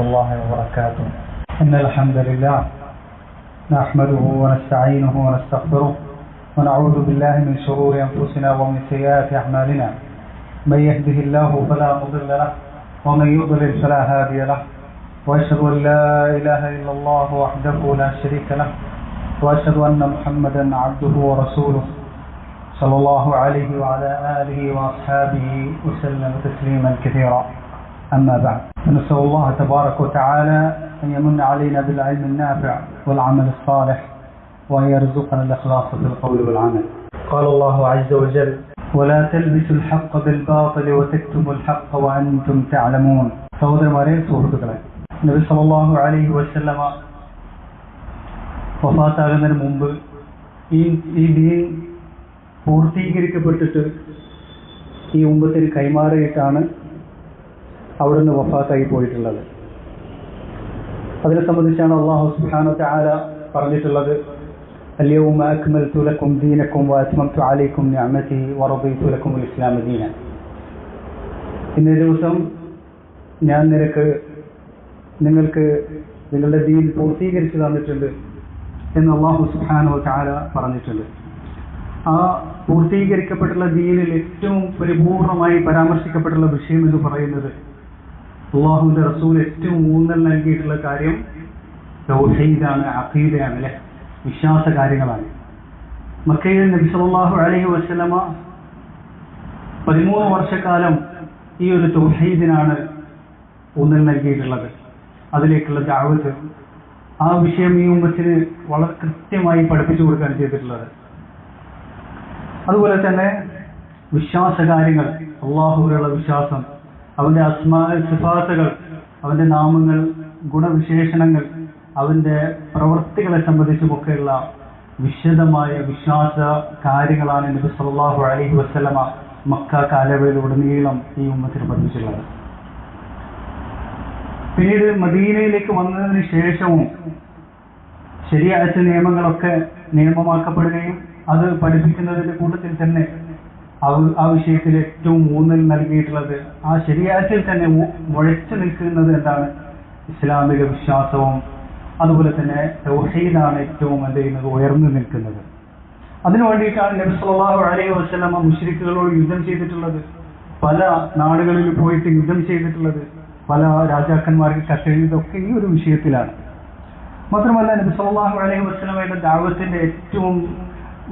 الله وبركاته. إن الحمد لله نحمده ونستعينه ونستغفره ونعوذ بالله من شرور أنفسنا ومن سيئات أعمالنا. من يهده الله فلا مضل له ومن يضلل فلا هادي له. وأشهد أن لا إله إلا الله وحده لا شريك له وأشهد أن محمدا عبده ورسوله صلى الله عليه وعلى آله وأصحابه وسلم تسليما كثيرا. أما بعد، فنسأل الله تبارك وتعالى أن يمن علينا بالعلم النافع والعمل الصالح وأن يرزقنا الإخلاص في القول والعمل. قال الله عز وجل: ولا تلبسوا الحق بالباطل وتكتموا الحق وأنتم تعلمون. സഹോദരന്മാരെ, സുഹൃത്തുക്കളെ, നബി സല്ലല്ലാഹു അലൈഹി വസല്ലമ വഫാത്താകുന്നതിന് മുമ്പ് ഈ ദീൻ പൂർത്തീകരിക്കപ്പെട്ടിട്ട് ഈ ഉമ്മത്തിന് കൈമാറിയിട്ടാണ് അവിടുന്ന് വഫാത്തായി പോയിട്ടുള്ളത്. അതിനെ സംബന്ധിച്ചാണ് അല്ലാഹു സുബ്ഹാനഹു വ തആല പറഞ്ഞിട്ടുള്ളത്: അൽയൗമ അക്മൽതു ലക്കും ദീനക്കും വഅത്മംതു അലൈക്കും നിഅമതി വറദീതു ലക്കുമുൽ ഇസ്ലാമ ദീന. ഇന്നേ ദിവസം ഞാൻ നിങ്ങൾക്ക് നിങ്ങളുടെ ദീൻ പൂർത്തീകരിച്ചു തന്നിട്ടുണ്ട് എന്ന് അല്ലാഹു സുബ്ഹാനഹു വ തആല പറഞ്ഞിട്ടുണ്ട്. ആ പൂർത്തീകരിക്കപ്പെട്ടുള്ള ദീനിൽ ഏറ്റവും പരിപൂർണമായി പരാമർശിക്കപ്പെട്ടുള്ള വിഷയം എന്ന് പറയുന്നത്, അള്ളാഹുവിന്റെ റസൂൽ ഏറ്റവും ഊന്നൽ നൽകിയിട്ടുള്ള കാര്യം തൗഹീദാണ്, അഖീദയാണ്, അല്ലെ, വിശ്വാസ കാര്യങ്ങളാണ്. മക്കയിൽ നബി സല്ലല്ലാഹു അലൈഹി വസല്ലമ 13 വർഷക്കാലം ഈ ഒരു തൗഹീദിനാണ് ഊന്നൽ നൽകിയിട്ടുള്ളത്, അതിലേക്കുള്ള ദഅവത്ത്. ആ വിഷയം ഈ ഉമ്മത്തിന് വളരെ കൃത്യമായി പഠിപ്പിച്ചു കൊടുക്കുകയാണ് ചെയ്തിട്ടുള്ളത്. അതുപോലെ തന്നെ വിശ്വാസ കാര്യങ്ങൾ, അള്ളാഹുവിലുള്ള വിശ്വാസം, അവന്റെ അസ്മാ സിഫാത്തുകൾ, അവന്റെ നാമങ്ങൾ, ഗുണവിശേഷണങ്ങൾ, അവന്റെ പ്രവൃത്തികളെ സംബന്ധിച്ചുമൊക്കെയുള്ള വിശദമായ വിശ്വാസ കാര്യങ്ങളാണ് നബി സല്ലല്ലാഹു അലൈഹി വസല്ലമ മക്ക കാലയളവിലുടനീളം ഈ ഉമ്മത്തിന് പഠിപ്പിച്ചിട്ടുള്ളത്. പിന്നീട് മദീനയിലേക്ക് വന്നതിന് ശേഷവും ശരീഅത്ത് നിയമങ്ങളൊക്കെ നിയമമാക്കപ്പെടുകയും അത് പഠിപ്പിക്കുന്നതിന്റെ കൂട്ടത്തിൽ തന്നെ ആ വിഷയത്തിൽ ഏറ്റവും ഊന്നൽ നൽകിയിട്ടുള്ളത്, ആ ശരീഅത്തിൽ തന്നെ മുഴച്ചു നിൽക്കുന്നത് എന്താണ്? ഇസ്ലാമിക വിശ്വാസവും അതുപോലെ തന്നെ തൗഹീദാണ് ഏറ്റവും എന്ത് ചെയ്യുന്നത്, ഉയർന്നു നിൽക്കുന്നത്. അതിനു വേണ്ടിയിട്ടാണ് നബി സല്ലല്ലാഹു അലൈഹി വസല്ലമ മുശ്രിക്കുകളോട് യുദ്ധം ചെയ്തിട്ടുള്ളത്, പല നാടുകളിൽ പോയിട്ട് യുദ്ധം ചെയ്തിട്ടുള്ളത്, പല രാജാക്കന്മാർക്ക് കത്തെഴുതിയതൊക്കെ ഈ ഒരു വിഷയത്തിലാണ്. മാത്രമല്ല, നബി സല്ലല്ലാഹു അലൈഹി വസല്ലമയുടെ ദഅവത്തിന്റെ ഏറ്റവും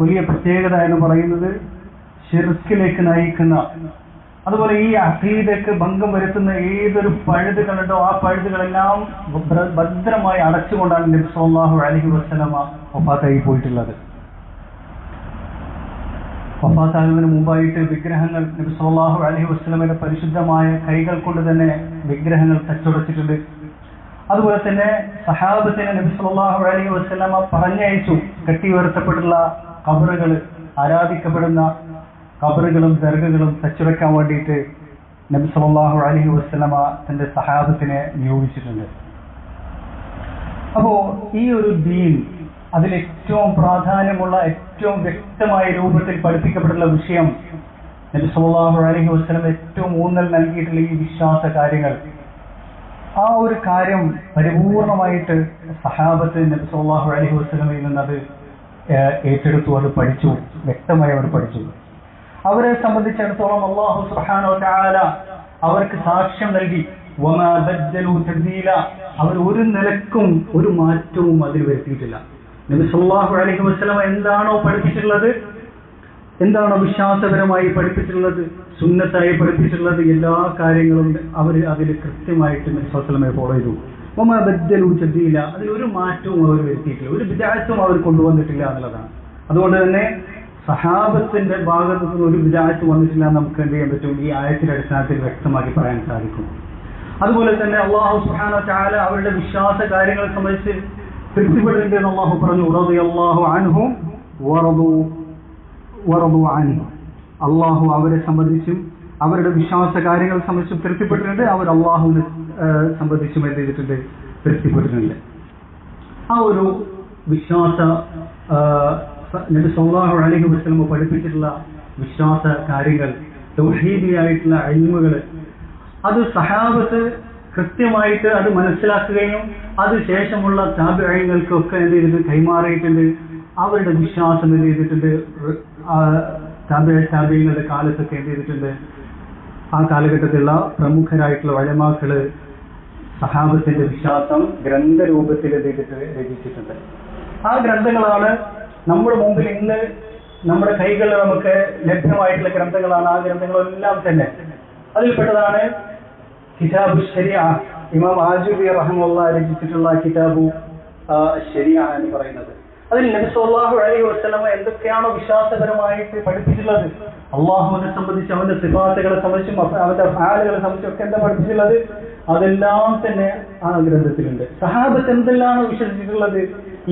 വലിയ പ്രത്യേകത എന്ന് പറയുന്നത് ശിർക്കിലേക്ക് നയിക്കുന്ന, അതുപോലെ ഈ അഖീദക്ക് ഭംഗം വരുത്തുന്ന ഏതൊരു പഴുതുകളുണ്ടോ ആ പഴുതുകളെല്ലാം ഭദ്രമായി അടച്ചുകൊണ്ടാണ് നബി സല്ലല്ലാഹു അലൈഹി വസല്ലമ വഫാത്തായി പോയിട്ടുള്ളത്. വഫാത്താകുന്നതിന് മുമ്പായിട്ട് വിഗ്രഹങ്ങൾ നബി സല്ലല്ലാഹു അലൈഹി വസല്ലമയുടെ പരിശുദ്ധമായ കൈകൾ കൊണ്ട് തന്നെ വിഗ്രഹങ്ങൾ തച്ചുടച്ചിട്ടുണ്ട്. അതുപോലെ തന്നെ സഹാബത്തിനെ നബി സല്ലല്ലാഹു അലൈഹി വസല്ലമ പറഞ്ഞയച്ചു കെട്ടി ഉയർത്തപ്പെട്ടുള്ള ഖബറുകൾ, ആരാധിക്കപ്പെടുന്ന ഖബറുകളും ദർഗകളും തച്ചുടയ്ക്കാൻ വേണ്ടിയിട്ട് നബി സല്ലല്ലാഹു അലൈഹി വസല്ലമ തന്റെ സഹാബത്തിനെ നിയോഗിച്ചിട്ടുണ്ട്. അപ്പോ ഈ ഒരു ദീൻ, അതിലേറ്റവും പ്രാധാന്യമുള്ള, ഏറ്റവും വ്യക്തമായ രൂപത്തിൽ പഠിപ്പിക്കപ്പെട്ടുള്ള വിഷയം, നബി സല്ലല്ലാഹു അലൈഹി വസല്ലം ഏറ്റവും ഊന്നൽ നൽകിയിട്ടുള്ള ഈ വിശ്വാസ കാര്യങ്ങൾ, ആ ഒരു കാര്യം പരിപൂർണമായിട്ട് സഹാബത്ത് നബി സല്ലല്ലാഹു അലൈഹി വസല്ലമയിൽ നിന്ന് അത് ഏറ്റെടുത്തു, അത് പഠിച്ചു, വ്യക്തമായി അവർ പഠിച്ചു. അവരെ സംബന്ധിച്ചിടത്തോളം അല്ലാഹു സുബ്ഹാനഹു വ തആല അവർക്ക് സാക്ഷ്യം നൽകി, വമാ ബദ്ദലു തബ്ദീല, അവർ ഒരു നിലക്കും ഒരു മാറ്റവും അതിൽ വരുത്തിയിട്ടില്ല. നബി സല്ലല്ലാഹു അലൈഹി വസല്ലം എന്താണോ പഠിപ്പിച്ചിട്ടുള്ളത്, എന്താണോ വിശ്വാസപരമായി പഠിപ്പിച്ചിട്ടുള്ളത്, സുന്നത്തായി പഠിപ്പിച്ചിട്ടുള്ളത്, എല്ലാ കാര്യങ്ങളും അവർ അതിൽ കൃത്യമായിട്ട് നബി സല്ലല്ലാഹു അലൈഹി വസല്ലമയെ ഫോളോ ചെയ്തു. വമാ ബദ്ദലു തബ്ദീല, അതിലൊരു മാറ്റവും അവർ വരുത്തിയിട്ടില്ല, ഒരു ബിദ്അത്തും അവർ കൊണ്ടുവന്നിട്ടില്ല എന്നുള്ളതാണ്. അതുകൊണ്ട് തന്നെ സഹാബത്തിന്റെ ഭാഗത്തു നിന്ന് ഒരു ബിദ്അത്ത് വന്നിട്ടില്ല എന്ന് നമുക്ക് എന്ത് ചെയ്യാൻ പറ്റും, ഈ ആയത്തിന്റെ അടിസ്ഥാനത്തിൽ വ്യക്തമാക്കി പറയാൻ സാധിക്കും. അതുപോലെ തന്നെ അല്ലാഹു സുബ്ഹാനഹു വ തആല അവരുടെ വിശ്വാസ കാര്യങ്ങളെ സംബന്ധിച്ച് തൃപ്തിപ്പെട്ടിട്ടുണ്ട് എന്ന് അല്ലാഹു പറഞ്ഞു, റളിയല്ലാഹു അൻഹും വറദു അൻഹു. അല്ലാഹു അവരെ സംബന്ധിച്ചും അവരുടെ വിശ്വാസ കാര്യങ്ങളെ സംബന്ധിച്ചും തൃപ്തിപ്പെട്ടിട്ടുണ്ട്, അവർ അല്ലാഹുവിനെ സംബന്ധിച്ചും എന്ത് ചെയ്തിട്ടുണ്ട്, തൃപ്തിപ്പെട്ടിട്ടുണ്ട്. ആ ഒരു വിശ്വാസ നബി സല്ലല്ലാഹു അലൈഹി വസല്ലം പഠിപ്പിച്ചിട്ടുള്ള വിശ്വാസ കാര്യങ്ങൾ, തൗഹീദിയായിട്ടുള്ള ഇൽമുകൾ, അത് സഹാബത്ത് കൃത്യമായിട്ട് അത് മനസ്സിലാക്കുകയും അതിനുശേഷമുള്ള താബിഈങ്ങൾക്കൊക്കെ എന്ത് ചെയ്തിട്ട് കൈമാറിയിട്ടുണ്ട്. അവരുടെ വിശ്വാസം എന്ത് ചെയ്തിട്ടുണ്ട്, താബിഈങ്ങളുടെ കാലത്തൊക്കെ എന്ത് ചെയ്തിട്ടുണ്ട്, ആ കാലഘട്ടത്തിലുള്ള പ്രമുഖരായിട്ടുള്ള ഉലമാക്കള് സഹാബത്തിന്റെ വിശ്വാസം ഗ്രന്ഥരൂപത്തിൽ എന്ത് ചെയ്തിട്ട് രചിച്ചിട്ടുണ്ട്. ആ ഗ്രന്ഥങ്ങളാണ് നമ്മുടെ മുമ്പിൽ ഇന്ന് നമ്മുടെ കൈകളിൽ നമുക്ക് ലഭ്യമായിട്ടുള്ള ഗ്രന്ഥങ്ങളാണ്. ആ ഗ്രന്ഥങ്ങളെല്ലാം തന്നെ അതിൽപ്പെട്ടതാണ് കിതാബു ശരിഅ. ഇമാം ആജുബി റഹിമഹുല്ലാഹ് രചിച്ചിട്ടുള്ള കിതാബു ശരിഅ എന്ന് പറയുന്നത്. അതിൽ നബി സല്ലല്ലാഹു അലൈഹി വസല്ലം എന്തൊക്കെയാണോ വിശ്വാസപരമായിട്ട് പഠിപ്പിച്ചിട്ടുള്ളത്, അള്ളാഹുവിനെ സംബന്ധിച്ച്, അവന്റെ സിഫാത്തുകളെ സംബന്ധിച്ചും അവന്റെ അഫ്ആലുകളെ സംബന്ധിച്ചും ഒക്കെ എന്താ പഠിപ്പിച്ചിട്ടുള്ളത്, അതെല്ലാം തന്നെ ആ ഗ്രന്ഥത്തിലുണ്ട്. സഹാബത്ത് എന്തെല്ലാണോ വിശ്വസിച്ചിട്ടുള്ളത്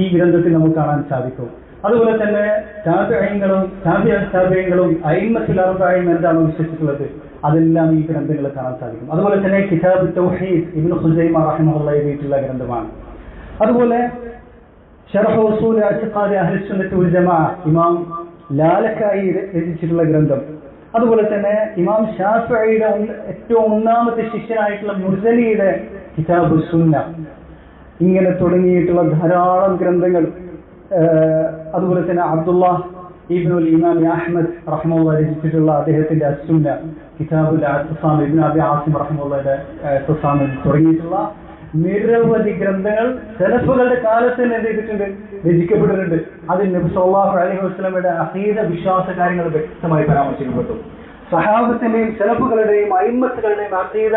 ഈ ഗ്രന്ഥത്തിൽ നമുക്ക് കാണാൻ സാധിക്കും. അതുപോലെ തന്നെ താബിഈങ്ങളും അയിമ്മത്തുൽ അർബഈൻ എന്താണോ വിശ്വസിച്ചിട്ടുള്ളത് അതെല്ലാം ഈ ഗ്രന്ഥങ്ങളിൽ കാണാൻ സാധിക്കും. അതുപോലെ തന്നെ കിതാബ് തൗഹീദ് ഇബ്നു ഖുസൈമ റഹിമഹുല്ലാഹ് എഴുതിയിട്ടുള്ള ഗ്രന്ഥമാണ്. അതുപോലെ ശർഹ് ഉസൂൽ ഇഅ്തിഖാദി അഹ്ലി സുന്നത്തി വൽ ജമാഅ ഇമാം ലാലക്കായി രചിച്ചിട്ടുള്ള ഗ്രന്ഥം. അതുപോലെ തന്നെ ഇമാം ഷാഫിഈയുടെ ഏറ്റവും ഒന്നാമത്തെ ശിഷ്യനായിട്ടുള്ള മുർസലിയുടെ കിതാബു സുന്ന, ഇങ്ങനെ തുടങ്ങിയിട്ടുള്ള ധാരാളം ഗ്രന്ഥങ്ങൾ. അതുപോലെ തന്നെ അബ്ദുല്ലാഹ് ഇബ്നുൽ ഇമാം അഹ്മദ് റഹിമഹുല്ലാഹ് രചിച്ചിട്ടുള്ള അദ്ദേഹത്തിന്റെ അസ്സുന്ന, കിതാബുൽ അഅ്തിസാം ഇബ്നു അബി ആസിം റഹിമഹുല്ലാഹുവിന്റെ അഅ്തിസാം തുടങ്ങിയിട്ടുള്ള നിരവധി ഗ്രന്ഥങ്ങൾ സലഫുകളുടെ കാലത്ത് തന്നെ എന്ത് ചെയ്തിട്ടുണ്ട്, രചിക്കപ്പെട്ടിട്ടുണ്ട്. അതിൽ നബി സല്ലല്ലാഹു അലൈഹി വസല്ലമയുടെ അഖീദ വിശ്വാസ കാര്യങ്ങൾ വ്യക്തമായി പരാമർശിക്കപ്പെട്ടു. സഹാബത്തിന്റെയും സലഫുകളുടെയും അയിമ്മത്തുകളുടെയും അഖീദ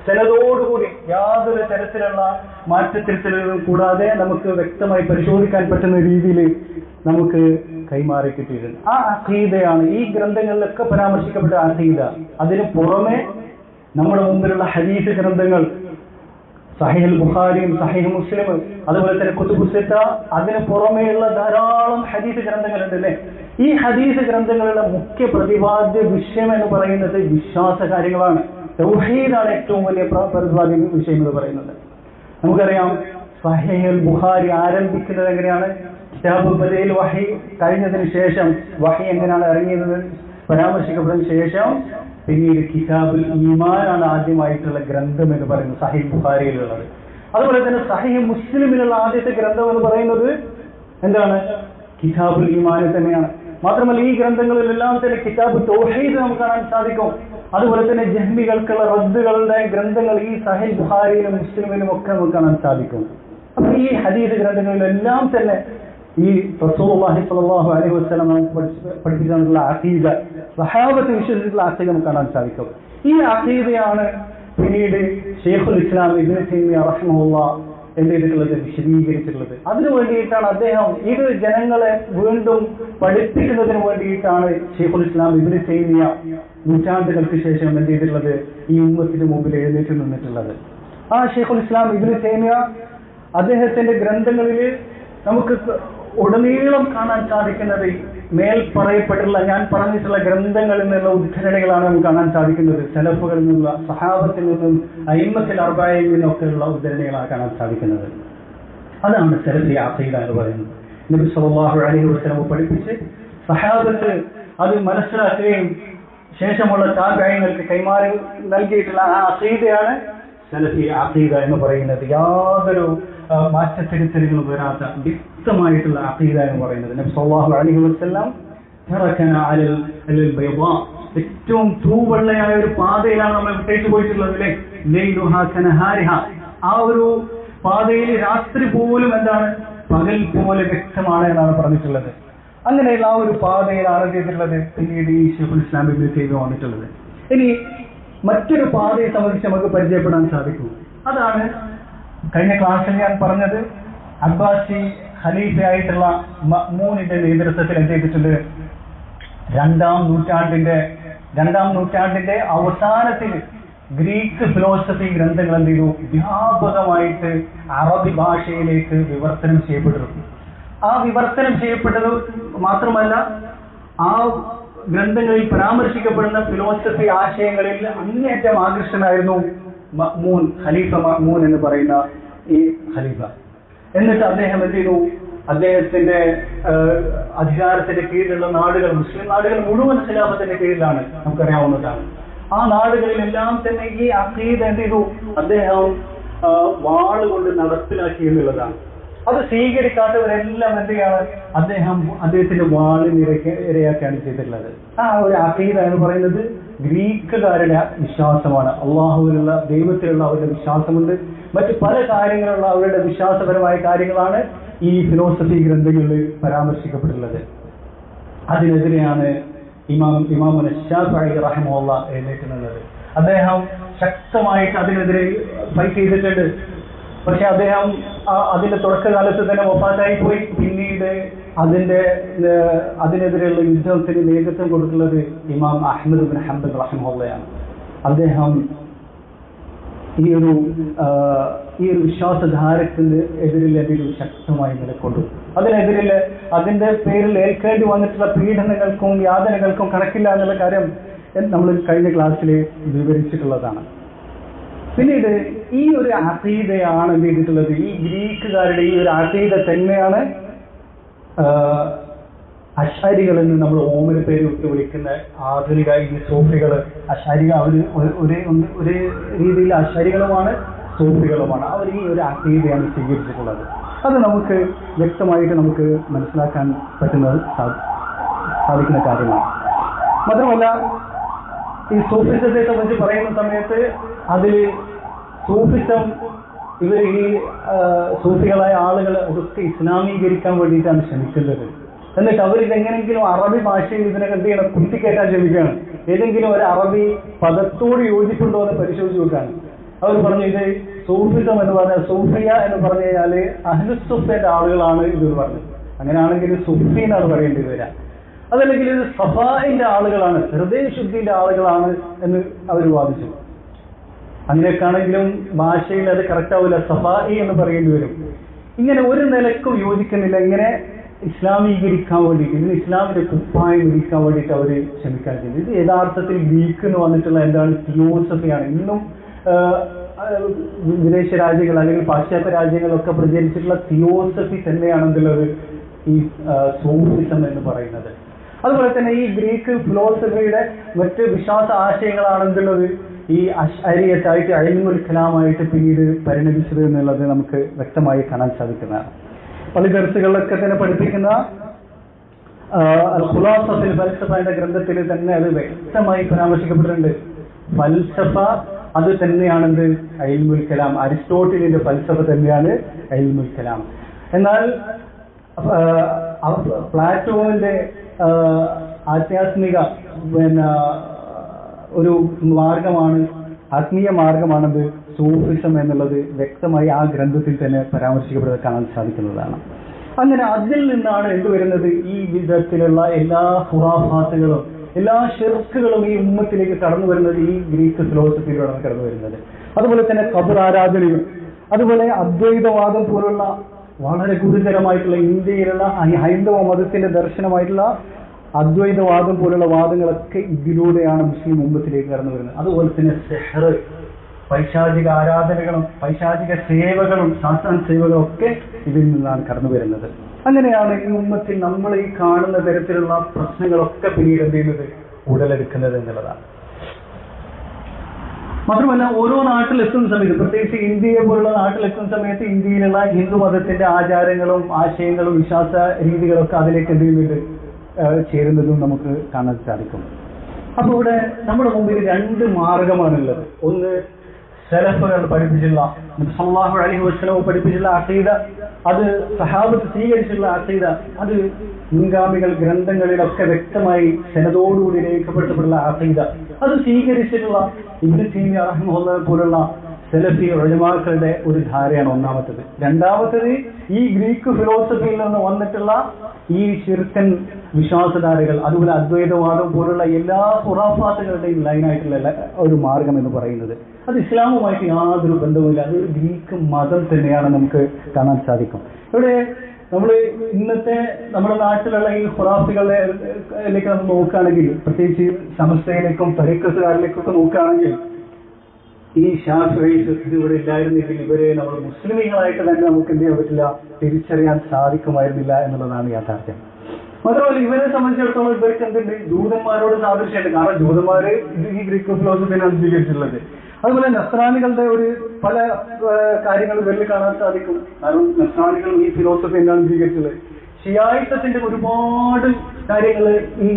സനദോടുകൂടി യാതൊരു തരത്തിലുള്ള മാറ്റത്തിരുത്തലുകളും കൂടാതെ നമുക്ക് വ്യക്തമായി പരിശോധിക്കാൻ പറ്റുന്ന രീതിയിൽ നമുക്ക് കൈമാറി കിട്ടിയിട്ടുണ്ട്. ആ അഖീദയാണ് ഈ ഗ്രന്ഥങ്ങളിലൊക്കെ പരാമർശിക്കപ്പെട്ട അഖീദ. അതിന് പുറമെ നമ്മുടെ മുമ്പിലുള്ള ഹദീസ് ഗ്രന്ഥങ്ങൾ, സഹീഹുൽ ബുഖാരിയും സഹീഹ് മുസ്ലിം, അതുപോലെ തന്നെ കുതുബു സിത്ത, അതിന് പുറമെയുള്ള ധാരാളം ഹദീസ് ഗ്രന്ഥങ്ങളുണ്ട് അല്ലേ. ഈ ഹദീസ് ഗ്രന്ഥങ്ങളുടെ മുഖ്യ പ്രതിപാദ്യ വിഷയം എന്ന് പറയുന്നത് വിശ്വാസ കാര്യങ്ങളാണ്. തൗഹീദാണ് ഏറ്റവും വലിയ പ്രതിപാദ്യ വിഷയം എന്ന് പറയുന്നത്. നമുക്കറിയാം സഹീഹുൽ ബുഖാരി ആരംഭിക്കുന്നത് എങ്ങനെയാണ്, കിതാബുൽ ബദീൽ വഹി കഴിഞ്ഞതിന് ശേഷം, വഹി എങ്ങനെയാണ് ഇറങ്ങിയത് പരാമർശിക്കപ്പെട്ടതിന് ശേഷം പിന്നീട് കിതാബുൽ ഈമാനാണ് ആദ്യമായിട്ടുള്ള ഗ്രന്ഥം എന്ന് പറയുന്നത് സഹീഹ് ബുഖാരിയിലുള്ളത്. അതുപോലെ തന്നെ സഹീഹ് മുസ്ലിമിലുള്ള ആദ്യത്തെ ഗ്രന്ഥം എന്ന് പറയുന്നത് എന്താണ്, കിതാബുൽ ഈമാൻ തന്നെയാണ്. മാത്രമല്ല ഈ ഗ്രന്ഥങ്ങളിലെല്ലാം തന്നെ കിതാബ് തൗഹീദ് നമുക്ക് കാണാൻ സാധിക്കും. അതുപോലെ തന്നെ ജഹ്മികൾക്കുള്ള റദ്ദുകളുടെ ഗ്രന്ഥങ്ങൾ ഈ സഹീഹ് ബുഖാരിയിലും മുസ്ലിമിലും ഒക്കെ നമുക്ക് കാണാൻ സാധിക്കും. അപ്പൊ ഈ ഹദീസ് ഗ്രന്ഥങ്ങളിലെല്ലാം തന്നെ ഈ റസൂലുള്ളാഹി സ്വല്ലല്ലാഹു അലൈഹി വസല്ലം പഠിപ്പിച്ചിട്ടുള്ള അഖീദ, സഹാബത്ത് വിശ്വസിച്ചിട്ടുള്ള അഖീദ നമുക്ക് കാണാൻ സാധിക്കും. ഈ അഖീദയാണ് പിന്നീട് ശൈഖുൽ ഇസ്ലാം ഇബ്നു തൈമിയ്യ റഹിമഹുല്ലാഹ് എന്ത് ചെയ്തിട്ടുള്ളത്, വിശദീകരിച്ചിട്ടുള്ളത്. അതിനു വേണ്ടിയിട്ടാണ് അദ്ദേഹം ഇത് ജനങ്ങളെ വീണ്ടും പഠിപ്പിക്കുന്നതിന് വേണ്ടിയിട്ടാണ് ശൈഖുൽ ഇസ്ലാം ഇബ്നു തൈമിയ്യ നൂറ്റാണ്ടുകൾക്ക് ശേഷം എന്ത് ചെയ്തിട്ടുള്ളത്, ഈ ഉമ്മത്തിന് മുമ്പിൽ എഴുന്നേറ്റ് നിന്നിട്ടുള്ളത്. ആ ശൈഖുൽ ഇസ്ലാം ഇബ്നു തൈമിയ്യ അദ്ദേഹത്തിന്റെ ഗ്രന്ഥങ്ങളിൽ നമുക്ക് ഉടനീളം കാണാൻ സാധിക്കുന്നത് മേൽ പറയപ്പെട്ടുള്ള ഞാൻ പറഞ്ഞിട്ടുള്ള ഗ്രന്ഥങ്ങളിൽ നിന്നുള്ള ഉദ്ധരണികളാണ് നമുക്ക് കാണാൻ സാധിക്കുന്നത്. സലഫുകളിൽ നിന്നുള്ള, സഹാബത്തിൽ നിന്നും, അയിമ്മത്തുൽ അർബഈനിൽ നിന്നൊക്കെയുള്ള ഉദ്ധരണികളാണ് കാണാൻ സാധിക്കുന്നത്. അതാണ് സലഫി അഖീദ എന്ന് പറയുന്നത്. നബി സല്ലല്ലാഹു അലൈഹി വസല്ലം പഠിപ്പിച്ച് സഹാബത്ത് അത് മനസ്സിലാക്കുകയും ശേഷമുള്ള താബിഈങ്ങൾക്ക് കൈമാറി നൽകിയിട്ടുള്ള ആ അഖീദയാണ് സലഫി അഖീദ എന്ന് പറയുന്നത്. യാതൊരു മാറ്റത്തിരുത്തലുകൾ വരാത്ത വ്യക്തമായിട്ടുള്ള അഖീദ എന്ന് പറയുന്നത്. നബി സല്ലല്ലാഹു അലൈഹി വസല്ലം തറകന അലൽ ബൈദാ, ഏറ്റവും തൂവെള്ളയായ ഒരു പാതയിലാണ് നമ്മൾ വിട്ടേച്ചു പോയിട്ടുള്ളത് അല്ലേ. ലൈലുഹാ കനഹാരിഹ, ആ ഒരു പാതയിൽ രാത്രി പോലും എന്താണ്, പകൽ പോലെ വ്യക്തമാണ് എന്നാണ് പറഞ്ഞിട്ടുള്ളത്. അങ്ങനെയുള്ള ആ ഒരു പാതയിലാണ് ചെയ്തിട്ടുള്ളത് പിന്നീട് ഈ ശൈഖുൽ ഇസ്ലാം ഇബ്നു തൈമിയ്യ വന്നിട്ടുള്ളത്. ഇനി മറ്റൊരു പാതയെ സംബന്ധിച്ച് നമുക്ക് പരിചയപ്പെടാൻ സാധിക്കും. അതാണ് കഴിഞ്ഞ ക്ലാസ്സിൽ ഞാൻ പറഞ്ഞത്, അബ്ബാസി ഖലീഫയായിട്ടുള്ള മഅ്മൂനിന്റെ നേതൃത്വത്തിൽ എന്ത് ചെയ്തിട്ടുണ്ട്, രണ്ടാം നൂറ്റാണ്ടിന്റെ അവസാനത്തിൽ ഗ്രീക്ക് ഫിലോസഫി ഗ്രന്ഥങ്ങൾ എന്ത് ചെയ്തു, വ്യാപകമായിട്ട് അറബി ഭാഷയിലേക്ക് വിവർത്തനം ചെയ്യപ്പെട്ടിരുന്നു. ആ വിവർത്തനം ചെയ്യപ്പെട്ടത് മാത്രമല്ല, ആ ഗ്രന്ഥങ്ങളിൽ പരാമർശിക്കപ്പെടുന്ന ഫിലോസഫി ആശയങ്ങളിൽ അങ്ങേയറ്റം ആകർഷകനായിരുന്നു മഅ്മൂൻ, ഖലീഫ മഅ്മൂൻ എന്ന് പറയുന്ന ഈ ഖലീഫ. എന്നിട്ട് അദ്ദേഹം എന്ത് ചെയ്തു, അദ്ദേഹത്തിന്റെ അധികാരത്തിന്റെ കീഴിലുള്ള നാടുകൾ, മുസ്ലിം നാടുകൾ മുഴുവൻ ഖിലാഫത്തിന്റെ കീഴിലാണ്, നമുക്കറിയാവുന്നതാണ്. ആ നാടുകളിലെല്ലാം തന്നെ ഈ അഖീദ എന്ത് ചെയ്തു? അദ്ദേഹം വാളുകൊണ്ട് നടപ്പിലാക്കി എന്നുള്ളതാണ്. അത് സ്വീകരിക്കാത്തവരെല്ലാം എന്ത് ചെയ്യാണ്? അദ്ദേഹത്തിന്റെ വാളിന് ഇരയാക്കിയാണ് ചെയ്തിട്ടുള്ളത്. ആ ഒരു അഖീദ എന്ന് പറയുന്നത് ഗ്രീക്കുകാരുടെ വിശ്വാസമാണ്. അള്ളാഹുവിലുള്ള, ദൈവത്തിലുള്ള അവരുടെ വിശ്വാസമുണ്ട്. മറ്റു പല കാര്യങ്ങളുള്ള അവരുടെ വിശ്വാസപരമായ കാര്യങ്ങളാണ് ഈ ഫിലോസഫി ഗ്രന്ഥങ്ങളിൽ പരാമർശിക്കപ്പെട്ടുള്ളത്. അതിനെതിരെയാണ് ഇമാമുന ശാഫിഈ റഹിമഹുല്ലാഹ് എഴുന്നേറ്റ് നിന്നത്. അദ്ദേഹം ശക്തമായിട്ട് അതിനെതിരെ ഫൈറ്റ് ചെയ്തിട്ടുണ്ട്. പക്ഷെ അദ്ദേഹം അതിന്റെ തുടക്കകാലത്ത് തന്നെ വഫാത്തായി പോയി. പിന്നീട് അതിനെതിരെയുള്ള യുദ്ധത്തിന് നേതൃത്വം കൊടുത്തുള്ളത് ഇമാം അഹ്മദ് ബിൻ ഹംബൽ റഹിമഹുള്ളയാണ്. അദ്ദേഹം ഈ ഒരു വിശ്വാസധാരത്തിന് എതിരിൽ എന്തെങ്കിലും ശക്തമായി നിലകൊണ്ടു. അതിന്റെ പേരിൽ ഏൽക്കേണ്ടി വന്നിട്ടുള്ള പീഡനങ്ങൾക്കും യാതനകൾക്കും കണക്കില്ല എന്നുള്ള കാര്യം നമ്മൾ കഴിഞ്ഞ ക്ലാസ്സിൽ വിവരിച്ചിട്ടുള്ളതാണ്. പിന്നീട് ഈ ഒരു അഖീദയാണ് എന്ത് ചെയ്തിട്ടുള്ളത്? ഈ ഗ്രീക്കുകാരുടെ ഈ ഒരു അഖീദ തന്നെയാണ് അശ്അരികളെന്ന് നമ്മൾ ഓമന പേര് വിട്ട് വിളിക്കുന്ന ആധുനിക ഈ സൂഫികൾ. അശ്അരികൾ അവർ ഒരു രീതിയിൽ അശ്അരികളുമാണ്, സൂഫികളുമാണ്. അവർ ഈ ഒരു അഖീദയാണ് സ്വീകരിച്ചിട്ടുള്ളത്. അത് നമുക്ക് വ്യക്തമായിട്ട് നമുക്ക് മനസ്സിലാക്കാൻ സാധിക്കുന്ന കാര്യമാണ്. മാത്രമല്ല, ഈ സൂഫിസത്തെ സംബന്ധിച്ച് പറയുന്ന സമയത്ത് അതിൽ സൂഫിസം ഈ സൂഫികളായ ആളുകൾ അതൊക്കെ ഇസ്ലാമീകരിക്കാൻ വേണ്ടിയിട്ടാണ് ശ്രമിക്കുന്നത്. എന്നിട്ട് അവരിതെങ്ങനെങ്കിലും അറബി ഭാഷയിൽ ഇതിനെ എന്ത് ചെയ്യണം? കുത്തിക്കയറ്റാൻ ശ്രമിക്കുകയാണ്. ഏതെങ്കിലും ഒരു അറബി പദത്തോട് യോജിപ്പുണ്ടോ എന്ന് പരിശോധിച്ച് നോക്കുകയാണ്. അവർ പറഞ്ഞു ഇത് സൂഫിസം എന്ന് പറഞ്ഞാൽ, സൂഫിയ എന്ന് പറഞ്ഞു കഴിഞ്ഞാല് അഹ്ലുസുഫയുടെ ആളുകളാണ് ഇതെന്ന് പറഞ്ഞു. അങ്ങനെയാണെങ്കിൽ സുഫി എന്നാണ് പറയേണ്ടി വരിക. അതല്ലെങ്കിൽ ഇത് സഫായിന്റെ ആളുകളാണ്, ഹൃദയശുദ്ധിന്റെ ആളുകളാണ് എന്ന് അവർ വാദിച്ചു. അങ്ങനെയൊക്കെ ആണെങ്കിലും ഭാഷയിൽ അത് കറക്റ്റ് ആവില്ല, സഫായി എന്ന് പറയേണ്ടി വരും. ഇങ്ങനെ ഒരു നിലക്കും യോജിക്കുന്നില്ല. ഇങ്ങനെ ഇസ്ലാമീകരിക്കാൻ വേണ്ടിയിട്ട്, ഇതിന് ഇസ്ലാമിന്റെ കുപ്പായം വിരിക്കാൻ വേണ്ടിയിട്ട് അവർ ശ്രമിക്കാൻ ചെയ്യുന്നത്. ഇത് യഥാർത്ഥത്തിൽ ഗ്രീക്ക് എന്ന് വന്നിട്ടുള്ള എന്താണ്? തിയോസഫിയാണ്. ഇന്നും വിദേശ രാജ്യങ്ങൾ അല്ലെങ്കിൽ പാശ്ചാത്യ രാജ്യങ്ങളൊക്കെ പ്രചരിച്ചിട്ടുള്ള തിയോസഫി തന്നെയാണ് എന്തുള്ളത്? ഈ സൂഫിസം എന്ന് പറയുന്നത്. അതുപോലെ തന്നെ ഈ ഗ്രീക്ക് ഫിലോസഫിയുടെ മറ്റ് വിശ്വാസ ആശയങ്ങളാണ് എന്തുള്ളത്? ഈ അശ്അരിയത്തായിട്ട് ഇൽമുൽ കലാമായിട്ട് പിന്നീട് പരിണമിച്ചത് എന്നുള്ളത് നമുക്ക് വ്യക്തമായി കാണാൻ സാധിക്കുന്നതാണ്. പല ദർസുകളിലൊക്കെ തന്നെ പഠിപ്പിക്കുന്ന അൽ ഖുലാസ ഫിൽ ഫൽസഫ എന്ന ഗ്രന്ഥത്തിൽ തന്നെ അത് വ്യക്തമായി പരാമർശിക്കപ്പെട്ടിട്ടുണ്ട്. ഫൽസഫ അത് തന്നെയാണെന്ത്? ഇൽമുൽ കലാം. അരിസ്റ്റോട്ടിലിന്റെ ഫൽസഫ തന്നെയാണ് ഇൽമുൽ കലാം. എന്നാൽ പ്ലാറ്റോണിന്റെ ആധ്യാത്മിക ഒരു മാർഗമാണ്, ആത്മീയ മാർഗമാണത് സൂഫിസം എന്നുള്ളത് വ്യക്തമായി ആ ഗ്രന്ഥത്തിൽ തന്നെ പരാമർശിക്കപ്പെടുന്നത് കാണാൻ സാധിക്കുന്നതാണ്. അങ്ങനെ അതിൽ നിന്നാണ് എന്തുവരുന്നത്? ഈ വിധത്തിലുള്ള എല്ലാ ഖുറാഫാത്തുകളും എല്ലാ ഷിർക്കുകളും ഈ ഉമ്മത്തിലേക്ക് കടന്നു വരുന്നത് ഈ ഗ്രീക്ക് ഫിലോസഫിയിലൂടെയാണ് കടന്നു വരുന്നത്. അതുപോലെ തന്നെ ഖബർ ആരാധനയും, അതുപോലെ അദ്വൈതവാദം പോലുള്ള വളരെ ഗുരുതരമായിട്ടുള്ള ഇന്ത്യയിലുള്ള ഹൈന്ദവ മതത്തിന്റെ ദർശനമായിട്ടുള്ള അദ്വൈതവാദം പോലുള്ള വാദങ്ങളൊക്കെ ഇതിലൂടെയാണ് മുസ്ലിം ഉമ്മത്തിലേക്ക് കടന്നു വരുന്നത്. അതുപോലെ തന്നെ സിഹ്ർ, പൈശാചിക ആരാധനകളും പൈശാചിക സേവകളും സാത്താൻ സേവകളും ഒക്കെ ഇതിൽ നിന്നാണ് കടന്നു വരുന്നത്. അങ്ങനെയാണ് ഈ ഉമ്മത്തിൽ നമ്മൾ ഈ കാണുന്ന തരത്തിലുള്ള പ്രശ്നങ്ങളൊക്കെ പിന്നീട് എന്ത് ചെയ്യുന്നത്? ഉടലെടുക്കുന്നത് എന്നുള്ളതാണ്. മാത്രമല്ല, ഓരോ നാട്ടിലെത്തുന്ന സമയത്ത്, പ്രത്യേകിച്ച് ഇന്ത്യയെ പോലുള്ള നാട്ടിലെത്തുന്ന സമയത്ത് ഇന്ത്യയിലുള്ള ഹിന്ദു മതത്തിന്റെ ആചാരങ്ങളും ആശയങ്ങളും വിശ്വാസ രീതികളൊക്കെ അതിലേക്ക് എന്ത് ചെയ്യുന്നുണ്ട്? ചേരുന്നതും നമുക്ക് കാണാൻ സാധിക്കും. അപ്പൊ ഇവിടെ നമ്മുടെ മുമ്പിൽ രണ്ട് മാർഗമാണുള്ളത്. ഒന്ന് സലഫുകൾ പഠിപ്പിച്ചുള്ള, സല്ലല്ലാഹു അലൈഹി വസല്ലം പഠിപ്പിച്ചുള്ള അഖീദ, അത് സഹാബത്ത് സ്വീകരിച്ചുള്ള അഖീദ, അത് മുൻഗാമികൾ ഗ്രന്ഥങ്ങളിലൊക്കെ വ്യക്തമായി സനദോടുകൂടി രേഖപ്പെടുത്തപ്പെട്ടുള്ള അഖീദ, അത് സ്വീകരിച്ചിട്ടുള്ള ഇബ്നു തൈമിയ്യ റഹിമഹുല്ലാഹ് പോലുള്ള സലഫി ഉലമാക്കളുടെ ഒരു ധാരയാണ് ഒന്നാമത്തത്. രണ്ടാമത്തത് ഈ ഗ്രീക്ക് ഫിലോസഫിയിൽ നിന്ന് വന്നിട്ടുള്ള ഈ ശിർക്കൻ വിശ്വാസധാരകൾ, അതുപോലെ അദ്വൈതവാദം പോലുള്ള എല്ലാ ഖുറാഫാത്തുകളുടെയും ലൈനായിട്ടുള്ള ഒരു മാർഗം എന്ന് പറയുന്നത് അത് ഇസ്ലാമുമായിട്ട് യാതൊരു ബന്ധവുമില്ല. അതൊരു ഗ്രീക്ക് മതം തന്നെയാണ് നമുക്ക് കാണാൻ സാധിക്കും. ഇവിടെ നമ്മൾ ഇന്നത്തെ നമ്മുടെ നാട്ടിലുള്ള ഈ ഖുറാഫികളിലേക്ക് നമ്മൾ നോക്കുകയാണെങ്കിൽ, പ്രത്യേകിച്ച് സമസ്തയിലേക്കും തരീഖത്തുകാരിലേക്കൊക്കെ നോക്കുകയാണെങ്കിൽ, ഈ ശാഫിഈ ഇവിടെ ഇല്ലായിരുന്നെങ്കിൽ ഇവരെ നമ്മൾ മുസ്ലിമീങ്ങളായിട്ട് തന്നെ നമുക്ക് എന്ത് ചെയ്യാൻ പറ്റില്ല, തിരിച്ചറിയാൻ സാധിക്കുമായിരുന്നില്ല എന്നുള്ളതാണ് യാഥാർത്ഥ്യം. മാത്രമല്ല ഇവരെ സംബന്ധിച്ചിടത്തോളം ഇവർക്ക് എന്തുണ്ട്, ജൂതന്മാരോട് സാദൃശ്യമുണ്ട്. കാരണം ജൂതന്മാര് ഈ ഗ്രീക്ക് ഫിലോസഫിയാണ് സ്വീകരിച്ചിട്ടുള്ളത്. അതുപോലെ നസ്രാനികളുടെ ഒരു പല കാര്യങ്ങൾ ഇവരിൽ കാണാൻ സാധിക്കും. കാരണം നസ്രാനികൾ ഈ ഫിലോസഫി എന്നാണ് സ്വീകരിച്ചത്. ഷിയായിസത്തിന്റെ ഒരുപാട് കാര്യങ്ങൾ ഈ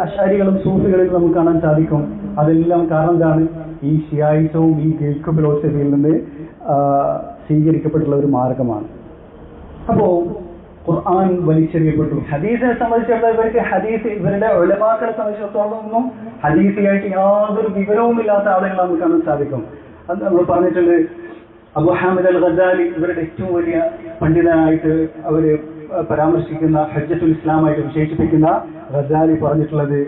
അശാരികളും സൂഫികളിൽ നമുക്ക് കാണാൻ സാധിക്കും. അതെല്ലാം കാരണം എന്താണ്, ഈ ഷിയായിസവും ഈ ഗ്രീക്ക് ഫിലോസഫിയിൽ നിന്ന് സ്വീകരിക്കപ്പെട്ടുള്ള ഒരു മാർഗമാണ്. അപ്പോ ഖുർആൻ വലിച്ചെറിയപ്പെട്ടു. ഹദീസിനെ സംബന്ധിച്ചിടത്തോളം ഇവർക്ക് ഹദീസ്, ഇവരുടെ ഉലമാക്കളെ സംബന്ധിച്ചിടത്തോളം ഒന്നും ഹദീസിയായിട്ട് യാതൊരു വിവരവും ഇല്ലാത്ത ആളുകൾ നമുക്ക് കാണാൻ സാധിക്കും. അത് നമ്മൾ പറഞ്ഞിട്ടുണ്ട്. അബൂ ഹാമിദ് അൽ ഗസാലി ഇവരുടെ ഏറ്റവും വലിയ പണ്ഡിതനായിട്ട് അവര് പരാമർശിക്കുന്ന, ഹജ്ജത്തുൽ ഇസ്ലാമായിട്ട് വിശേഷിപ്പിക്കുന്ന ഗസാലി പറഞ്ഞിട്ടുള്ളത്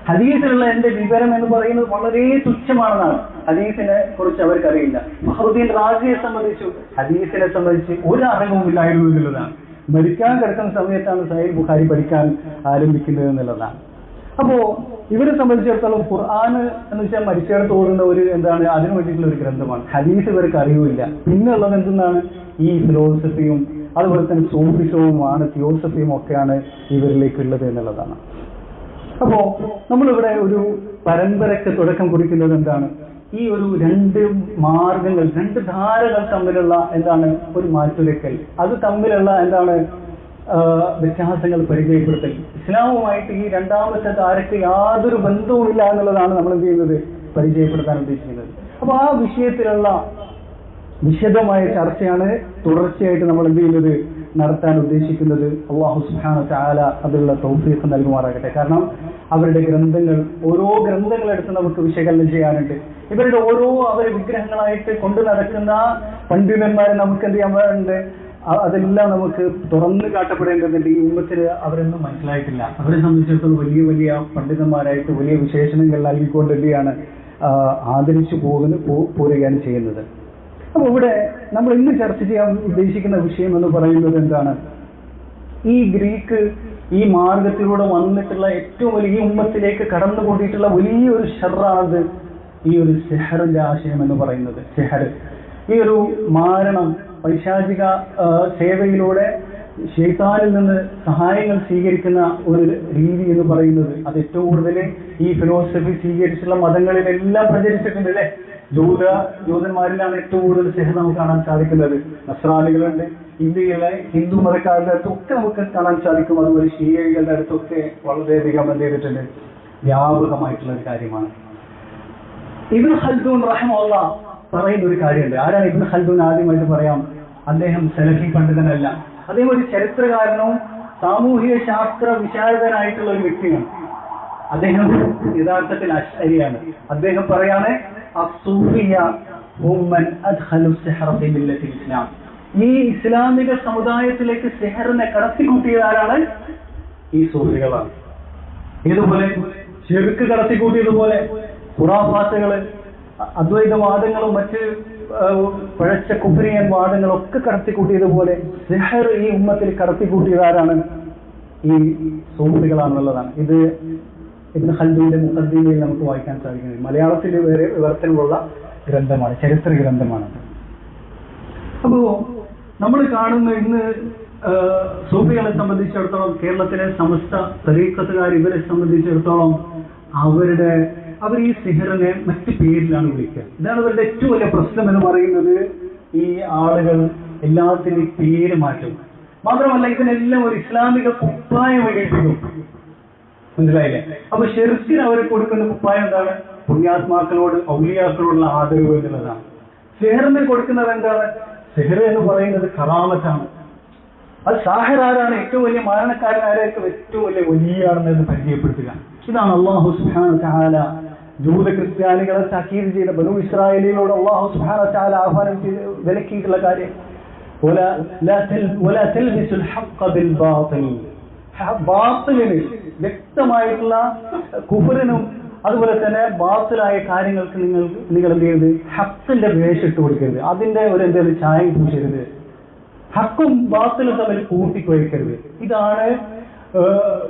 ഹദീസിലുള്ള എന്റെ വിവരം എന്ന് പറയുന്നത് വളരെ തുച്ഛമാണെന്നാണ്. ഹദീസിനെ കുറിച്ച് അവർക്കറിയില്ല. ഫഖറുദ്ദീൻ റാസിയെ സംബന്ധിച്ചു ഹദീസിനെ സംബന്ധിച്ച് ഒരു അറിവുമില്ലായിരുന്നു എന്നുള്ളതാണ്. മരിക്കാൻ കിടക്കുന്ന സമയത്താണ് സഹീഹ് ബുഖാരി പഠിക്കാൻ ആരംഭിക്കുന്നത് എന്നുള്ളതാണ്. അപ്പോ ഇവരെ സംബന്ധിച്ചിടത്തോളം ഖുർആൻ എന്ന് വെച്ചാൽ മരിച്ചെടുത്ത് ഓടുന്ന ഒരു എന്താണ്, അതിനു വേണ്ടിയിട്ടുള്ള ഒരു ഗ്രന്ഥമാണ്. ഹദീസ് ഇവർക്ക് അറിവില്ല. പിന്നെ ഉള്ളത് എന്തെന്നാണ്, ഈ ഫിലോസഫിയും അതുപോലെ തന്നെ സൂഫിസവുമാണ്, തിയോസഫിയും ഒക്കെയാണ് ഇവരിലേക്കുള്ളത് എന്നുള്ളതാണ്. അപ്പോ നമ്മളിവിടെ ഒരു പരമ്പരയ്ക്ക് തുടക്കം കുറിക്കുന്നത് എന്താണ്, ഈ ഒരു രണ്ട് മാർഗങ്ങൾ, രണ്ട് ധാരകൾ തമ്മിലുള്ള എന്താണ് ഒരു മാറ്റുരയ്ക്കൽ, അത് തമ്മിലുള്ള എന്താണ് വ്യത്യാസങ്ങൾ പരിചയപ്പെടുത്തൽ. ഇസ്ലാമുമായിട്ട് ഈ രണ്ടാമത്തെ ധാരയ്ക്ക് യാതൊരു ബന്ധവുമില്ല എന്നുള്ളതാണ് നമ്മൾ എന്ത് ചെയ്യുന്നത്, പരിചയപ്പെടുത്താൻ ഉദ്ദേശിക്കുന്നത്. അപ്പൊ ആ വിഷയത്തിലുള്ള വിശദമായ ചർച്ചയാണ് തുടർച്ചയായിട്ട് നമ്മൾ എന്ത് ചെയ്യുന്നത്, നടത്താൻ ഉദ്ദേശിക്കുന്നത്. അല്ലാഹു സുബ്ഹാനഹു വ തആല അതിനുള്ള തൗഫീഖ് നൽകുമാറാകട്ടെ. കാരണം അവരുടെ ഗ്രന്ഥങ്ങൾ, ഓരോ ഗ്രന്ഥങ്ങളെടുത്ത് നമുക്ക് വിശകലനം ചെയ്യാനുണ്ട്. ഇവരുടെ അവരെ വിഗ്രഹങ്ങളായിട്ട് കൊണ്ടു നടക്കുന്ന പണ്ഡിതന്മാരെ നമുക്ക് എന്ത് ചെയ്യാറുണ്ട്, അതെല്ലാം നമുക്ക് തുറന്നു കാട്ടപ്പെടേണ്ടതുണ്ട്. ഈ ഉമ്മത്തിന് അവരൊന്നും മനസ്സിലായിട്ടില്ല. അവരെ സംബന്ധിച്ചിടത്തോളം വലിയ വലിയ പണ്ഡിതന്മാരായിട്ട് വലിയ വിശേഷണങ്ങൾ നൽകിക്കൊണ്ട് എന്തെയാണ് ആദരിച്ചു പോരുകയാണ് ചെയ്യുന്നത്. അപ്പൊ ഇവിടെ നമ്മൾ ഇന്ന് ചർച്ച ചെയ്യാൻ ഉദ്ദേശിക്കുന്ന വിഷയം എന്ന് പറയുന്നത് എന്താണ്, ഈ ഗ്രീക്ക് ഈ മാർഗത്തിലൂടെ വന്നിട്ടുള്ള ഏറ്റവും വലിയ ഈ ഉമ്മത്തിലേക്ക് കടന്നുകൂടിയിട്ടുള്ള വലിയൊരു ഷർറാണത് ഈ ഒരു സിഹറിന്റെ ആശയം എന്ന് പറയുന്നത്. സിഹർ, ഈ ഒരു മാരണം, പൈശാചിക സേവയിലൂടെ ശൈത്താനിൽ നിന്ന് സഹായങ്ങൾ സ്വീകരിക്കുന്ന ഒരു രീതി എന്ന് പറയുന്നത്, അത് ഏറ്റവും കൂടുതൽ ഈ ഫിലോസഫി സ്വീകരിച്ചുള്ള മതങ്ങളിലെല്ലാം പ്രചരിച്ചിട്ടുണ്ട് അല്ലെ. ജൂതന്മാരിലാണ് ഏറ്റവും കൂടുതൽ സിഹർ നമുക്ക് കാണാൻ സാധിക്കുന്നത്. നസ്രാനികളുണ്ട്, ഇന്ത്യയിലെ ഹിന്ദു മതക്കാരുടെ അടുത്തൊക്കെ നമുക്ക് കാണാൻ സാധിക്കും. അതുപോലെ ഷിയകളുടെ അടുത്തൊക്കെ വളരെയധികം എന്ത് ചെയ്തിട്ടുണ്ട്, വ്യാപകമായിട്ടുള്ള ഒരു കാര്യമാണ്. ഇബ്നു ഖൽദൂൻ റഹിമഹുല്ലാഹ് പറയുന്ന ഒരു കാര്യമുണ്ട്. ആരാണ് ഇബ്നു ഖൽദൂൻ? ആദ്യമായിട്ട് പറയാം, അദ്ദേഹം സലഫി പണ്ഡിതനല്ല. അദ്ദേഹം ഒരു ചരിത്രകാരനവും സാമൂഹിക ശാസ്ത്ര വിശാരദനായിട്ടുള്ള ഒരു വ്യക്തിയാണ്. അദ്ദേഹം യഥാർത്ഥത്തിൽ അശ്അരിയാണ്. അദ്ദേഹം പറയാണ്, ഈ ഇസ്ലാമിക സമുദായത്തിലേക്ക് സിഹറിനെ കടത്തിക്കൂട്ടിയതാരാണ്? ഈ സൂഫികളാണ്. ഇതുപോലെ ശിർക്ക് കടത്തിക്കൂട്ടിയതുപോലെ ഖുറാഫാത്തുകള്, അദ്വൈതവാദങ്ങളും മറ്റ് പഴച്ച കുഫ്രിയൻ വാദങ്ങളൊക്കെ കടത്തിക്കൂട്ടിയതുപോലെ സിഹർ ഈ ഉമ്മത്തിൽ കടത്തിക്കൂട്ടിയതാരാണ്? ഈ സൂഫികളാണെന്നുള്ളതാണ്. ഇത് ഇബ്നു ഖൽദൂന്റെ മുഖദ്ദിമയിൽ നമുക്ക് വായിക്കാൻ സാധിക്കുന്നത്. മലയാളത്തിൽ വേറെ വിവർത്തനമുള്ള ഗ്രന്ഥമാണ്, ചരിത്ര ഗ്രന്ഥമാണ്. അപ്പോ നമ്മൾ കാണുന്ന ഇന്ന് സൂഫികളെ സംബന്ധിച്ചിടത്തോളം, കേരളത്തിലെ സമസ്ത തരീഖത്തുകാർ ഇവരെ സംബന്ധിച്ചിടത്തോളം അവർ ഈ സിഹറിനെ മറ്റു പേരിലാണ് വിളിക്കുക. ഇതാണ് അവരുടെ ഏറ്റവും വലിയ പ്രശ്നം എന്ന് പറയുന്നത്. ഈ ആളുകൾ എല്ലാത്തിനും പേര് മാറ്റും. മാത്രമല്ല ഇതിനെല്ലാം ഒരു ഇസ്ലാമിക കുപ്പായം വഴിയിപ്പിക്കും. മനസ്സിലായില്ലേ? അപ്പൊ ഷിർക്കിന് അവർ കൊടുക്കുന്ന കുപ്പായം എന്താണ്? പുണ്യാത്മാക്കളോട്, ഔലിയാക്കളോടുള്ള ആദരവ് എന്നുള്ളതാണ്. സിഹറിന് കൊടുക്കുന്നത് എന്താണ്? സിഹർ എന്ന് പറയുന്നത് കറാമത്താണ്. അത് സാഹിർ ആരാണ്? ഏറ്റവും വലിയ മാരണക്കാരനായിരിക്കും, ഏറ്റവും വലിയ വലിയാണെന്നത് പരിചയപ്പെടുത്തുക. ഇതാണ് അല്ലാഹു സുബ്ഹാനഹു വ തആല ജൂത ക്രിസ്ത്യാനികളെ താക്കീത് ചെയ്ത ബനൂ ഇസ്രായേലിനോട് അല്ലാഹു സുബ്ഹാനഹു വ തആല ആഹ്വാനം ചെയ്ത് വിലക്കിയിട്ടുള്ള കാര്യം. ബാത്തിലിന്, വ്യക്തമായിട്ടുള്ള കുഫറിനും അതുപോലെ തന്നെ ബാത്തിലായ കാര്യങ്ങൾക്ക് നിങ്ങൾ എന്ത് ചെയ്യരുത്? ഹക്കിന്റെ വേഷിട്ട് കൊടുക്കരുത്. അതിന്റെ ഒരു എന്തെങ്കിലും ചായം പൂശരുത്. ഹക്കും ബാത്തിലും തമ്മിൽ കൂട്ടിക്കുഴക്കരുത്. ഇതാണ്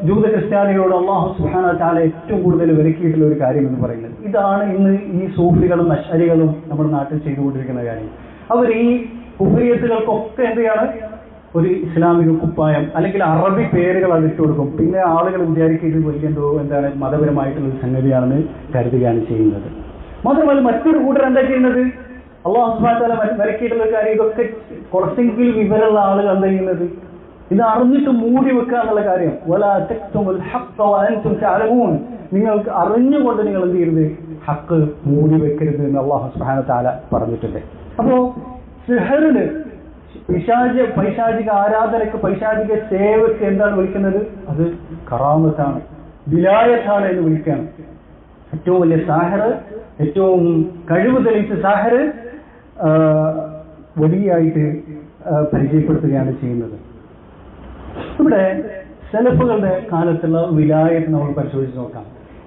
ജൂത ക്രിസ്ത്യാനികളോട് അല്ലാഹു സുബ്ഹാനഹു വ തആല ഏറ്റവും കൂടുതൽ വിലക്കിയിട്ടുള്ള ഒരു കാര്യം എന്ന് പറയുന്നത്. ഇതാണ് ഇന്ന് ഈ സൂഫികളും അശ്അരികളും നമ്മുടെ നാട്ടിൽ ചെയ്തുകൊണ്ടിരിക്കുന്ന കാര്യം. അവർ ഈ കുഫ്രിയത്തുകൾക്കൊക്കെ എന്താണ് ഒരു ഇസ്ലാമിക കുപ്പായം അല്ലെങ്കിൽ അറബി പേരുകൾ അത് ഇട്ട് കൊടുക്കും. പിന്നെ ആളുകൾ വിചാരിക്കും ഇത് വലിയ എന്താണ് മതപരമായിട്ടുള്ള ഒരു സംഗതിയാണെന്ന് കരുതുകയാണ് ചെയ്യുന്നത്. മാത്രമല്ല മറ്റൊരു കൂട്ടർ എന്താ ചെയ്യുന്നത്, അല്ലാഹു സുബ്ഹാനഹു വ തആല വിലക്കിയിട്ടുള്ള കാര്യം ഇതൊക്കെ കുറച്ചെങ്കിലും വിവരമുള്ള ആളുകൾ എന്താ ചെയ്യുന്നത്, ഇത് അറിഞ്ഞിട്ട് മൂടി വെക്കുക എന്നുള്ള കാര്യം. വലാ തക്തുമുൽ ഹഖ്ഖ വഅൻതും തഅലമൂൻ, നിങ്ങൾക്ക് അറിഞ്ഞുകൊണ്ട് നിങ്ങൾ എന്ത് ചെയ്യരുത്, ഹക്ക് മൂടി വെക്കരുത് എന്ന് അല്ലാഹു സുബ്ഹാനഹു വ തആല പറഞ്ഞിട്ടുണ്ട്. അപ്പോ സിഹറിന് പൈശാചിക ആരാധനക്ക് പൈശാചിക സേവക്ക് എന്താണ് വിളിക്കുന്നത്, അത് കറാമത്താണ്, വിലായത്താണ് എന്ന് വിളിക്കുകയാണ്. ഏറ്റവും വലിയ സാഹിർ, ഏറ്റവും കഴിവ് തെളിയിച്ച സാഹിർ വലിയായിട്ട് പരിചയപ്പെടുത്തുകയാണ് ചെയ്യുന്നത്. ഇവിടെ സലഫുകളുടെ കാലത്തുള്ള വിലായത്ത് നമ്മൾ പരിശോധിച്ച് നോക്കാം.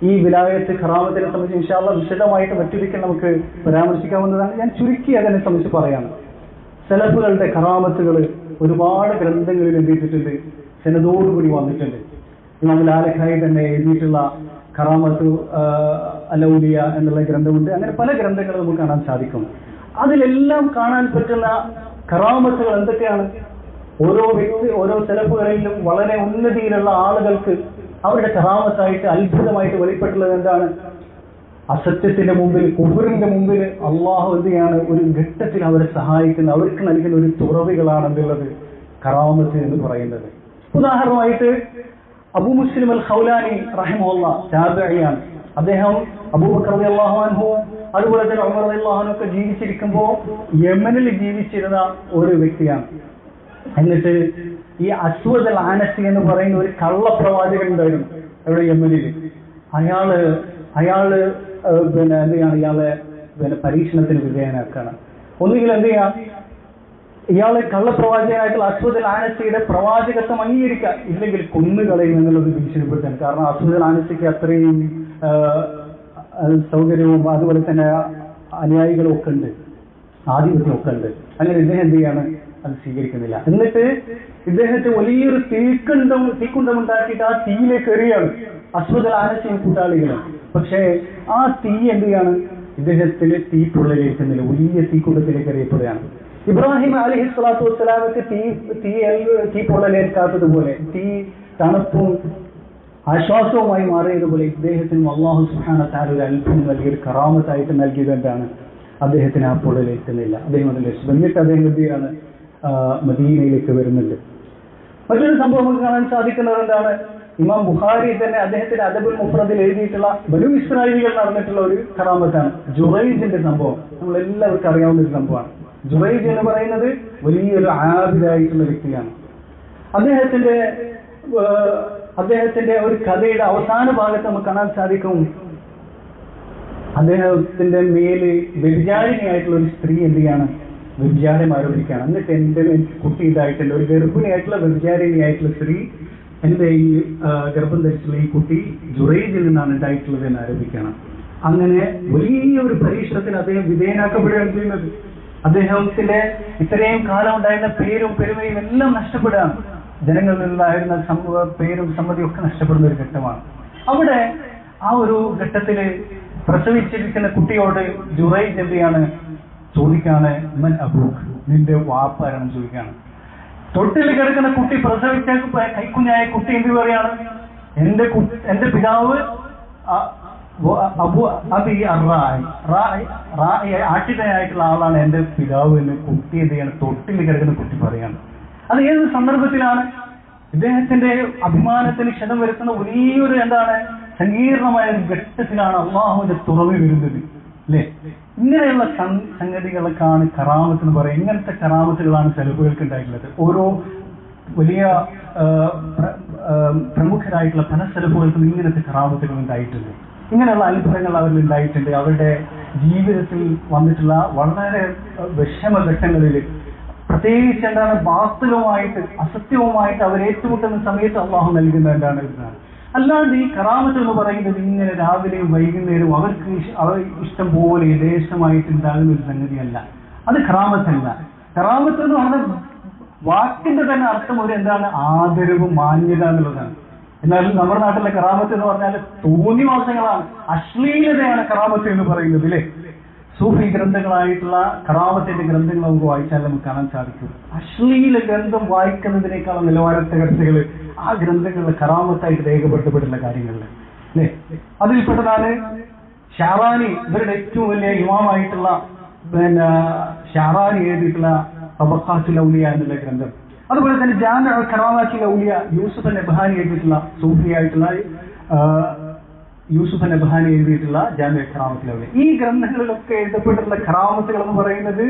ഈ വിലായത്ത് ഖറാമത്തിനെ സംബന്ധിച്ച് ഇൻഷാ അല്ലാഹ് വിശദമായിട്ട് മറ്റൊരിക്കൽ നമുക്ക് പരാമർശിക്കാവുന്നതാണ്. ഞാൻ ചുരുക്കി അതിനെ സംബന്ധിച്ച് പറയാണ്. സലഫുകളുടെ ഖറാമത്തുകൾ ഒരുപാട് ഗ്രന്ഥങ്ങളിൽ എഴുതിയിട്ടുണ്ട്, സനദോടുകൂടി വന്നിട്ടുണ്ട്. ഇമാം ലാലഖായി തന്നെ എഴുതിയിട്ടുള്ള ഖറാമത്ത് അലൗലിയ എന്നുള്ള ഗ്രന്ഥമുണ്ട്. അങ്ങനെ പല ഗ്രന്ഥങ്ങൾ നമുക്ക് കാണാൻ സാധിക്കും. അതിലെല്ലാം കാണാൻ പറ്റുന്ന ഖറാമത്തുകൾ എന്തൊക്കെയാണ്? ഓരോ സലഫുകളിലും വളരെ ഉന്നതിയിലുള്ള ആളുകൾക്ക് അവരുടെ ഖറാമത്തായിട്ട് അത്ഭുതമായിട്ട് വെളിപ്പെട്ടുള്ളത് എന്താണ്? അസത്യത്തിന്റെ മുമ്പിൽ, കുഫറിന്റെ മുമ്പിൽ അള്ളാഹു എന്തെയാണ് ഒരു ഘട്ടത്തിൽ അവരെ സഹായിക്കുന്ന, അവർക്ക് നൽകുന്ന ഒരു തുറവികളാണ് എന്തുള്ളത്, ഖറാമത്ത് എന്ന് പറയുന്നത്. ഉദാഹരണമായിട്ട് അബൂ മുസ്ലിം അൽ ഖൗലാനി റഹിമഹുല്ലാഹ് താബിഈയാണ്. അദ്ദേഹം അബൂബക്കർ റളിയല്ലാഹു അൻഹു അതുപോലെ തന്നെ ഉമർ റളിയല്ലാഹു അൻഹു ഒക്കെ ജീവിച്ചിരിക്കുമ്പോൾ യമനിൽ ജീവിച്ചിരുന്ന ഒരു വ്യക്തിയാണ്. എന്നിട്ട് ഈ അസ്വദ് അൽ അനസി എന്ന് പറയുന്ന ഒരു കള്ളപ്രവാചകൻ ഉണ്ടായിരുന്നു അവിടെ യമനിൽ. അയാള് പിന്നെ എന്ത് ചെയ്യാണ്, ഇയാളെ പരീക്ഷണത്തിന് വിധേയനാക്കുകയാണ്. ഒന്നുകിൽ എന്ത് ചെയ്യാം, ഇയാളെ കള്ളപ്രവാചകനായിട്ടുള്ള അസ്വദ് അൽ അനസിയുടെ പ്രവാചകത്വം അംഗീകരിക്കുക, ഇല്ലെങ്കിൽ കൊന്നുകളയും എന്നുള്ളത് ഭീഷണിപ്പെടുത്താൻ. കാരണം അസ്വദ് അൽ അനസിക്ക് അത്രയും സൗകര്യവും അതുപോലെ തന്നെ അനുയായികളും ഒക്കെ ഉണ്ട്, ആധിപത്യം ഒക്കെ ഉണ്ട്. അങ്ങനെ ഇദ്ദേഹം എന്ത് ചെയ്യാണ്, അത് സ്വീകരിക്കുന്നില്ല. എന്നിട്ട് ഇദ്ദേഹത്തെ വലിയൊരു തീക്കുണ്ടം ഉണ്ടാക്കിയിട്ട് ആ തീയിലേക്ക് എറിയാണ് അസ്വദ് അൽ അനസിയും കൂട്ടാളികളും. പക്ഷേ ആ തീ എന്ത് ചെയ്യാണ്, ഇദ്ദേഹത്തിന് തീപ്പൊള്ളലേക്കുന്നില്ല, വലിയ തീക്കുണ്ടത്തിലേക്ക് എറിയപ്പെടുകയാണ്. ഇബ്രാഹിം അലൈഹി സ്വലാത്തു വസ്സലാമക്ക് തീ പൊള്ളലേൽക്കാത്തതുപോലെ, തീ തണുപ്പും ആശ്വാസവുമായി മാറിയതുപോലെ ഇദ്ദേഹത്തിനും അല്ലാഹു സുബ്ഹാനഹു വ തആല ഒരു അത്ഭുതം നൽകിയ, ഒരു കറാമത്തായിട്ട് നൽകിയത് എന്താണ്, അദ്ദേഹത്തിന് ആ പൊള്ളലേൽക്കുന്നില്ല. അദ്ദേഹം അതിൽ എന്നിട്ട് അദ്ദേഹം എന്തിയാണ് മദീനയിലേക്ക് വരുന്നുണ്ട്. മറ്റൊരു സംഭവം നമുക്ക് കാണാൻ സാധിക്കുന്നത് എന്താണ്, ഇമാം ബുഖാരി തന്നെ അദ്ദേഹത്തിന്റെ അദബുൽ മുഫ്രദിൽ എഴുതിയിട്ടുള്ള ബനൂ ഇസ്രായേലികൾ നടന്നിട്ടുള്ള ഒരു കറാമത്താണ് ജുറൈജിന്റെ സംഭവം. നമ്മൾ എല്ലാവർക്കും അറിയാവുന്ന ഒരു സംഭവമാണ്. ജുറൈജ് എന്ന് പറയുന്നത് വലിയൊരു ആബിദായിട്ടുള്ള വ്യക്തിയാണ്. അദ്ദേഹത്തിന്റെ ഒരു കഥയുടെ അവസാന ഭാഗത്ത് നമുക്ക് കാണാൻ സാധിക്കും, അദ്ദേഹത്തിന്റെ മേല് വ്യഭിചാരിണിയായിട്ടുള്ള ഒരു സ്ത്രീ എന്ത് ചെയ്യാണ്, വ്യഭിചാരം ആരോപിക്കുകയാണ്. എന്നിട്ട് എന്റെ കുട്ടി ഇതായിട്ടുണ്ട്, ഒരു ഗർഭിണിയായിട്ടുള്ള വ്യഭിചാരിണിയായിട്ടുള്ള സ്ത്രീ എന്റെ ഈ ഗർഭം ധരിച്ചുള്ള ഈ കുട്ടി ജുറൈജിൽ നിന്നാണ് ഉണ്ടായിട്ടുള്ളത് എന്ന് ആരോപിക്കുകയാണ്. അങ്ങനെ വലിയൊരു പരീക്ഷണത്തിന് അദ്ദേഹം വിധേയനാക്കപ്പെടുകയാണ് ചെയ്യുന്നത്. അദ്ദേഹത്തിന്റെ ഇത്രയും കാലം ഉണ്ടായിരുന്ന പേരും പെരുമയും എല്ലാം നഷ്ടപ്പെടുകയാണ്. ജനങ്ങളിൽ നിന്നുണ്ടായിരുന്ന പേരും സമ്മതിയും ഒക്കെ നഷ്ടപ്പെടുന്ന ഒരു ഘട്ടമാണ്. അവിടെ ആ ഒരു ഘട്ടത്തില് പ്രസവിച്ചിരിക്കുന്ന കുട്ടിയോട് ജുറൈജ് എന്ത് ചെയ്യാണ്, ചോദിക്കാണ്, മൻ അബൂക്ക്, നിന്റെ വാപ്പാരാണെന്ന് ചോദിക്കുകയാണ്. തൊട്ടിൽ കിടക്കുന്ന കുട്ടി, പ്രസവിച്ച കൈക്കുഞ്ഞായ കുട്ടി എന്ത് പറയാണ്, എന്റെ പിതാവ് ആട്ടിടയായിട്ടുള്ള ആളാണ് എന്റെ പിതാവ് എന്ന് കുട്ടി എന്ത് ചെയ്യാണ്, തൊട്ടിൽ കിടക്കുന്ന കുട്ടി പറയാണ്. അത് ഏത് സന്ദർഭത്തിലാണ്? ഇദ്ദേഹത്തിന്റെ അഭിമാനത്തിന് ക്ഷതം വരുത്തുന്ന വലിയൊരു എന്താണ് സങ്കീർണമായ ഒരു ഘട്ടത്തിലാണ് അള്ളാഹുവിന്റെ തുറവി വരുന്നത്, അല്ലേ? ഇങ്ങനെയുള്ള സംഗതികളൊക്കെയാണ് കറാമത്ത് എന്ന് പറയുന്നത്. ഇങ്ങനത്തെ കറാമത്തുകളാണ് സലഫുകൾക്ക് ഉണ്ടായിട്ടുള്ളത്. ഓരോ വലിയ പ്രമുഖരായിട്ടുള്ള പല സലഫുകൾക്കും ഇങ്ങനത്തെ കറാമത്തുകൾ ഉണ്ടായിട്ടുണ്ട്. ഇങ്ങനെയുള്ള അത്ഭുതങ്ങൾ അവരിൽ ഉണ്ടായിട്ടുണ്ട്. അവരുടെ ജീവിതത്തിൽ വന്നിട്ടുള്ള വളരെ വിഷമഘട്ടങ്ങളിൽ പ്രത്യേകിച്ച് എന്താണ് ബാത്തിലുമായിട്ട് അസത്യവുമായിട്ട് അവർ ഏറ്റുമുട്ടുന്ന സമയത്ത് അള്ളാഹു നൽകുന്ന എന്താണ് ഇതാണ്. അല്ലാണ്ട് ഈ കറാമത്ത് എന്ന് പറയുന്നത് ഇങ്ങനെ രാവിലെയും വൈകുന്നേരവും അവർക്ക് ഇഷ്ടം പോലെ യഥേഷ്ടമായിട്ട് ഉണ്ടാകുന്ന ഒരു സംഗതിയല്ല. അത് കറാമത്തല്ല. കറാമത്ത് എന്ന് പറഞ്ഞാൽ വാക്കിന്റെ തന്നെ അർത്ഥം ഒരു എന്താണ്, ആദരവും മാന്യത എന്നുള്ളതാണ്. എന്നാൽ നമ്മുടെ നാട്ടിലെ കറാമത്ത് എന്ന് പറഞ്ഞാൽ തോന്നിവാസങ്ങളാണ്, അശ്ലീലതയാണ് കറാമത്ത് എന്ന് പറയുന്നത്, അല്ലേ? സൂഫി ഗ്രന്ഥങ്ങളായിട്ടുള്ള കറാമത്തിന്റെ ഗ്രന്ഥങ്ങൾ നമുക്ക് വായിച്ചാൽ നമുക്ക് കാണാൻ സാധിക്കും. അശ്ലീല ഗ്രന്ഥം വായിക്കുന്നതിനേക്കാളും നിലവാരത്തെ കരുത്തുകൾ ആ ഗ്രന്ഥങ്ങളിൽ കറാമത്തായിട്ട് രേഖപ്പെടുത്തപ്പെട്ടുള്ള കാര്യങ്ങളിൽ അല്ലേ. അതിൽപ്പെട്ടതാണ് ഷാറാനി, ഇവരുടെ ഏറ്റവും വലിയ ഇമാമായിട്ടുള്ള ഷാറാനി എഴുതിയിട്ടുള്ള തബഖാത്തുൽ ഔലിയ എന്നുള്ള ഗ്രന്ഥം. അതുപോലെ തന്നെ ജാമിഉ കറാമാത്തുൽ ഔലിയ യൂസുഫ് നബ്ഹാനി എഴുതിയിട്ടുള്ള സൂഫിയായിട്ടുള്ള യൂസുഫ് നബ്ഹാനി എഴുതിയിട്ടുള്ള ജാമിഉ കറാമാത്തുൽ ഔലിയ. ഈ ഗ്രന്ഥങ്ങളിലൊക്കെ എഴുതപ്പെട്ടിട്ടുള്ള കറാമത്തുകൾ എന്ന് പറയുന്നത്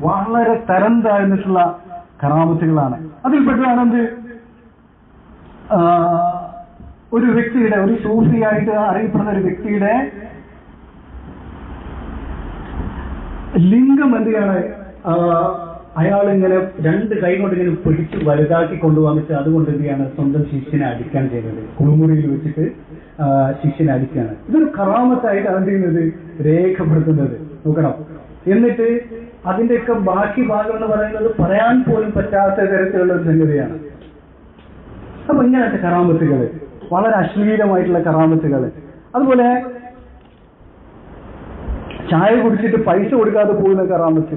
വളരെ തരം താഴ്ന്നിട്ടുള്ള കറാമത്തുകളാണ്. അതിൽപ്പെട്ടതാണ് എന്ത്, ഒരു വ്യക്തിയുടെ, ഒരു സൂഫിയായിട്ട് അറിയപ്പെടുന്ന ഒരു വ്യക്തിയുടെ ലിംഗം എന്താണ്, അയാൾ ഇങ്ങനെ രണ്ട് കൈ കൊണ്ട് ഇങ്ങനെ പിടിച്ച് വലുതാക്കി കൊണ്ടുവന്നിട്ട് അതുകൊണ്ട് എന്ത് ചെയ്യാണ്, സ്വന്തം ശിഷ്യനെ അടിക്കാൻ ചെയ്യുന്നത്. കുളിമുറിയിൽ വെച്ചിട്ട് ശിഷ്യനെ അടിക്കുകയാണ്. ഇതൊരു കറാമത്തായിട്ട് എന്ത് ചെയ്യുന്നത്, രേഖപ്പെടുത്തുന്നത്. നോക്കണം. എന്നിട്ട് അതിന്റെയൊക്കെ ബാക്കി ഭാഗം എന്ന് പറയുന്നത് പറയാൻ പോലും പറ്റാത്ത തരത്തിലുള്ള ഒരു സംഗതിയാണ്. അപ്പൊ ഇങ്ങനത്തെ കറാമത്തുകൾ, വളരെ അശ്ലീലമായിട്ടുള്ള കറാമത്തുകൾ. അതുപോലെ ചായ കുടിച്ചിട്ട് പൈസ കൊടുക്കാതെ പോകുന്ന കറാമത്ത്,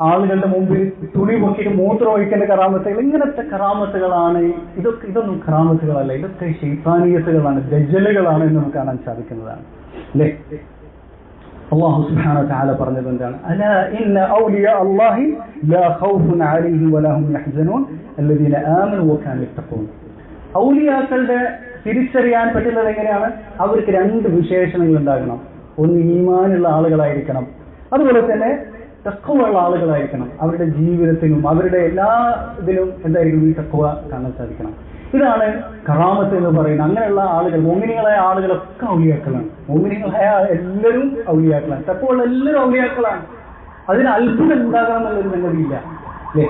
ആളുകളുടെ മുമ്പിൽ തുണി പൊക്കിയിട്ട് മൂത്രം ഒഴിക്കേണ്ട കറാമത്തുകൾ, ഇങ്ങനത്തെ കറാമത്തുകളാണ്. ഇതൊന്നും കറാമത്തുകളല്ല, ഇതൊക്കെ ശൈത്താനീയത്തുകളാണ്, ദജ്ജലുകളാണ് എന്ന് നമുക്ക് കാണാൻ സാധിക്കുന്നതാണ് അല്ലേ. അല്ലാഹു സുബ്ഹാനഹു വ തആല പറഞ്ഞത് എന്താണ്, അലാ ഇന്ന ഔലിയാ അല്ലാഹി ലാ ഖൗഫുൻ അലൈഹിം വലാ ഹും യഹ്സനൂൻ അല്ലദീന ആമനൂ വകാനൂ യത്തഖൂൻ. ഔലിയാക്കളുടെ തിരിച്ചറിയാൻ പറ്റുന്നത് എങ്ങനെയാണ്, അവർക്ക് രണ്ട് വിശേഷണങ്ങൾ ഉണ്ടാകണം. ഒന്ന് ഈമാനുള്ള ആളുകളായിരിക്കണം, അതുപോലെ തന്നെ തഖ്വയുള്ള ആളുകളായിരിക്കണം. അവരുടെ ജീവിതത്തിനും അവരുടെ എല്ലാ ഇതിലും എന്തായിരിക്കും, ഈ തഖ്വ കാണാൻ സാധിക്കണം. ഇതാണ് കറാമത്ത് എന്ന് പറയുന്നത്. അങ്ങനെയുള്ള ആളുകൾ, മോമിനികളായ ആളുകളൊക്കെ ഔലിയാക്കളാണ്. മോമിനികളായ എല്ലാവരും ഔലിയാക്കളാണ്. തഖ്വയുള്ള എല്ലാവരും ഔലിയാക്കളാണ്. അതിന് അത്ഭുതം ഉണ്ടാകണം എന്നുള്ളൊരു സംഗതിയില്ല അല്ലേ.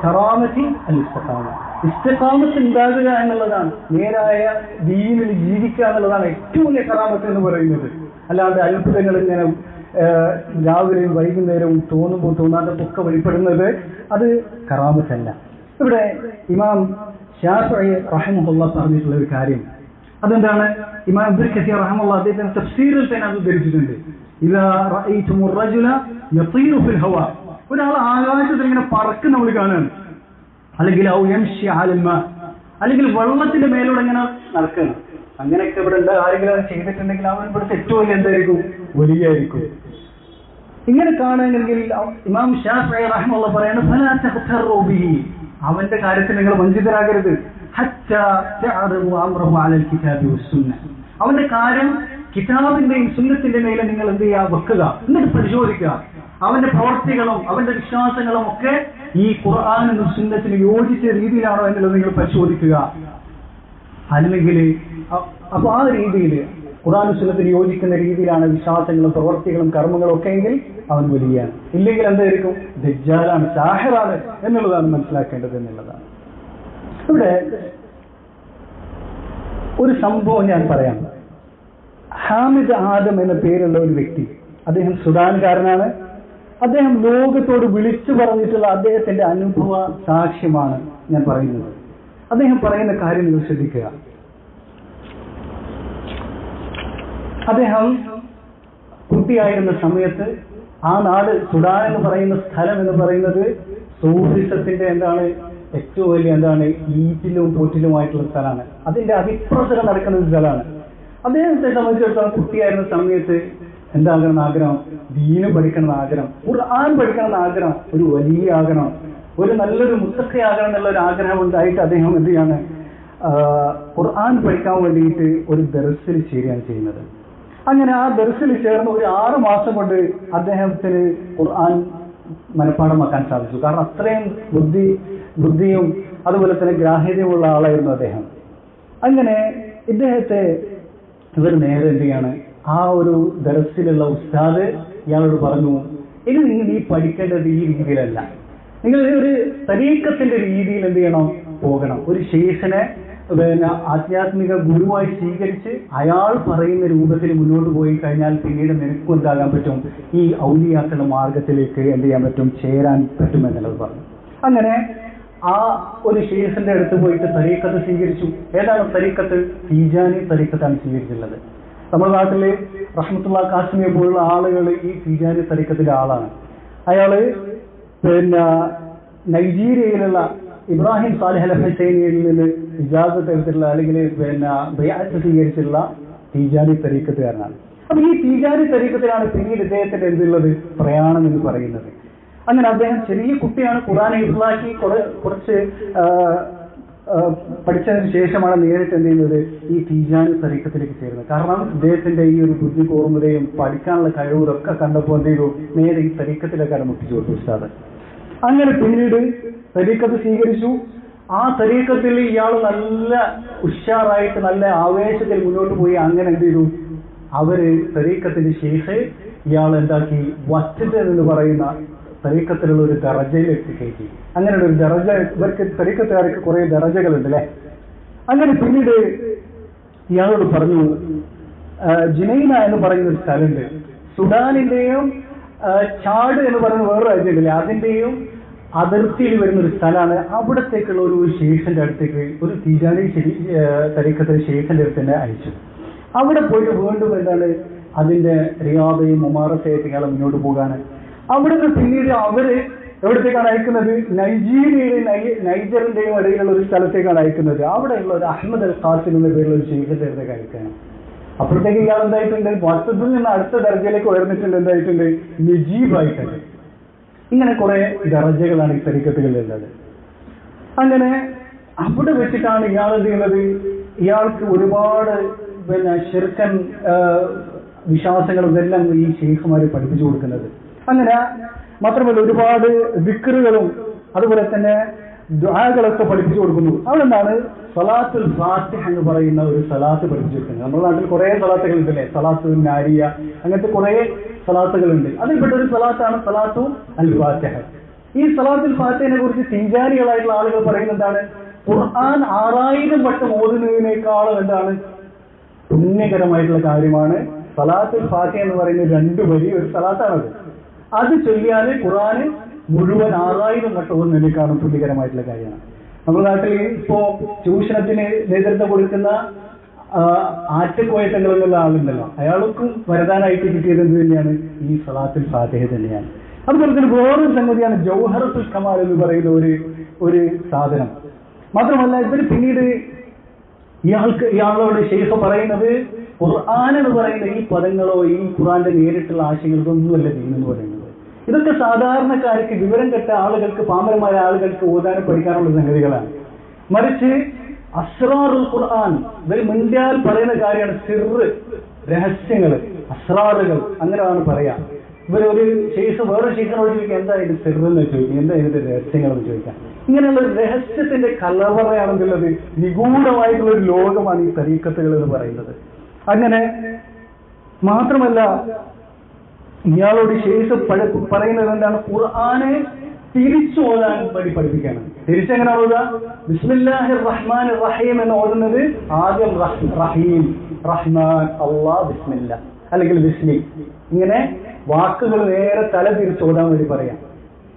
കറാമത്തി അൽ ഇസ്തിഖാമ, ഇസ്തിഖാമത്ത് ഉണ്ടാകുക എന്നുള്ളതാണ്, നേരായ ദീനിൽ ജീവിക്കുക എന്നുള്ളതാണ് ഏറ്റവും വലിയ കറാമത്ത് എന്ന് പറയുന്നത്. അല്ലാതെ അത്ഭുതങ്ങൾ ഇങ്ങനെ രാവിലെയും വൈകുന്നേരവും തോന്നുമ്പോൾ തോന്നാത്തതൊക്കെ വെളിപ്പെടുന്നത് അത് കറാമത്തല്ല. ഇവിടെ ഇമാം ശാഫിഈ റഹിമഹുല്ലാഹ് പറഞ്ഞിട്ടുള്ള ഒരു കാര്യം അതെന്താണ്, ഇമാം ഇബ്നു കസീർ റഹിമഹുല്ലാഹ് അദ്ദേഹത്തിന്റെ തഫ്സീറിൽ തന്നെ അത് ഉദ്ധരിച്ചിട്ടുണ്ട്. ഇദാ റഅയ്തുമുർ റജുല യതീറു ഫിൽ ഹവാ, ഒരാൾ ആകാശത്തിൽ ഇങ്ങനെ പറക്കുന്ന നമ്മൾ കാണുകയാണ്. അല്ലെങ്കിൽ ഔ യംശി അലൽ മാ, അല്ലെങ്കിൽ വെള്ളത്തിന്റെ മേലൂടെ ഇങ്ങനെ നടക്കണം. അങ്ങനെയൊക്കെ ഇവിടെ എന്താ ആരെങ്കിലും ചെയ്തിട്ടുണ്ടെങ്കിൽ അവൻ ഇവിടുത്തെ ഏറ്റവും വലിയ എന്തായിരിക്കും, വലിയായിരിക്കും. ഇങ്ങനെ കാണുകയാണെങ്കിൽ ഇമാം ശാഫിഈ റഹിമഹുല്ലാഹ് പറയുന്നത് ഫലാ തഖ്തറു ബിഹി, അവന്റെ കാര്യത്തിൽ നിങ്ങൾ വഞ്ചിതരാകരുത്. ഹത്താ തഅറു അംറഹു അലൽ കിതാബി വസ്സുന്ന, അവന്റെ കാര്യം കിതാബിന്റെയും സുന്നത്തിന്റെ മേലെ നിങ്ങൾ എന്ത് ചെയ്യുക, വെക്കുക. എന്നിട്ട് പരിശോധിക്കുക അവന്റെ പ്രവർത്തികളും അവന്റെ വിശ്വാസങ്ങളും ഒക്കെ ഈ ഖുർആനും സുന്നത്തിന് യോജിച്ച രീതിയിലാണോ എന്നുള്ളത് നിങ്ങൾ പരിശോധിക്കുക. അല്ലെങ്കിൽ അപ്പൊ ആ രീതിയിൽ ഖുർആനും സുന്നത്തിന് യോജിക്കുന്ന രീതിയിലാണ് വിശ്വാസങ്ങളും പ്രവർത്തികളും കർമ്മങ്ങളും ഒക്കെ എങ്കിൽ അവൻ വലിയാണ്. ഇല്ലെങ്കിൽ എന്തായിരിക്കും, ദജ്ജാലാണ്, സാഹിറാണ് എന്നുള്ളതാണ് മനസ്സിലാക്കേണ്ടത് എന്നുള്ളതാണ്. ഇവിടെ ഒരു സംഭവം ഞാൻ പറയാം. ഹാമിദ് ആദം എന്ന പേരുള്ള ഒരു വ്യക്തി, അദ്ദേഹം സുഡാൻകാരനാണ്. അദ്ദേഹം ലോകത്തോട് വിളിച്ചു പറഞ്ഞിട്ടുള്ള അദ്ദേഹത്തിന്റെ അനുഭവ സാക്ഷ്യമാണ് ഞാൻ പറയുന്നത്. അദ്ദേഹം പറയുന്ന കാര്യം നിങ്ങൾ ശ്രദ്ധിക്കുക. അദ്ദേഹം കുട്ടിയായിരുന്ന സമയത്ത് ആ നാട് സുഡാൻ എന്ന് പറയുന്ന സ്ഥലം എന്ന് പറയുന്നത് സൂഫിസത്തിന്റെ എന്താണ് ഏറ്റവും വലിയ എന്താണ് ഈറ്റിലും പോറ്റിലുമായിട്ടുള്ള സ്ഥലമാണ്. അതിന്റെ അതിപ്രസരം നടക്കുന്ന ഒരു സ്ഥലമാണ്. അദ്ദേഹത്തെ സംബന്ധിച്ചിടത്തോളം കുട്ടിയായിരുന്ന സമയത്ത് എന്താകണം ആഗ്രഹം, ദീന് പഠിക്കണം ആഗ്രഹം, ഖുർആൻ പഠിക്കണം ആഗ്രഹം, ഒരു വലിയ ആഗ്രഹം, ഒരു നല്ലൊരു മുത്തഖിയാകണം എന്നുള്ള ഒരു ആഗ്രഹം ഉണ്ടായിട്ട് അദ്ദേഹം എന്ത് ചെയ്യാണ്, ഖുർആൻ പഠിക്കാൻ വേണ്ടിയിട്ട് ഒരു ദർസിൽ ചേരുകയാണ് ചെയ്യുന്നത്. അങ്ങനെ ആ ദർസിൽ ചേർന്ന് ഒരു 6 മാസം കൊണ്ട് അദ്ദേഹത്തിന് ഖുർആൻ മനഃപ്പാഠമാക്കാൻ സാധിച്ചു. കാരണം അത്രയും ബുദ്ധിയും അതുപോലെ തന്നെ ഗ്രാഹ്യതയുമുള്ള ആളായിരുന്നു അദ്ദേഹം. അങ്ങനെ ഇദ്ദേഹത്തെ ഇവർ നേരെ എന്ത് ചെയ്യാണ്, ആ ഒരു ദർസിലുള്ള ഉസ്താദ് ഇയാളോട് പറഞ്ഞു, ഇനി നിങ്ങൾ ഈ പഠിക്കേണ്ടത് ഈ രീതിയിലല്ല, നിങ്ങൾ ഒരു തരീഖത്തിന്റെ രീതിയിൽ എന്ത് ചെയ്യണം, പോകണം. ഒരു ശേഷനെ ആധ്യാത്മിക ഗുരുവായി സ്വീകരിച്ച് അയാൾ പറയുന്ന രൂപത്തിൽ മുന്നോട്ട് പോയി കഴിഞ്ഞാൽ പിന്നീട് നിനക്കും എന്താകാൻ പറ്റും, ഈ ഔലിയാക്കളുടെ മാർഗത്തിലേക്ക് എന്ത് ചെയ്യാൻ പറ്റും, ചേരാൻ പറ്റും എന്നുള്ളത് പറഞ്ഞു. അങ്ങനെ ആ ഒരു ശേഷന്റെ അടുത്ത് പോയിട്ട് തരീഖത്ത് സ്വീകരിച്ചു. ഏതാണ് തരീഖത്ത്? തീജാനി തരീഖത്താണ് സ്വീകരിച്ചിട്ടുള്ളത്. നമ്മുടെ നാട്ടില് റഹ്മത്തുള്ളാഹി കാസിമിയെ പോലുള്ള ആളുകൾ ഈ തിജാനി തരീഖത്തിലെ ആളാണ്. അയാള് നൈജീരിയയിലുള്ള ഇബ്രാഹിം സാലിഹ് അൽ ഹുസൈനിയിൽ നിന്ന് ഇജാസത്ത് എടുത്തിട്ടുള്ള അല്ലെങ്കിൽ ബൈഅത്ത് സ്വീകരിച്ചിട്ടുള്ള തിജാനി തരീഖത്തുകാരനാണ്. അപ്പൊ ഈ തിജാനി തരീഖത്തിലാണ് പിന്നീട് ഇദ്ദേഹത്തിന്റെ എന്തുള്ളത് പ്രയാണം എന്ന് പറയുന്നത്. അങ്ങനെ അദ്ദേഹം ചെറിയ കുട്ടിയാണ്, ഖുർആൻ ഹിഫ്ളാക്കി കുറച്ച് പഠിച്ചതിന് ശേഷമാണ് നേരിട്ട് എന്ത് ചെയ്യുന്നത് ഈ തിജാനി തരീഖത്തിലേക്ക് ചേരുന്നത്. കാരണം ഇദ്ദേഹത്തിന്റെ ഈ ഒരു ബുദ്ധി കൂർമ്മതയും പഠിക്കാനുള്ള കഴിവുകളൊക്കെ കണ്ടപ്പോൾ എന്ത് ചെയ്തു, നേരെ ഈ തരീഖത്തിലേക്കാണ് മുട്ടിച്ചു കൊടുത്തു ഉസ്താദ്. അങ്ങനെ പിന്നീട് തരീഖത്ത് സ്വീകരിച്ചു. ആ തരീഖത്തിൽ ഇയാൾ നല്ല ഉഷാറായിട്ട് നല്ല ആവേശത്തിൽ മുന്നോട്ട് പോയി. അങ്ങനെ എന്ത് ചെയ്തു, അവര് തരീഖത്തിന്റെ ശേഷം ഇയാൾ എന്താക്കി വറ്റത് എന്ന് പറയുന്ന തരീഖത്തിലുള്ള ഒരു ദറജയിൽ എത്തിക്കയറ്റി. അങ്ങനെ ഒരു ദറജ, ഇവർക്ക് തരീഖത്തുകാർക്ക് കുറെ ദറജകളുണ്ട് അല്ലെ. അങ്ങനെ പിന്നീട് ഇയാളോട് പറഞ്ഞു, ജിനൈന എന്ന് പറയുന്ന ഒരു സ്ഥലമുണ്ട്, സുഡാനിന്റെയും ചാട് എന്ന് പറയുന്ന വേറൊരു രാജ്യമില്ലേ, അതിന്റെയും അതിർത്തിയിൽ വരുന്ന ഒരു സ്ഥലമാണ്. അവിടത്തേക്കുള്ള ഒരു ശേഖന്റെ അടുത്തേക്ക് ഒരു തിജാനി തരീഖത്തിലെ ശേഖന്റെ അടുത്ത് തന്നെ അയച്ചു. അവിടെ പോയിട്ട് വീണ്ടും എന്താണ് അതിന്റെ റിയാദയും മുമാറസയായിട്ട് ഇയാളെ മുന്നോട്ട് പോകാണ്. അവിടുന്ന് പിന്നീട് അവര് എവിടത്തേക്കാണ് അയക്കുന്നത്, നൈജീരിയയുടെയും നൈജറിന്റെയും ഇടയിലുള്ള ഒരു സ്ഥലത്തേക്കാണ് അയക്കുന്നത്. അവിടെയുള്ള ഒരു അഹമ്മദ് അൽ ഖാസിം എന്ന പേരുള്ള ഒരു ശേഖന്റെ അടുത്തേക്ക് അയക്കുകയാണ്. അപ്പോഴത്തേക്ക് ഇയാൾ എന്തായിട്ടുണ്ട്, വസ്തുത്തിൽ നിന്ന് അടുത്ത ദർജയിലേക്ക് ഉയർന്നിട്ടുണ്ട്, എന്തായിട്ടുണ്ട്, നജീബായിട്ടുണ്ട്. ഇങ്ങനെ കുറെ ദർജകളാണ് ഈ തരീഖത്തുകളിലുള്ളത്. അങ്ങനെ അവിടെ വെച്ചിട്ടാണ് ഇയാൾ എന്ത് ചെയ്യുന്നത്, ഇയാൾക്ക് ഒരുപാട് ശിർക്കൻ വിശ്വാസങ്ങളും ഇതെല്ലാം ഈ ശൈഖുമാര് പഠിപ്പിച്ചു കൊടുക്കുന്നത്. അങ്ങനെ മാത്രമല്ല ഒരുപാട് ദിക്റുകളും അതുപോലെ തന്നെ ദുആകളൊക്കെ പഠിപ്പിച്ചു കൊടുക്കുന്നു. അവിടെന്താണ് സലാത്തുൽ ഫാത്തിഹ എന്ന് പറയുന്ന ഒരു സലാത്ത് പഠിപ്പിച്ചു കൊടുക്കുന്നത്. നമ്മുടെ നാട്ടിൽ കുറെ സലാത്തുകൾ ഉണ്ടല്ലേ, സലാത്തുൽ നാരിയ, അങ്ങനത്തെ കുറെ സലാത്തുകളുണ്ട്. അതിൽപ്പെട്ട ഒരു സലാത്താണ് സലാത്തു അൽ ഫാത്തിഹ. ഈ സലാത്തുൽ ഫാത്തിഹിനെ കുറിച്ച് തിജാനികളായിട്ടുള്ള ആളുകൾ പറയുന്നത് എന്താണ്, ഖുർആൻ 6000 വട്ടം ഓതുന്നതിനേക്കാളും എന്താണ് പുണ്യകരമായിട്ടുള്ള കാര്യമാണ് സലാത്തുൽ ഫാത്തിഹ എന്ന് പറയുന്ന 2 വരി ഒരു സലാത്താണത്. അത് ചൊല്ലിയാൽ ഖുർആന് മുഴുവൻ 6000 വട്ടം ഓതുന്നതിനേക്കാളും പുണ്യകരമായിട്ടുള്ള കാര്യമാണ്. നമ്മുടെ നാട്ടിൽ ഇപ്പോ ചൂഷണത്തിന് നേതൃത്വം കൊടുക്കുന്ന ആറ്റക്കോയത്തങ്ങൾ എന്നുള്ള ആളുണ്ടല്ലോ, അയാൾക്കും വരദാനായിട്ട് കിട്ടിയത് എന്ത് തന്നെയാണ്, ഈ സലാത്തുൽ ഫാത്തിഹ തന്നെയാണ്. അതുപോലെ തന്നെ വേറൊരു സംഗതിയാണ് ജൗഹറത്തുൽ കമാൽ എന്ന് പറയുന്ന ഒരു സാധനം. മാത്രമല്ല ഇവര് പിന്നീട് ഇയാളോട് ശൈഖ് പറയുന്നത്, ഖുർആൻ എന്ന് പറയുന്ന ഈ പദങ്ങളോ ഈ ഖുർആന്റെ നേരിട്ടുള്ള ആശയങ്ങളോ ഒന്നുമല്ല ദീനെന്ന് പറയുന്നത്. ഇതൊക്കെ സാധാരണക്കാർക്ക്, വിവരം കെട്ട ആളുകൾക്ക്, പാമരമായ ആളുകൾക്ക് ഓതാനും പഠിക്കാനുള്ള സംഗതികളാണ്. മറിച്ച് അസ്റാറുൽ ഖുർആൻ ഇവർ മുൻകാൽ പറയുന്ന കാര്യമാണ്. സിർറ്, രഹസ്യങ്ങൾ, അസ്റാറുകൾ, അങ്ങനെയാണ് പറയാ. ഇവരൊരു ശൈഖ് വേറെ ശൈഖിനോട് ചോദിക്കാം എന്താ ഇത് സിർറ് എന്ന് ചോദിക്കാം, എന്താ ഇതിന്റെ രഹസ്യങ്ങൾ എന്ന് ചോദിക്കാം. ഇങ്ങനെയുള്ള ഒരു രഹസ്യത്തിന്റെ കലവറയാണെന്നുള്ളത്, നിഗൂഢമായിട്ടുള്ള ഒരു ലോകമാണ് ഈ തരീഖത്തുകൾ എന്ന് പറയുന്നത്. അങ്ങനെ മാത്രമല്ല ഇയാളോട് ശൈഖ് പറയുന്നത് എന്താണ്, ഖുർആനെ തിരിച്ചു ഓതാൻ വേണ്ടി പഠിപ്പിക്കാണ്. തിരിച്ചെങ്ങനെ ഓതുക, ബിസ്മില്ലാഹിർ റഹ്മാനിർ റഹീം എന്ന് ഓതുന്നത് ആദ്യം റഹീം, റഹ്മാൻ, അല്ലാഹ്, ബിസ്മില്ല അല്ലെങ്കിൽ ബിസ്മി, ഇങ്ങനെ വാക്കുകൾ നേരെ തല തിരിച്ച് ഓതാൻ വേണ്ടി പറയാം.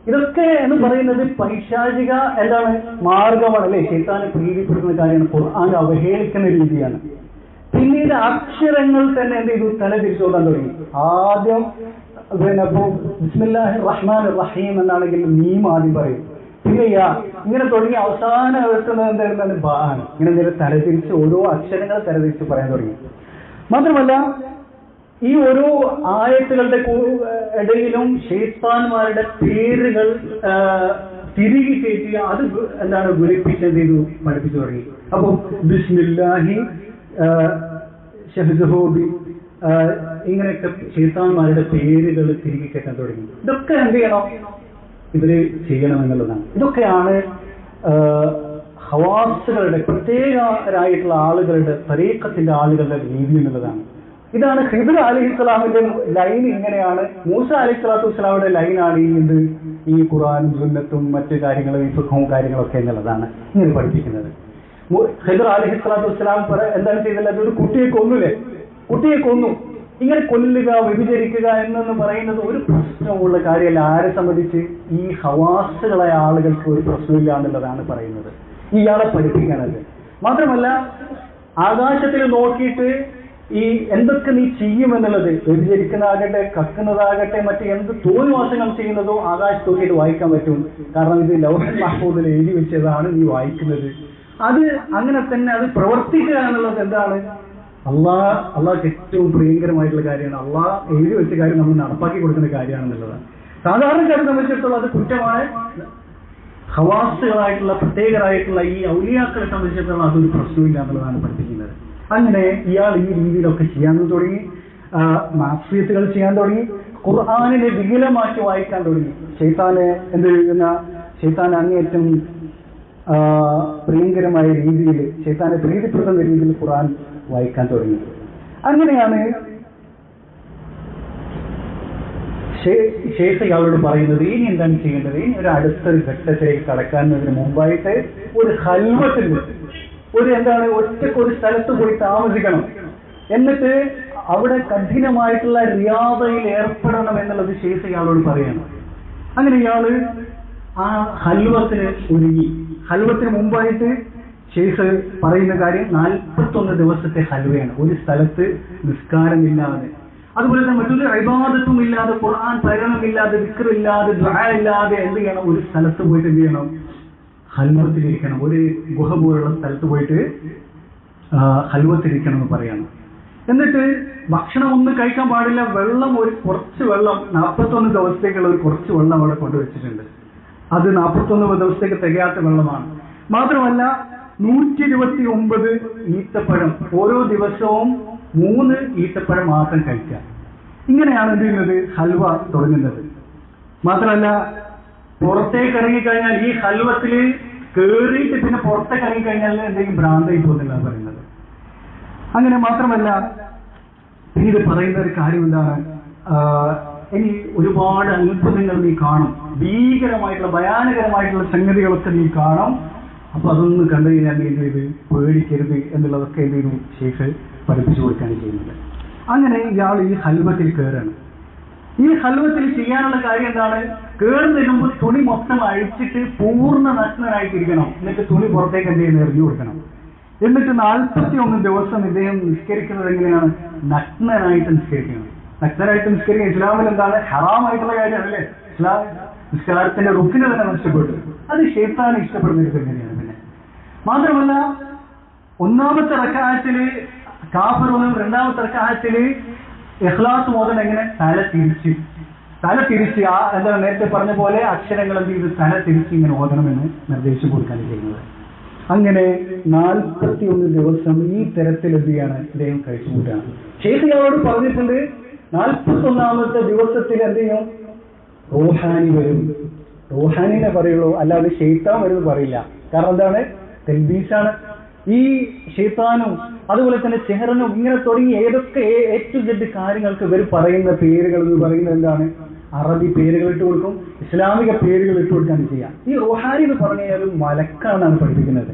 ഇതൊക്കെ എന്ന് പറയുന്നത് പൈശാചിക എന്താണ് മാർഗമാണ് അല്ലെ, ശൈത്താനെ പ്രീതിപ്പെടുത്തുന്ന കാര്യമാണ്, ഖുർആൻ അവഹേളിക്കുന്ന രീതിയാണ്. പിന്നീട് അക്ഷരങ്ങൾ തന്നെ എന്ത് ചെയ്തു, തല തിരിച്ചു ഓതാൻ തുടങ്ങി. ആദ്യം ഇപ്പോ ബിസ്മില്ലാഹിർ റഹ്മാനിർ റഹീം എന്നാണെങ്കിൽ മീം ആദ്യം പറയും, പിന്നെ ഇങ്ങനെ തുടങ്ങി അവസാനം എത്തുന്നത് എന്തായിരുന്നാണ് ബാൻ. ഇങ്ങനെ നേരെ തലതിരിച്ച് ഓരോ അക്ഷരങ്ങൾ തലതിരിച്ച് പറയാൻ തുടങ്ങി. മാത്രമല്ല ഈ ഓരോ ആയത്തുകളുടെ ഇടയിലും ശൈത്താന്മാരുടെ പേരുകൾ തിരികെ കയറ്റി അത് എന്താണ് വിളിപ്പിച്ചത് ചെയ്തു പഠിപ്പിച്ചു തുടങ്ങി. അപ്പൊ ബിസ്മില്ലാഹി ഷഹ്സഹൂബി ഇങ്ങനെയൊക്കെ ശൈത്താന്മാരുടെ പേരുകൾ തിരികെ കയറ്റാൻ തുടങ്ങി. ഇതൊക്കെ എന്ത് ചെയ്യണം, ഇവര് ചെയ്യണം എന്നുള്ളതാണ്. ഇതൊക്കെയാണ് ഹവാസുകളുടെ പ്രത്യേകരായിട്ടുള്ള ആളുകളുടെ തരീഖത്തിന്റെ ആളുകളുടെ രീതി എന്നുള്ളതാണ്. ഇതാണ് ഖിദ്ർ അലൈഹിസ്സലാമിന്റെ ലൈൻ ഇങ്ങനെയാണ്, മൂസ അലൈഹിസ്സലാത്തു വസ്സലാമിന്റെ ലൈനാണ് ഈ ഖുർആനും സുന്നത്തും മറ്റു കാര്യങ്ങളും ഈ ഫിഖ്ഹും കാര്യങ്ങളൊക്കെ എന്നുള്ളതാണ് ഇങ്ങനെ പഠിപ്പിക്കുന്നത്. ഖിദ്ർ അലൈഹിസ്സലാത്തു വസ്സലാം എന്താണ് ചെയ്തത്, ഒരു കുട്ടിയെ കൊന്നില്ലേ, കുട്ടിയെ കൊന്നു. ഇങ്ങനെ കൊല്ലുക, വ്യഭിചരിക്കുക എന്നു പറയുന്നത് ഒരു പ്രശ്നമുള്ള കാര്യമല്ല. ആരെ സംബന്ധിച്ച് ഈ ഹവാസുകളായ ആളുകൾക്ക് ഒരു പ്രശ്നമില്ല എന്നുള്ളതാണ് പറയുന്നത്, ഇയാളെ പഠിപ്പിക്കാനത്. മാത്രമല്ല ആകാശത്തിൽ നോക്കിയിട്ട് ഈ എന്തൊക്കെ നീ ചെയ്യുമെന്നുള്ളത് വ്യഭിചരിക്കുന്നതാകട്ടെ, കക്കുന്നതാകട്ടെ, മറ്റ് എന്ത് തോന്നിവാസങ്ങൾ ചെയ്യുന്നതോ ആകാശത്ത് നോക്കിയിട്ട് വായിക്കാൻ പറ്റും. കാരണം ഇത് ലൗഹുൽ മഹ്ഫൂദിൽ എഴുതി വെച്ചതാണ് നീ വായിക്കുന്നത്. അത് അങ്ങനെ തന്നെ അത് പ്രവർത്തിക്കുക എന്നുള്ളത് എന്താണ്? അള്ളാഹ്ക്ക് ഏറ്റവും പ്രിയങ്കരമായിട്ടുള്ള കാര്യമാണ്. അള്ളാഹ് എഴുതി വെച്ച കാര്യം നമ്മൾ നടപ്പാക്കി കൊടുക്കുന്ന കാര്യമാണെന്നുള്ളതാണ്. സാധാരണക്കാരെ സംബന്ധിച്ചിടത്തോളം അത് കുറ്റമായ ഖവാസുകളായിട്ടുള്ള പ്രത്യേകരായിട്ടുള്ള ഈ ഔലിയാക്കളെ സംബന്ധിച്ചിടത്തോളം അതൊരു പ്രശ്നമില്ല എന്നുള്ളതാണ് പഠിപ്പിക്കുന്നത്. അങ്ങനെ ഇയാൾ ഈ രീതിയിലൊക്കെ ചെയ്യാൻ തുടങ്ങി, മാഫിയത്തുകൾ ചെയ്യാൻ തുടങ്ങി, ഖുർആനിനെ വികലമാക്കി വായിക്കാൻ തുടങ്ങി. ശൈത്താനെ ശൈത്താൻ അങ്ങേയറ്റം പ്രിയങ്കരമായ രീതിയിൽ, ശൈത്താനെ പ്രീതിപ്പെടുത്തുന്ന രീതിയിൽ ഖുർആൻ വായിക്കാൻ തുടങ്ങി. അങ്ങനെയാണ് ശേഷം ഇയാളോട് പറയുന്നത് ഇനി എന്താണ് ചെയ്യേണ്ടത്, ഇനി ഒരു അടുത്തൊരു ഘട്ടത്തിലേക്ക് കടക്കാനതിന് മുമ്പായിട്ട് ഒരു ഖൽവത്തിൽ ഒറ്റക്കൊരു സ്ഥലത്ത് പോയി താമസിക്കണം, എന്നിട്ട് അവിടെ കഠിനമായിട്ടുള്ള റിയാദയിൽ ഏർപ്പെടണം എന്നുള്ളത് ശേഷം ഇയാളോട് പറയണം. അങ്ങനെ ഇയാള് ആ ഹൽവത്തിന് ഒരുങ്ങി. ഹൽവത്തിന് മുമ്പായിട്ട് ശേഷം പറയുന്ന കാര്യം 41 ദിവസത്തെ ഹൽവയാണ്. ഒരു സ്ഥലത്ത് നിസ്കാരമില്ലാതെ, അതുപോലെ തന്നെ മറ്റൊരു ഇബാദത്തും ഇല്ലാതെ, ഖുർആൻ പരമില്ലാതെ, ദിക്റില്ലാതെ, ദുആ ഇല്ലാതെ എന്ത് ചെയ്യണം? ഒരു സ്ഥലത്ത് പോയിട്ട് എന്ത് ചെയ്യണം? ഹൽവത്തിലിരിക്കണം. ഒരു ഗുഹ പോലുള്ള സ്ഥലത്ത് പോയിട്ട് ഹൽവത്തിരിക്കണം എന്ന് പറയണം. എന്നിട്ട് ഭക്ഷണം ഒന്നും കഴിക്കാൻ പാടില്ല. വെള്ളം, കുറച്ച് വെള്ളം, 41 ദിവസത്തേക്കുള്ള ഒരു കുറച്ച് വെള്ളം അവിടെ കൊണ്ടുവച്ചിട്ടുണ്ട്. അത് 41 ദിവസത്തേക്ക് തികയാത്ത വെള്ളമാണ്. മാത്രമല്ല 129 ഈത്തപ്പഴം, ഓരോ ദിവസവും 3 ഈത്തപ്പഴം മാത്രം കഴിക്കാം. ഇങ്ങനെയാണ് എന്ത് ചെയ്യുന്നത്? ഹൽവ തുടങ്ങുന്നത്. മാത്രമല്ല പുറത്തേക്ക് ഇറങ്ങിക്കഴിഞ്ഞാൽ, ഈ ഹൽവത്തിൽ കേറിയിട്ട് പിന്നെ പുറത്തേക്ക് ഇറങ്ങിക്കഴിഞ്ഞാൽ എന്തെങ്കിലും ഭ്രാന്തായി പോകുന്നില്ല പറയുന്നത്. അങ്ങനെ മാത്രമല്ല പിന്നീട് പറയുന്ന ഒരു കാര്യം എന്താണ്? ഇനി ഒരുപാട് അത്ഭുതങ്ങൾ നീ കാണും, ഭീകരമായിട്ടുള്ള ഭയാനകരമായിട്ടുള്ള സംഗതികളൊക്കെ നീ കാണും. അപ്പൊ അതൊന്നും കണ്ടു കഴിഞ്ഞാൽ നീ എന്ത് ചെയ്ത് പേടിക്കരുത് എന്നുള്ളതൊക്കെ എന്ത് ചെയ്തു ശേഖ് പഠിപ്പിച്ചു കൊടുക്കുകയാണ് ചെയ്യുന്നത്. അങ്ങനെ ഇയാൾ ഈ ഹൽവത്തിൽ കയറാണ്. ഈ ഹൽവത്തിൽ ചെയ്യാനുള്ള കാര്യം എന്താണ്? കയറുന്നതിന് മുമ്പ് തുണി മൊത്തം അഴിച്ചിട്ട് പൂർണ്ണ നഗ്നനായിട്ടിരിക്കണം. എന്നിട്ട് തുണി പുറത്തേക്ക് എന്ത് ചെയ്യുന്നത്? എറിഞ്ഞു കൊടുക്കണം. എന്നിട്ട് 41 ദിവസം ഇദ്ദേഹം നിസ്കരിക്കുന്നത് എങ്ങനെയാണ്? നഗ്നനായിട്ട് നിസ്കരിക്കണം. നഗ്നനായിട്ട് നിസ്കരിക്കുക ഇസ്ലാമിൽ എന്താണ്? ഹറാമായിട്ടുള്ള കാര്യമാണല്ലേ. ഇസ്ലാം നിസ്കാരത്തിന്റെ റുക്കിന് തന്നെ നഷ്ടപ്പെട്ടു. അത് ശൈത്താനെ ഇഷ്ടപ്പെടുന്ന ഒരു സംഗതിയാണ്. പിന്നെ മാത്രമല്ല ഒന്നാമത്തെ റക്അത്തില് കാഫിറും, രണ്ടാമത്തെ റക്അത്തില് ഇഖ്ലാസ് മോദൻ എങ്ങനെ? തല തിരിച്ച് എന്താണ് നേരത്തെ പറഞ്ഞ പോലെ അക്ഷരങ്ങൾ എന്ത് ചെയ്ത് തല തിരിച്ച് ഇങ്ങനെ ഓതണമെന്ന് നിർദ്ദേശിച്ചു കൊടുക്കാൻ ചെയ്യുന്നത്. അങ്ങനെ 41 ദിവസം ഈ തരത്തിൽ എന്ത് ചെയ്യാണ്? ഇദ്ദേഹം കഴിച്ചു കൂട്ടുകയാണ്. ശേഖ് ഇയാളോട് പറഞ്ഞിട്ടുണ്ട് 41ാമത്തെ ദിവസത്തിൽ എന്ത് ചെയ്യും? റൂഹാനി വരും. റൂഹാനിനെ പറയുള്ളൂ, അല്ലാതെ ശൈത്താൻ വരും പറയില്ല. കാരണം എന്താണ്? തെൽബീസാണ്. ഈ ശൈത്താനും അതുപോലെ തന്നെ ചെഹ്റനും ഇങ്ങനെ തുടങ്ങി ഏതൊക്കെ A to Z കാര്യങ്ങൾക്ക് ഇവർ പറയുന്ന പേരുകൾ എന്ന് പറയുന്നത് എന്താണ്? അറബി പേരുകൾ ഇട്ട് കൊടുക്കും, ഇസ്ലാമിക പേരുകൾ ഇട്ട് കൊടുക്കുകയാണ് ചെയ്യാം. ഈ റൂഹാനി എന്ന് പറഞ്ഞാൽ മലക്കാണെന്നാണ് പഠിപ്പിക്കുന്നത്.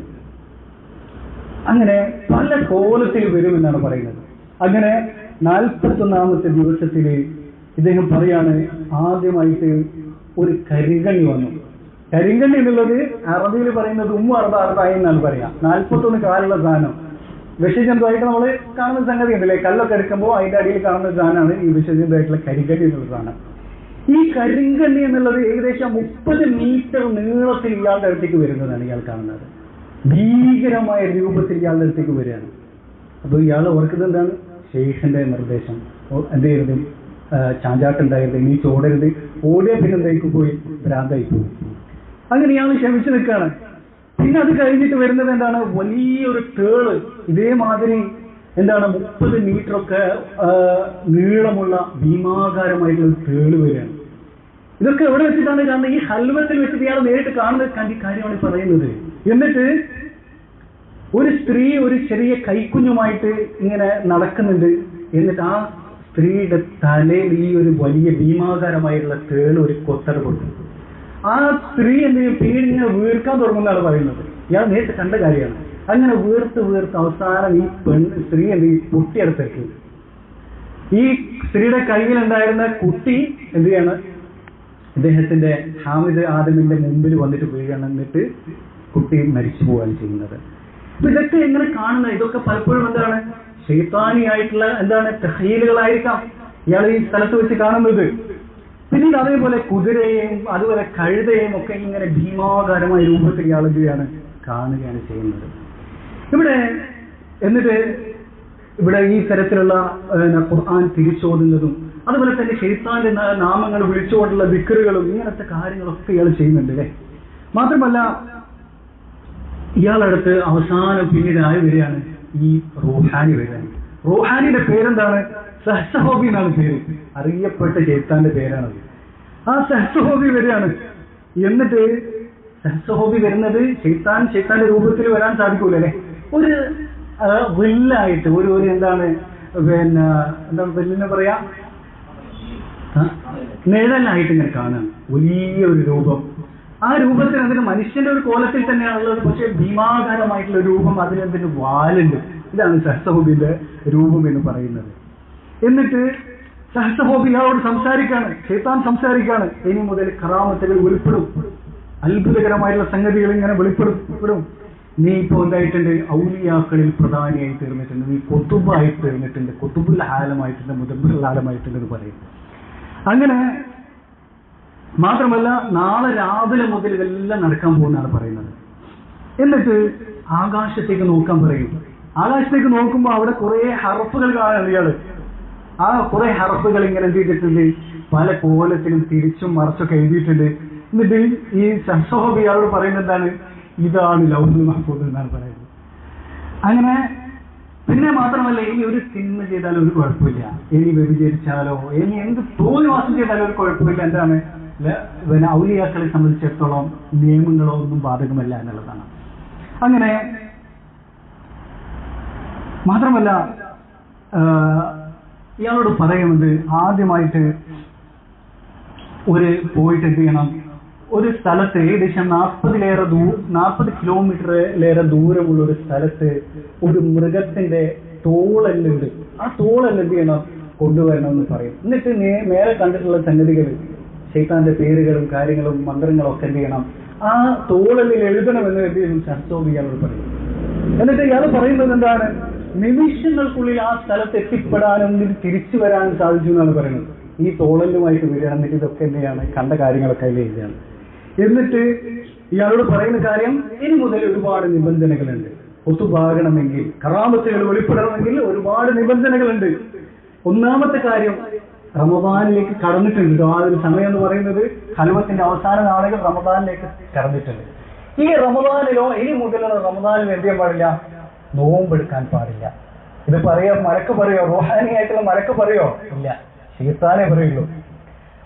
അങ്ങനെ പല കോലത്തിൽ വരുമെന്നാണ് പറയുന്നത്. അങ്ങനെ 41ാമത്തെ ദിവസത്തിൽ ഇദ്ദേഹം പറയാണ്, ആദ്യമായിട്ട് ഒരു കരിങ്കണ്ണി വന്നു. കരിങ്കണ്ണി എന്നുള്ളത് അറബിയിൽ പറയുന്നത് അറുതായി എന്നാണ് പറയാം. 41 കാലുള്ള സാധനം, വിഷജന്തുവായിട്ട് നമ്മൾ കാണുന്ന സംഗതി ഉണ്ടല്ലേ, കല്ലൊക്കെ എടുക്കുമ്പോൾ അതിന്റെ അടിയിൽ കാണുന്ന സാധനമാണ് ഈ വിഷജന്തുവായിട്ടുള്ള കരിങ്കണ്ണി എന്നുള്ള സാധനം. ഈ കരിങ്കണ്ണി എന്നുള്ളത് ഏകദേശം 30 മീറ്റർ നീളത്തിൽ ഇയാളുടെ അടുത്തേക്ക് വരുന്നതാണ് ഇയാൾ കാണുന്നത്. ഭീകരമായ രൂപത്തിൽ ഇയാളുടെ അടുത്തേക്ക് വരികയാണ്. അപ്പോൾ ഇയാൾ ഓർക്കുന്നത് എന്താണ്? ശൈഖിന്റെ നിർദ്ദേശം. എന്ത് ചെയ്യരുത്? ചാഞ്ചാട്ടുണ്ടായിരുന്നു, ഇനി ചോടരുത്, ഓടിയ പിന്നെ എന്തായിക്കും പോയി ഭ്രാന്തായി പോയി. അങ്ങനെ ഇയാൾ ക്ഷമിച്ചു നിൽക്കുകയാണ്. പിന്നെ അത് കഴിഞ്ഞിട്ട് വരുന്നത് എന്താണ്? വലിയൊരു തേള്, ഇതേമാതിരി എന്താണ് 30 മീറ്ററൊക്കെ നീളമുള്ള ഭീമാകാരമായിട്ടുള്ള തേള് വരികയാണ്. ഇതൊക്കെ എവിടെ വെച്ചിട്ടാണ് കാണുന്നത്? ഈ ഹൽവത്തിൽ വെച്ചിട്ട് ഇയാൾ നേരിട്ട് കാണുന്ന കാര്യമാണ് പറയുന്നത്. എന്നിട്ട് ഒരു സ്ത്രീ ഒരു ചെറിയ കൈക്കുഞ്ഞുമായിട്ട് ഇങ്ങനെ നടക്കുന്നുണ്ട്. എന്നിട്ട് ആ സ്ത്രീയുടെ തലയിൽ ഈ ഒരു വലിയ ഭീമാകാരമായിട്ടുള്ള തേള് ഒരു കൊത്തട കൊടുക്കും. ആ സ്ത്രീ എന്തെങ്കിലും പേരിങ്ങനെ വീർക്കാൻ തുടങ്ങുന്നതാണ് പറയുന്നത്. ഇയാൾ നേരിട്ട് കണ്ട കാര്യമാണ്. അങ്ങനെ വീർത്ത് അവസാനം ഈ സ്ത്രീ എന്ത് ചെയ്യും? കുട്ടിയെടുത്തേക്ക് ഈ സ്ത്രീയുടെ കയ്യിലുണ്ടായിരുന്ന കുട്ടി എന്ത് ചെയ്യാണ്? ഇദ്ദേഹത്തിന്റെ ഹാമിദ് ആദമിന്റെ മുമ്പിൽ വന്നിട്ട് വീഴണം. എന്നിട്ട് കുട്ടി മരിച്ചു പോവുകയാണ് ചെയ്യുന്നത്. അപ്പൊ ഇതൊക്കെ എങ്ങനെ കാണുന്നത്? ഇതൊക്കെ പലപ്പോഴും എന്താണ്? ശൈത്താനിയായിട്ടുള്ള എന്താണ് തഹീലുകളായിരിക്കാം ഇയാൾ ഈ സ്ഥലത്ത് വെച്ച് കാണുന്നത്. പിന്നീട് അതേപോലെ കുതിരയെയും അതുപോലെ കഴുതയെയും ഒക്കെ ഇങ്ങനെ ഭീമാകാരമായ രൂപത്തിൽ ഇയാൾ എന്ത് ചെയ്യാണ് കാണുകയാണ് ചെയ്യുന്നത്. എന്നിട്ട് ഇവിടെ ഈ തരത്തിലുള്ള ഖുർആൻ തിരിച്ചോതുന്നതും അതുപോലെ തന്നെ ശൈത്താന്റെ നാമങ്ങൾ വിളിച്ചുകൊണ്ടുള്ള ദിക്റുകളും ഇങ്ങനത്തെ കാര്യങ്ങളൊക്കെ ഇയാൾ ചെയ്യുന്നുണ്ട് അല്ലേ. മാത്രമല്ല ഇയാളടുത്ത് അവസാനം പിന്നീട് ആയി വരികയാണ് ഈ റൂഹാനി വരികയാണ്. റൂഹാനിയുടെ പേരെന്താണ്? സഹ്സഹോബി എന്നാണ് പേര്. അറിയപ്പെട്ട ശൈത്താന്റെ പേരാണത്. ആ സഹ്സഹോബി വരികയാണ്. എന്നിട്ട് സഹ്സഹോബി വരുന്നത് ശൈത്താന്റെ രൂപത്തിൽ വരാൻ സാധിക്കൂല അല്ലെ. ഒരു വില്ലായിട്ട് ഒരു എന്താണ് വില്ലിനെ പറയാ നിഴലായിട്ട് ഇങ്ങനെ കാണാൻ വലിയൊരു രൂപം. ആ രൂപത്തിൽ അതിന് മനുഷ്യന്റെ ഒരു കോലത്തിൽ തന്നെയാണുള്ളത്. പക്ഷെ ഭീമാകാരമായിട്ടുള്ള രൂപം, അതിനെന്തിന് വാലുണ്ട്. ഇതാണ് സഹ്സഹോബിന്റെ രൂപം എന്ന് പറയുന്നത്. എന്നിട്ട് സഹ്സഹോബി ഇയാളോട് സംസാരിക്കാണ്, ശൈത്താൻ സംസാരിക്കാണ്. ഇനി മുതൽ കറാമത്തുകൾ വെളിപ്പെടും, അത്ഭുതകരമായിട്ടുള്ള സംഗതികൾ ഇങ്ങനെ വെളിപ്പെടും. നീ ഇപ്പൊ എന്തായിട്ടുണ്ട്? ഔലിയാക്കളിൽ പ്രധാനിയായി തീർന്നിട്ടുണ്ട്, നീ കൊത്തുബായി തീർന്നിട്ടുണ്ട്, കൊത്തുബുൽ ആലമായിട്ടുണ്ട്, മുദബ്ബിറുൽ ആലമായിട്ടുണ്ട് എന്ന് പറയും. അങ്ങനെ മാത്രമല്ല നാളെ രാവിലെ മുതൽ ഇതെല്ലാം നടക്കാൻ പോകുന്നതാണ് പറയുന്നത്. എന്നിട്ട് ആകാശത്തേക്ക് നോക്കാൻ പറയും. ആകാശത്തേക്ക് നോക്കുമ്പോൾ അവിടെ കുറെ ഹർഫുകൾ കാണാൻ ഇയാള്. ആ കുറെ ഹർഫുകൾ ഇങ്ങനെ എന്ത് ചെയ്തിട്ടുണ്ട്? പല കോലത്തിലും തിരിച്ചും മറിച്ചൊക്കെ എഴുതിയിട്ടുണ്ട്. എന്നിട്ട് ഈ സഹ്സഹോബി ഇയാളോട് പറയുന്നത് എന്താണ്? ഇതാണ് ലൗഹുൽ മഹ്ഫൂദ് എന്നാണ് പറയുന്നത്. അങ്ങനെ പിന്നെ മാത്രമല്ല, ഇനി ഒരു തിന്മ ചെയ്താലും ഒരു കുഴപ്പമില്ല, ഇനി വ്യഭിചരിച്ചാലോ ഇനി എന്ത് തോന്നിവാസം ചെയ്താലും ഒരു കുഴപ്പമില്ല. എന്താണ്? ഔലിയാക്കളെ സംബന്ധിച്ചിടത്തോളം നിയമങ്ങളോ ഒന്നും ബാധകമല്ല എന്നുള്ളതാണ്. അങ്ങനെ മാത്രമല്ല ഇയാളോട് പറയുന്നത് ആദ്യമായിട്ട് പോയിട്ട് എന്ത് ചെയ്യണം? ഒരു സ്ഥലത്ത് ഏകദേശം 40 കിലോമീറ്ററിലേറെ ദൂരമുള്ള ഒരു സ്ഥലത്ത് ഒരു മൃഗത്തിന്റെ തോളല്ലുണ്ട്. ആ തോളല്ല് എന്ത് ചെയ്യണം? കൊണ്ടുവരണം എന്ന് പറയും. എന്നിട്ട് മേലെ കണ്ടിട്ടുള്ള സംഗതികൾ, ശൈത്താന്റെ പേരുകളും കാര്യങ്ങളും മന്ത്രങ്ങളും ഒക്കെ എന്ത് ചെയ്യണം? ആ തോളല്ലിൽ എഴുതണമെന്ന് എന്ത് ചെയ്യും? സഹ്സഹോബി ഇയാളോട് പറയും. എന്നിട്ട് ഇയാൾ പറയുന്നത് എന്താണ്? നിമിഷങ്ങൾക്കുള്ളിൽ ആ സ്ഥലത്ത് എത്തിപ്പെടാനും തിരിച്ചു വരാനും സാധിച്ചു എന്നാണ് പറയുന്നത്. ഈ തോളല്ലുമായിട്ട് വരികയാണ്. എന്നിട്ട് ഇതൊക്കെ എന്തെയാണ്? കണ്ട കാര്യങ്ങളൊക്കെ അതിൽ എഴുതുകയാണ്. എന്നിട്ട് ഇയാളോട് പറയുന്ന കാര്യം, ഇനി മുതൽ ഒരുപാട് നിബന്ധനകളുണ്ട്. ഒത്തുപാകണമെങ്കിൽ, കറാമത്തുകൾ വെളിപ്പെടണമെങ്കിൽ ഒരുപാട് നിബന്ധനകളുണ്ട്. ഒന്നാമത്തെ കാര്യം, റമദാനിലേക്ക് കടന്നിട്ടുണ്ട്. ആ ഒരു സമയം എന്ന് പറയുന്നത് ഖൽവത്തിന്റെ അവസാന നാളുകൾ റമദാനിലേക്ക് കടന്നിട്ടുണ്ട്. ഈ റമദാനിലോ ഇനി മുതലുള്ള റമദാനിൽ എന്ത് ചെയ്യാൻ പാടില്ല? നോമ്പെടുക്കാൻ പാടില്ല. ഇത് മലക്ക് പറയോ? റൂഹാനിയായിട്ടുള്ള മലക്ക് പറയോ? ഇല്ല, ശൈത്താനേ പറയുള്ളൂ.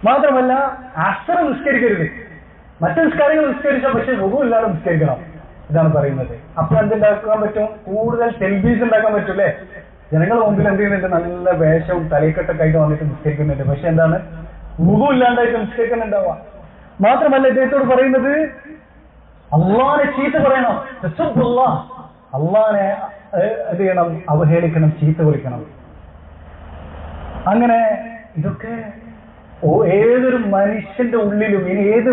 മാത്രമല്ല അസ്ർ നിസ്കരിക്കരുത്. മറ്റു നിസ്കാരങ്ങൾ നിസ്കരിച്ചാൽ പക്ഷെ വുദു ഇല്ലാതെ നിസ്കരിക്കണം. ഇതാണ് പറയുന്നത്. അപ്പൊ എന്തുണ്ടാക്കാൻ പറ്റും? കൂടുതൽ തെൽബീസ് ഉണ്ടാക്കാൻ പറ്റും അല്ലേ? ജനങ്ങൾ മുമ്പിൽ എന്ത് ചെയ്യുന്നുണ്ട്? നല്ല വേഷവും തലക്കെട്ടൊക്കെ ആയിട്ട് വന്നിട്ട് നിസ്കരിക്കുന്നുണ്ട്. പക്ഷെ എന്താണ്? വുദു ഇല്ലാണ്ടായിട്ട് നിസ്കരിക്കുന്നുണ്ടാവുക. മാത്രമല്ല ഇദ്ദേഹത്തോട് പറയുന്നത് അള്ളാനെ ചീത്ത പറയണം. അള്ളാനെ എന്ത് ചെയ്യണം? അവഹേളിക്കണം, ചീത്ത വിളിക്കണം. അങ്ങനെ ഇതൊക്കെ ഏതൊരു മനുഷ്യന്റെ ഉള്ളിലും, ഇനി ഏത്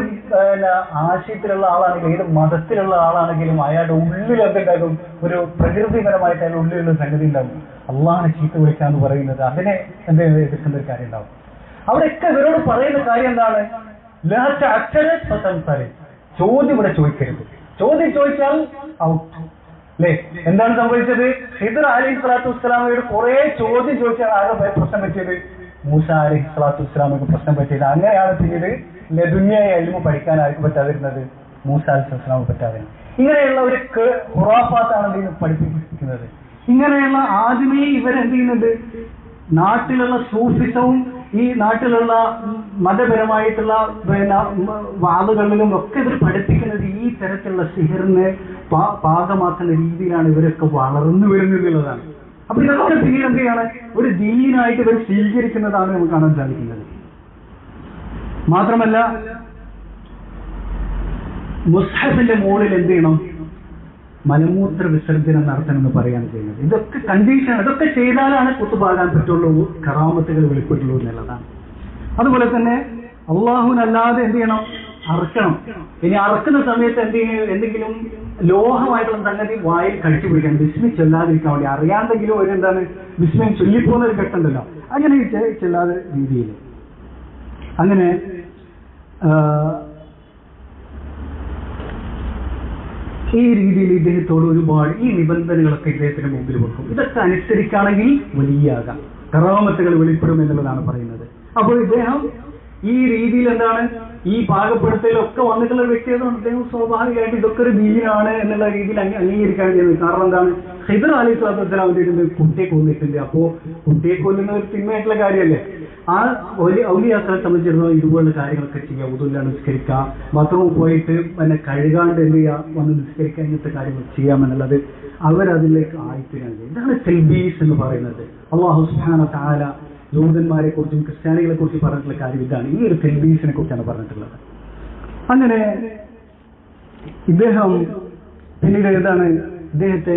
ആശയത്തിലുള്ള ആളാണെങ്കിലും ഏത് മതത്തിലുള്ള ആളാണെങ്കിലും അയാളുടെ ഉള്ളിൽ എന്തുണ്ടാകും? ഒരു പ്രകൃതിപരമായിട്ട് അയാളുടെ ഉള്ളിലുള്ള സംഗതി ഉണ്ടാകും. അള്ളാഹനെ ചീത്ത വിളിക്കാന്ന് പറയുന്നത് അതിനെ എതിർക്കുന്ന ഒരു കാര്യം ഉണ്ടാവും. അവിടെയൊക്കെ ഇവരോട് പറയുന്ന കാര്യം എന്താണ്? ചോദ്യം ഇവിടെ ചോദിക്കരുത്. ചോദ്യം ചോദിച്ചാൽ ഔട്ട് അല്ലേ? എന്താണ് സംഭവിച്ചത്? ഖിദ്ർ അലൈഹി സ്വലാത്തു വസ്സലാമയോട് കുറെ ചോദ്യം ചോദിച്ചാൽ ആകെ പ്രശ്നം പറ്റിയത് മൂസ അലൈഹി സ്വലാത്തു വസ്സലാമയ്ക്ക് പ്രശ്നം പറ്റിയത്. അങ്ങനെയാണ് പിന്നീട് ലദുന്യായ ഇൽമു പഠിക്കാൻ ആർക്കും പറ്റാതിരുന്നത്? മൂസ അലൈഹി സ്വലാമ പറ്റാതിരുന്നത്. ഇങ്ങനെയുള്ള ഒരു ഖുറാഫാത്താണ് എന്തെങ്കിലും പഠിപ്പിക്കുന്നത്. ഇങ്ങനെയുള്ള ആദ്യമേ ഇവരെന്ത് ചെയ്യുന്നുണ്ട്? നാട്ടിലുള്ള സൂഫിസവും ഈ നാട്ടിലുള്ള മതപരമായിട്ടുള്ള വാദങ്ങളിലും ഒക്കെ ഇവർ പഠിപ്പിക്കുന്നത് ഈ തരത്തിലുള്ള സിഹറിനെ പാകമാക്കുന്ന രീതിയിലാണ് ഇവരൊക്കെ വളർന്നു വരുന്നത് എന്നുള്ളതാണ്. അപ്പൊ ഇതൊക്കെ പിന്നീട് എന്ത് ചെയ്യാണ്? ഒരു ദീനായിട്ട് ഇവർ സ്വീകരിക്കുന്നതാണ് നമുക്ക് കാണാൻ സാധിക്കുന്നത്. മാത്രമല്ല മുസ്ഹഫിന്റെ മുകളിൽ എന്ത് ചെയ്യണം? മലമൂത്ര വിസർജനം നടത്തണമെന്ന് പറയാണ് ചെയ്യുന്നത്. ഇതൊക്കെ കണ്ടീഷൻ. ഇതൊക്കെ ചെയ്താലാണ് കുത്തുപാകാൻ പറ്റുള്ളൂ, കറാമത്തുകൾ വെളിപ്പെട്ടുള്ളൂ എന്നുള്ളതാണ്. അതുപോലെ തന്നെ അള്ളാഹുവിനല്ലാതെ എന്ത് ചെയ്യണം? അറക്കണം. ഇനി അറക്കുന്ന സമയത്ത് എന്തെങ്കിലും ലോഹമായിട്ടുള്ള സംഗതി വായിൽ കഴിച്ചു പിടിക്കണം, ബിസ്മി ചൊല്ലാതിരിക്കാൻ വേണ്ടി. അറിയാണ്ടെങ്കിലും ഒരു എന്താണ് ബിസ്മി ചൊല്ലിപ്പോകുന്ന ഒരു ഘട്ടമുണ്ടല്ലോ, അങ്ങനെ ചെല്ലാതെ രീതിയിൽ. അങ്ങനെ ഈ രീതിയിൽ ഇദ്ദേഹത്തോട് ഒരുപാട് ഈ നിബന്ധനകളൊക്കെ ഇദ്ദേഹത്തിന് മുമ്പിൽ വെക്കും. ഇതൊക്കെ അനുസരിക്കുകയാണെങ്കിൽ വലിയാകാം, കറാമത്തുകൾ വെളിപ്പെടും എന്നുള്ളതാണ് പറയുന്നത്. അപ്പോൾ ഇദ്ദേഹം ഈ രീതിയിൽ എന്താണ് ഈ പാകപ്പെടുത്തലൊക്കെ വന്നിട്ടുള്ള ഒരു വ്യക്തിയായതുകൊണ്ട് അദ്ദേഹം സ്വാഭാവികമായിട്ട് ഇതൊക്കെ ഒരു ദീനാണ് എന്നുള്ള രീതിയിൽ അംഗീകരിക്കാൻ ചെയ്യുന്നത്. കാരണം എന്താണ്, ഖിദ്ർ അലൈഹി സ്വലാത്തു വസ്സലാം അവരുടെ കുട്ടിയെ കൊന്നിട്ടുണ്ട്. അപ്പോ കുട്ടിയെ കൊല്ലുന്ന ഒരു തിന്മയായിട്ടുള്ള കാര്യമല്ലേ. ആ ഔലിയാക്കളെ സംബന്ധിച്ചിടത്തോളം ഇതുപോലുള്ള കാര്യങ്ങളൊക്കെ ചെയ്യുക, ഉദുല്ല നിസ്കരിക്കുക, ബാത്റൂമിൽ പോയിട്ട് പിന്നെ കഴുകാണ്ട് എന്ത് ചെയ്യുക, വന്ന് നിസ്കരിക്കുക, ഇങ്ങനത്തെ കാര്യങ്ങൾ ചെയ്യാമെന്നുള്ളത് അവരതിലേക്ക് ആയിത്തീരാണ്. ഇതാണ് തെൽബീസ് എന്ന് പറയുന്നത്. അല്ലാഹു സുബ്ഹാനഹു വ തആല യൂതന്മാരെ കുറിച്ചും ക്രിസ്ത്യാനികളെ കുറിച്ച് പറഞ്ഞിട്ടുള്ള കാര്യം ഇതാണ്. ഈ ഒരു തെൽബീസിനെ കുറിച്ചാണ് പറഞ്ഞിട്ടുള്ളത്. അങ്ങനെ ഇദ്ദേഹം പിന്നീട് ഏതാണ് ഇദ്ദേഹത്തെ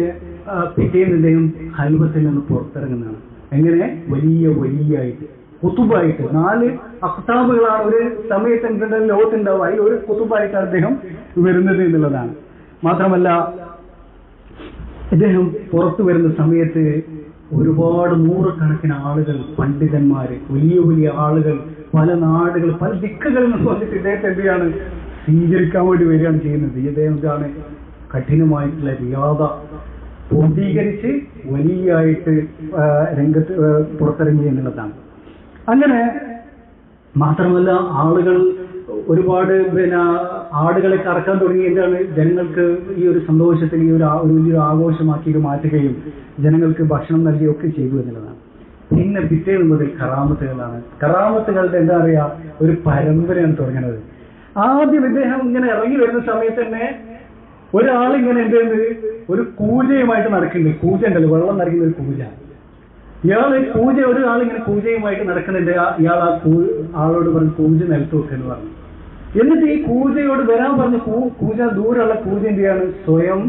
പിറ്റേന്ന് ഇദ്ദേഹം ഹൽവത്തിൽ നിന്ന് പുറത്തിറങ്ങുന്നതാണ്. എങ്ങനെ വലിയായിട്ട് കുത്തുബായിട്ട് 4 അഖ്താബുകളാണ് ഒരു സമയത്ത് എന്തുണ്ടെങ്കിൽ ലോകത്തുണ്ടാവുക, അതിൽ ഒരു കുത്തുബായിട്ടാണ് അദ്ദേഹം വരുന്നത് എന്നുള്ളതാണ്. മാത്രമല്ല ഇദ്ദേഹം പുറത്തു വരുന്ന സമയത്ത് ഒരുപാട് നൂറുകണക്കിന് ആളുകൾ, പണ്ഡിതന്മാര്, വലിയ ആളുകൾ, പല നാടുകൾ, പല ദിക്കുകളിൽ നിന്ന് വന്നിട്ട് ഇദ്ദേഹത്തെ എന്ത് ചെയ്യാണ് സ്വീകരിക്കാൻ വേണ്ടി വരികയാണ് ചെയ്യുന്നത്. ഇദ്ദേഹം കഠിനമായിട്ടുള്ള റിയാദ പൂർത്തീകരിച്ച് വലിയായിട്ട് രംഗത്ത് പുറത്തിറങ്ങി എന്നുള്ളതാണ്. അങ്ങനെ മാത്രമല്ല ആളുകൾ ഒരുപാട് ആടുകളെ കറക്കാൻ തുടങ്ങി. എന്താണ് ജനങ്ങൾക്ക് ഈ ഒരു സന്തോഷത്തിൽ ഈ ഒരു വലിയൊരു ആഘോഷമാക്കി മാറ്റുകയും ജനങ്ങൾക്ക് ഭക്ഷണം നൽകുകയൊക്കെ ചെയ്തു എന്നുള്ളതാണ്. പിന്നെ പിറ്റേന്ന് മുതൽ കറാമത്തുകളാണ്. കറാമത്തുകളുടെ എന്താ പറയാ ഒരു പരമ്പരയാണ് തുടങ്ങുന്നത്. ആദ്യം ഇദ്ദേഹം ഇങ്ങനെ ഇറങ്ങി വരുന്ന സമയത്ത് തന്നെ ഒരാളിങ്ങനെ എന്ത് ഒരു കൂജയുമായിട്ട് നടക്കുന്നുണ്ട്. കൂജ ഉണ്ടല്ലോ, വെള്ളം നിറയ്ക്കുന്ന ഒരു കൂജ. ഒരാളിങ്ങനെ കൂജയുമായിട്ട് നടക്കുന്നുണ്ട്. ഇയാൾ ആളോട് പറഞ്ഞു കൂജ നിലത്ത് വെക്കെന്ന് പറഞ്ഞു. എന്നിട്ട് ഈ കൂജയോട് വരാൻ പറഞ്ഞു. കൂജ ദൂരമുള്ള കൂജ എന്ത് ചെയ്യാണ് സ്വയം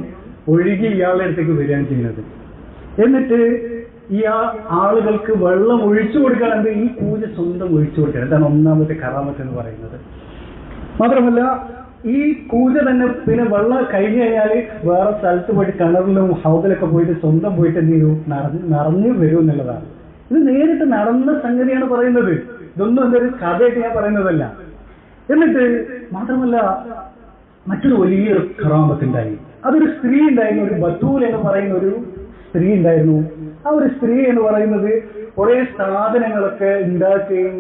ഒഴുകി ഇയാളുടെ അടുത്തേക്ക് വരികയാണ് ചെയ്യുന്നത്. എന്നിട്ട് ഈ ആളുകൾക്ക് വെള്ളം ഒഴിച്ചു കൊടുക്കുകയാണെങ്കിൽ ഈ കൂജ സ്വന്തം ഒഴിച്ചു കൊടുക്കുക. ഇതാണ് ഒന്നാമത്തെ കറാമത്ത് എന്ന് പറയുന്നത്. മാത്രമല്ല ഈ കൂജ തന്നെ പിന്നെ വെള്ളം കഴിഞ്ഞു കഴിഞ്ഞാൽ വേറെ സ്ഥലത്ത് പോയിട്ട് കിണറിലും ഹൗദിലൊക്കെ പോയിട്ട് സ്വന്തം പോയിട്ട് എന്ത് ചെയ്യും നിറഞ്ഞു വരും എന്നുള്ളതാണ്. ഇത് നേരിട്ട് നടന്ന സംഗതിയാണ് പറയുന്നത്. ഇതൊന്നും എന്തൊരു കഥയായിട്ട് ഞാൻ പറയുന്നതല്ല. എന്നിട്ട് മാത്രമല്ല മറ്റൊരു വലിയൊരു കറാമത്തുണ്ടായി. അതൊരു സ്ത്രീ ഉണ്ടായിരുന്നു, ഒരു ബത്തൂൽ എന്ന് പറയുന്ന ഒരു സ്ത്രീ ഉണ്ടായിരുന്നു. ആ ഒരു സ്ത്രീ എന്ന് പറയുന്നത് കുറെ സാധനങ്ങളൊക്കെ ഉണ്ടാക്കുകയും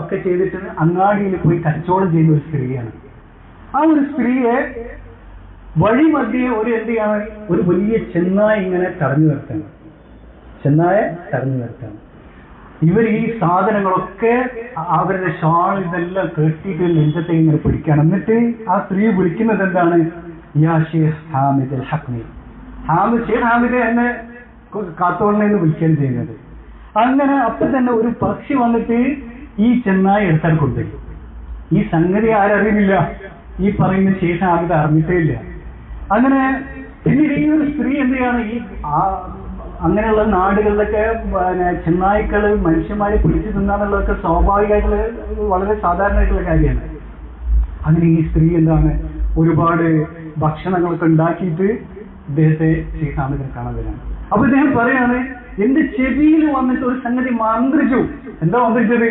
ഒക്കെ ചെയ്തിട്ട് അങ്ങാടിയിൽ പോയി കച്ചവടം ചെയ്യുന്ന ഒരു സ്ത്രീയാണ്. ആ ഒരു സ്ത്രീയെ വഴിമധ്യേ ഒരു എന്ത് ചെയ്യാണ് ഒരു വലിയ ചെന്നായ ഇങ്ങനെ തടഞ്ഞു നിർത്തണം. ഇവർ ഈ സാധനങ്ങളൊക്കെ അവരുടെ ഷാൾ ഇതെല്ലാം കെട്ടിയിട്ട് നെഞ്ചത്തെ ഇങ്ങനെ പിടിക്കണം. എന്നിട്ട് ആ സ്ത്രീ വിളിക്കുന്നത് എന്താണ്, യാ ഷേഖ് ഹാമിദ് അൽ ഹഖ്മി. ഷേഖ് ഹാമിദ് എന്നെ കാത്തോളിനെന്ന് വിളിക്കുകയാണ് ചെയ്യുന്നത്. അങ്ങനെ അപ്പൊ തന്നെ ഒരു പക്ഷി വന്നിട്ട് ഈ ചെന്നായ എടുത്താൽ കൊണ്ടുപോയി. ഈ സംഗതി ആരറിയുന്നില്ല, ഈ പറയുന്ന ഷേഖ് ഹാമിദ് അറിഞ്ഞിട്ടേ ഇല്ല. അങ്ങനെ പിന്നീട് ഈ ഒരു സ്ത്രീ എന്ത് ചെയ്യാണ്, ഈ അങ്ങനെയുള്ള നാടുകളിലൊക്കെ ചെന്നായ്ക്കള് മനുഷ്യന്മാരെ പിടിച്ചു തിന്നാന്നുള്ളതൊക്കെ സ്വാഭാവികമായിട്ടുള്ള വളരെ സാധാരണമായിട്ടുള്ള കാര്യമാണ്. അങ്ങനെ ഈ സ്ത്രീ എന്താണ് ഒരുപാട് ഭക്ഷണങ്ങളൊക്കെ ഉണ്ടാക്കിയിട്ട് ഇദ്ദേഹത്തെ ഷേഖ് ഹാമിദിനെ കാണാൻ വരാണ്. അപ്പൊ ഇദ്ദേഹം പറയാണ്, എന്റെ ചെവിയിൽ വന്നിട്ട് ഒരു സംഗതി മന്ത്രിച്ചു. എന്താ മന്ത്രിച്ചത്?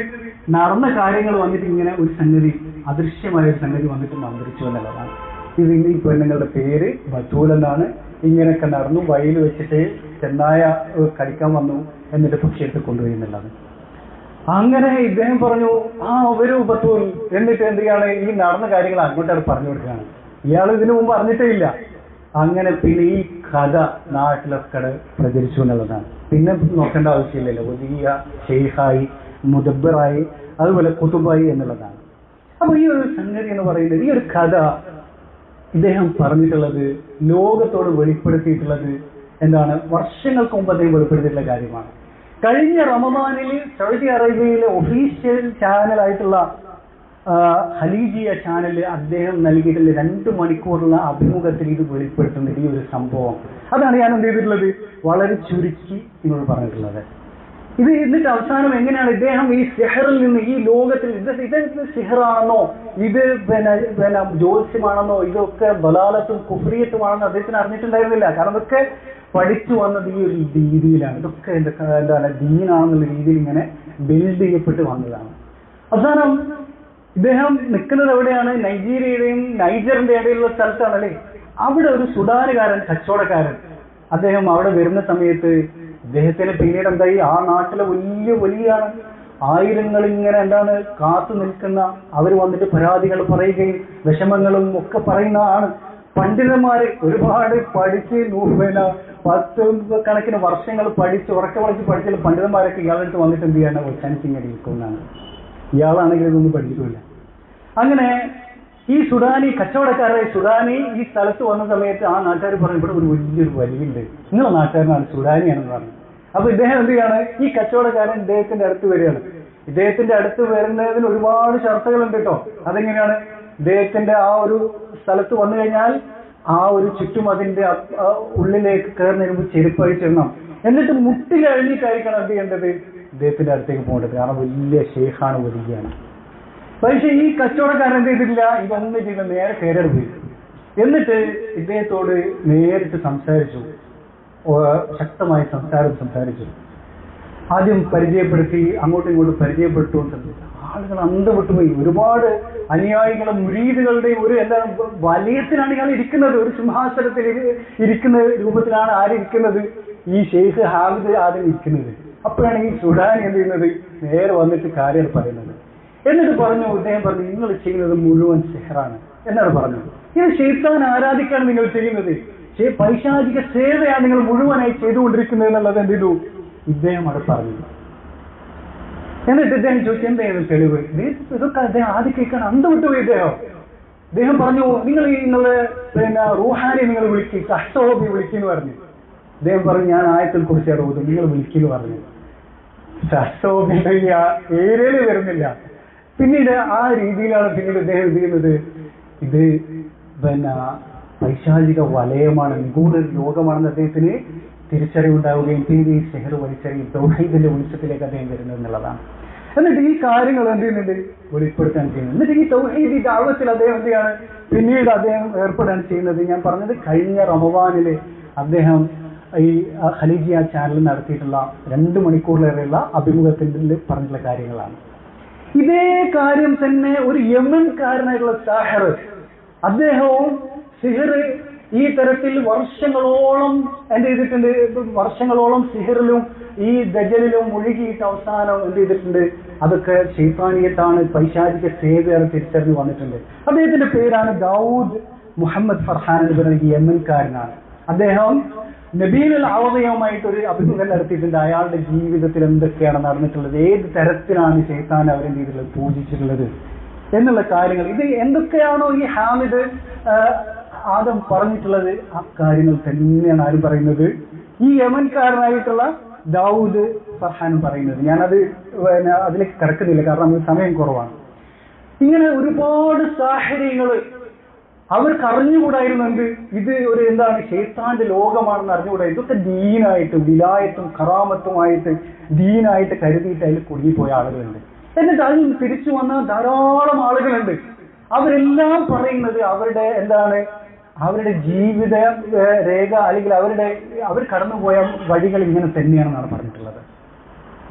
നടന്ന കാര്യങ്ങൾ വന്നിട്ട് ഇങ്ങനെ ഒരു സംഗതി, അദൃശ്യമായ ഒരു സംഗതി വന്നിട്ട് മന്ത്രിച്ചു എന്നുള്ളതാണ്. ഇതിന്റെ ഈ പെണ്ണുങ്ങളുടെ പേര് ബത്തൂൽ എന്നാണ്. ഇങ്ങനെയൊക്കെ നടന്നു, വയൽ വെച്ചിട്ട് ചെന്നായ കഴിക്കാൻ വന്നു, എന്നിട്ട് പക്ഷിയെടുത്ത് കൊണ്ടുപോയി എന്നുള്ളത്. അങ്ങനെ ഇദ്ദേഹം പറഞ്ഞു, വരൂ ബത്തൂൽ. എന്നിട്ട് എന്ത് ചെയ്യാണ്, ഈ നടന്ന കാര്യങ്ങൾ അങ്ങോട്ടാണ് പറഞ്ഞു കൊടുക്കുകയാണ്. ഇയാൾ ഇതിനു മുമ്പ് അറിഞ്ഞിട്ടേ ഇല്ല. അങ്ങനെ പിന്നെ ഈ കഥ നാട്ടിലൊക്കെ പ്രചരിച്ചു എന്നുള്ളതാണ്. പിന്നെ നോക്കേണ്ട ആവശ്യമില്ലല്ലോ, വലിയ ഷെയ്ഖായി, മുദബ്ബറായി, അതുപോലെ കുതുബായി എന്നുള്ളതാണ്. അപ്പൊ ഈ ഒരു സംഗതി എന്ന് പറയുന്നത്, ഈ ഒരു കഥ ഇദ്ദേഹം പറഞ്ഞിട്ടുള്ളത്, ലോകത്തോട് വെളിപ്പെടുത്തിയിട്ടുള്ളത് എന്താണ്, വർഷങ്ങൾക്ക് മുമ്പ് അദ്ദേഹം വെളിപ്പെടുത്തിയിട്ടുള്ള കാര്യമാണ്. കഴിഞ്ഞ റമദാനിൽ സൗദി അറേബ്യയിലെ ഒഫീഷ്യൽ ചാനലായിട്ടുള്ള ഖലീജിയ ചാനൽ അദ്ദേഹം നൽകിയിട്ടുള്ള 2 മണിക്കൂറുള്ള അഭിമുഖത്തിൽ ഇത് വെളിപ്പെടുത്തുന്ന ഈ ഒരു സംഭവം, അതാണ് ഞാൻ എന്ത് ചെയ്തിട്ടുള്ളത് വളരെ ചുരുക്കി നിങ്ങളോട് പറഞ്ഞിട്ടുള്ളത്. ഇത് എന്നിട്ട് അവസാനം എങ്ങനെയാണ് ഇദ്ദേഹം ഈ സിഹറിൽ നിന്ന് ഈ ലോകത്തിൽ ഇത് സിഹറാണെന്നോ ഇത് പിന്നെ ജ്യോത്സ്യമാണെന്നോ ഇതൊക്കെ ബലാലത്തും കുഫ്രിയത്തുമാണെന്നോ അദ്ദേഹത്തിന് അറിഞ്ഞിട്ടുണ്ടായിരുന്നില്ല. കാരണം ഇതൊക്കെ പഠിച്ചു വന്നത് ഈ ഒരു രീതിയിലാണ്. ഇതൊക്കെ എന്താണ് ദീനാണെന്നുള്ള രീതിയിൽ ഇങ്ങനെ ബിൽഡ് ചെയ്യപ്പെട്ട് വന്നതാണ്. അവസാനം ഇദ്ദേഹം നിൽക്കുന്നത് എവിടെയാണ്? നൈജീരിയയുടെയും നൈജറിന്റെ ഇടയിലുള്ള സ്ഥലത്താണല്ലേ. അവിടെ ഒരു സുഡാനുകാരൻ, കച്ചവടക്കാരൻ, അദ്ദേഹം അവിടെ വരുന്ന സമയത്ത് ഇദ്ദേഹത്തിന് പിന്നീട് എന്തായി, ആ നാട്ടിലെ വലിയാണ് ആയിരങ്ങൾ ഇങ്ങനെ എന്താണ് കാത്തു നിൽക്കുന്ന, അവർ വന്നിട്ട് പരാതികൾ പറയുകയും വിഷമങ്ങളും ഒക്കെ പറയുന്ന ആണ്. പണ്ഡിതന്മാര് ഒരുപാട് പഠിച്ച് 10 കണക്കിന് വർഷങ്ങൾ പഠിച്ച് ഉറക്കെ വളച്ച് പഠിച്ച പണ്ഡിതന്മാരൊക്കെ ഇയാളെടുത്ത് വന്നിട്ട് എന്ത് ചെയ്യാണ്? ചനിച്ചിങ്ങനെ ഇരിക്കുന്നതാണ്. ഇയാളാണെങ്കിൽ ഇതൊന്നും പഠിച്ചിട്ടില്ല. അങ്ങനെ ഈ സുഡാനി കച്ചവടക്കാരായ സുഡാനി ഈ സ്ഥലത്ത് വന്ന സമയത്ത് ആ നാട്ടുകാർ പറഞ്ഞു, ഇവിടെ ഒരു വലിയൊരു വലിയുണ്ട്, നിങ്ങളെ നാട്ടുകാരനാണ്, സുഡാനിയാണെന്ന് പറഞ്ഞു. അപ്പൊ ഇദ്ദേഹം എന്ത് ചെയ്യാണ്? ഈ കച്ചവടക്കാരൻ ഇദ്ദേഹത്തിന്റെ അടുത്ത് വരികയാണ്. ഇദ്ദേഹത്തിന്റെ അടുത്ത് വരുന്നതിന് ഒരുപാട് ഷർത്തുകളുണ്ട് കേട്ടോ. അതെങ്ങനെയാണ്? ഇദ്ദേഹത്തിന്റെ ആ ഒരു സ്ഥലത്ത് വന്നു കഴിഞ്ഞാൽ ആ ഒരു ചുറ്റും അതിന്റെ ഉള്ളിലേക്ക് കയറുന്നതിന് മുമ്പ് ചെരുപ്പ് അഴിച്ചിടണം. എന്നിട്ട് മുട്ടി കഴിഞ്ഞിട്ടായിരിക്കണം എന്ത് ചെയ്യേണ്ടത്? ഇദ്ദേഹത്തിന്റെ അടുത്തേക്ക് പോകേണ്ടത്. കാരണം വലിയ ഷെയ്ഖാണ്, വരികയാണ്. പക്ഷെ ഈ കച്ചവടക്കാരൻ എന്ത് ചെയ്തിട്ടില്ല? ഇതൊന്നും ചെയ്ത് നേരെ കയറി പോയി. എന്നിട്ട് ഇദ്ദേഹത്തോട് നേരിട്ട് സംസാരിച്ചു, ശക്തമായി സംസാരിച്ചു. ആദ്യം പരിചയപ്പെടുത്തി, അങ്ങോട്ടും ഇങ്ങോട്ടും പരിചയപ്പെട്ടു. ആളുകൾ അന്തപ്പെട്ടുപോയി. ഒരുപാട് അനുയായികളും മുരീദുകളുടെയും ഒരു എന്താണ് വലയത്തിലാണ് ഇയാൾ ഇരിക്കുന്നത്. ഒരു സിംഹാസനത്തിൽ ഇരിക്കുന്ന രൂപത്തിലാണ് ആരിയ്ക്കുന്നത്? ഈ ഷെയ്ഖ് ഹാമിദ് ആദ്യം ഇരിക്കുന്നത്. അപ്പോഴാണ് ഈ സുഡാനി എന്ത് ചെയ്യുന്നത്? നേരെ വന്നിട്ട് കാര്യം പറയുന്നത്. എന്നിട്ട് പറഞ്ഞു, ഇദ്ദേഹം പറഞ്ഞു, നിങ്ങൾ ചെയ്യുന്നത് മുഴുവൻ സിഹറാണ് എന്നാണ് പറഞ്ഞത്. ഇത് ശൈത്താൻ ആരാധിക്കാണ് നിങ്ങൾ ചെയ്യുന്നത്, പൈശാചിക സേവയാണ് നിങ്ങൾ മുഴുവനായി ചെയ്തുകൊണ്ടിരിക്കുന്നത് എന്നുള്ളത് എന്ത് ചെയ്തു? ഇദ്ദേഹം അവിടെ പറഞ്ഞു. എന്നിട്ട് ഇദ്ദേഹം ചോദിച്ചു, എന്തായിരുന്നു തെളിവ്? ഇതൊക്കെ അദ്ദേഹം ആദ്യം കേൾക്കാൻ അന്ത് വിട്ടുപോയി. ഇദ്ദേഹം പറഞ്ഞു, നിങ്ങളുടെ റൂഹാനെ നിങ്ങൾ വിളിക്കും, സഹ്സോബി വിളിക്കുന്നു പറഞ്ഞു. ഇദ്ദേഹം പറഞ്ഞു, ഞാൻ ആയത്തിൽ കുറിച്ച് അറിവ്, നിങ്ങൾ വിളിക്കുന്നു പറഞ്ഞു. സഹ്സോബിന്റെ ഏരിയയിൽ വരുന്നില്ല. പിന്നീട് ആ രീതിയിലാണ് പിന്നീട് ഇദ്ദേഹം ചെയ്യുന്നത്. ഇത് പൈശാചിക വലയമാണ്, നിഗൂഢ ലോകമാണെന്ന് അദ്ദേഹത്തിന് തിരിച്ചറിവുണ്ടാവുകയും പിന്നീട് ഈ സിഹർ വലിച്ചറിയും തൗഹീദിന്റെ വെളിച്ചത്തിലേക്ക് അദ്ദേഹം വരുന്നത് എന്നുള്ളതാണ്. എന്നിട്ട് ഈ കാര്യങ്ങൾ എന്ത് ചെയ്യുന്നുണ്ട്? വെളിപ്പെടുത്താൻ ചെയ്യുന്നത്. എന്നിട്ട് ഈ തൗഹീദി ദഅവത്തിൽ അദ്ദേഹം എന്ത് ചെയ്യാണ്? പിന്നീട് അദ്ദേഹം ഏർപ്പെടാൻ ചെയ്യുന്നത്. ഞാൻ പറഞ്ഞത് കഴിഞ്ഞ റമദാനില് അദ്ദേഹം ഈ ഖലീജിയ ചാനൽ നടത്തിയിട്ടുള്ള 2 മണിക്കൂറിലേറെയുള്ള അഭിമുഖത്തിൽ പറഞ്ഞിട്ടുള്ള കാര്യങ്ങളാണ്. ഇതേ കാര്യം തന്നെ ഒരു യമൻകാരനായിട്ടുള്ള സാഹിർ, അദ്ദേഹവും സിഹർ ഈ തരത്തിൽ വർഷങ്ങളോളം എന്ത് ചെയ്തിട്ടുണ്ട്? വർഷങ്ങളോളം സിഹറിലും ഈ ദജലിലും മുഴുകിയിട്ട് അവസാനം എന്ത് ചെയ്തിട്ടുണ്ട്? അതൊക്കെ ശൈത്താനിയത്താണ്, പൈശാചിക സേവയാണ് തിരിച്ചറിഞ്ഞ് വന്നിട്ടുണ്ട്. അദ്ദേഹത്തിന്റെ പേരാണ് ദാവൂദ് മുഹമ്മദ് ഫർഹാൻ എന്ന് പറയുന്ന യമൻകാരനാണ്. അദ്ദേഹം നബീലുൽ അവദയുമായിട്ട് ഒരു അഭിമുഖം നടത്തിയിട്ടുണ്ട്. അയാളുടെ ജീവിതത്തിൽ എന്തൊക്കെയാണ് നടന്നിട്ടുള്ളത്, ഏത് തരത്തിലാണ് ശൈത്താൻ അവരെന്ത് ചെയ്തിട്ടുള്ളത്, പൂജിച്ചിട്ടുള്ളത് എന്നുള്ള കാര്യങ്ങൾ. ഇത് എന്തൊക്കെയാണോ ഈ ഹാമിദ് ആദം പറഞ്ഞിട്ടുള്ളത്, ആ കാര്യങ്ങൾ തന്നെയാണ് ആരും പറയുന്നത്? ഈ യമൻകാരനായിട്ടുള്ള ദാവൂദ് ഫർഹാൻ പറയുന്നത്. ഞാനത് അതിലേക്ക് കിടക്കുന്നില്ല, കാരണം നമുക്ക് സമയം കുറവാണ്. ഇങ്ങനെ ഒരുപാട് സാഹചര്യങ്ങൾ അവർക്ക് അറിഞ്ഞുകൂടായിരുന്നെങ്കിൽ ഇത് ഒരു എന്താണ് ശൈത്താന്റെ ലോകമാണെന്ന് അറിഞ്ഞുകൂടാ. ഇതൊക്കെ ദീനായിട്ടും വിലായത്തും കറാമത്തുമായിട്ട് ദീനായിട്ട് കരുതിയിട്ട് അതിൽ കുടുങ്ങിപ്പോയ ആളുകളുണ്ട്. എന്നിട്ട് അതിൽ തിരിച്ചു വന്ന ധാരാളം ആളുകളുണ്ട്. അവരെല്ലാം പറയുന്നത് അവരുടെ എന്താണ്, അവരുടെ ജീവിത രേഖ അല്ലെങ്കിൽ അവർ കടന്നുപോയ വഴികൾ ഇങ്ങനെ തന്നെയാണെന്നാണ് പറഞ്ഞിട്ടുള്ളത്.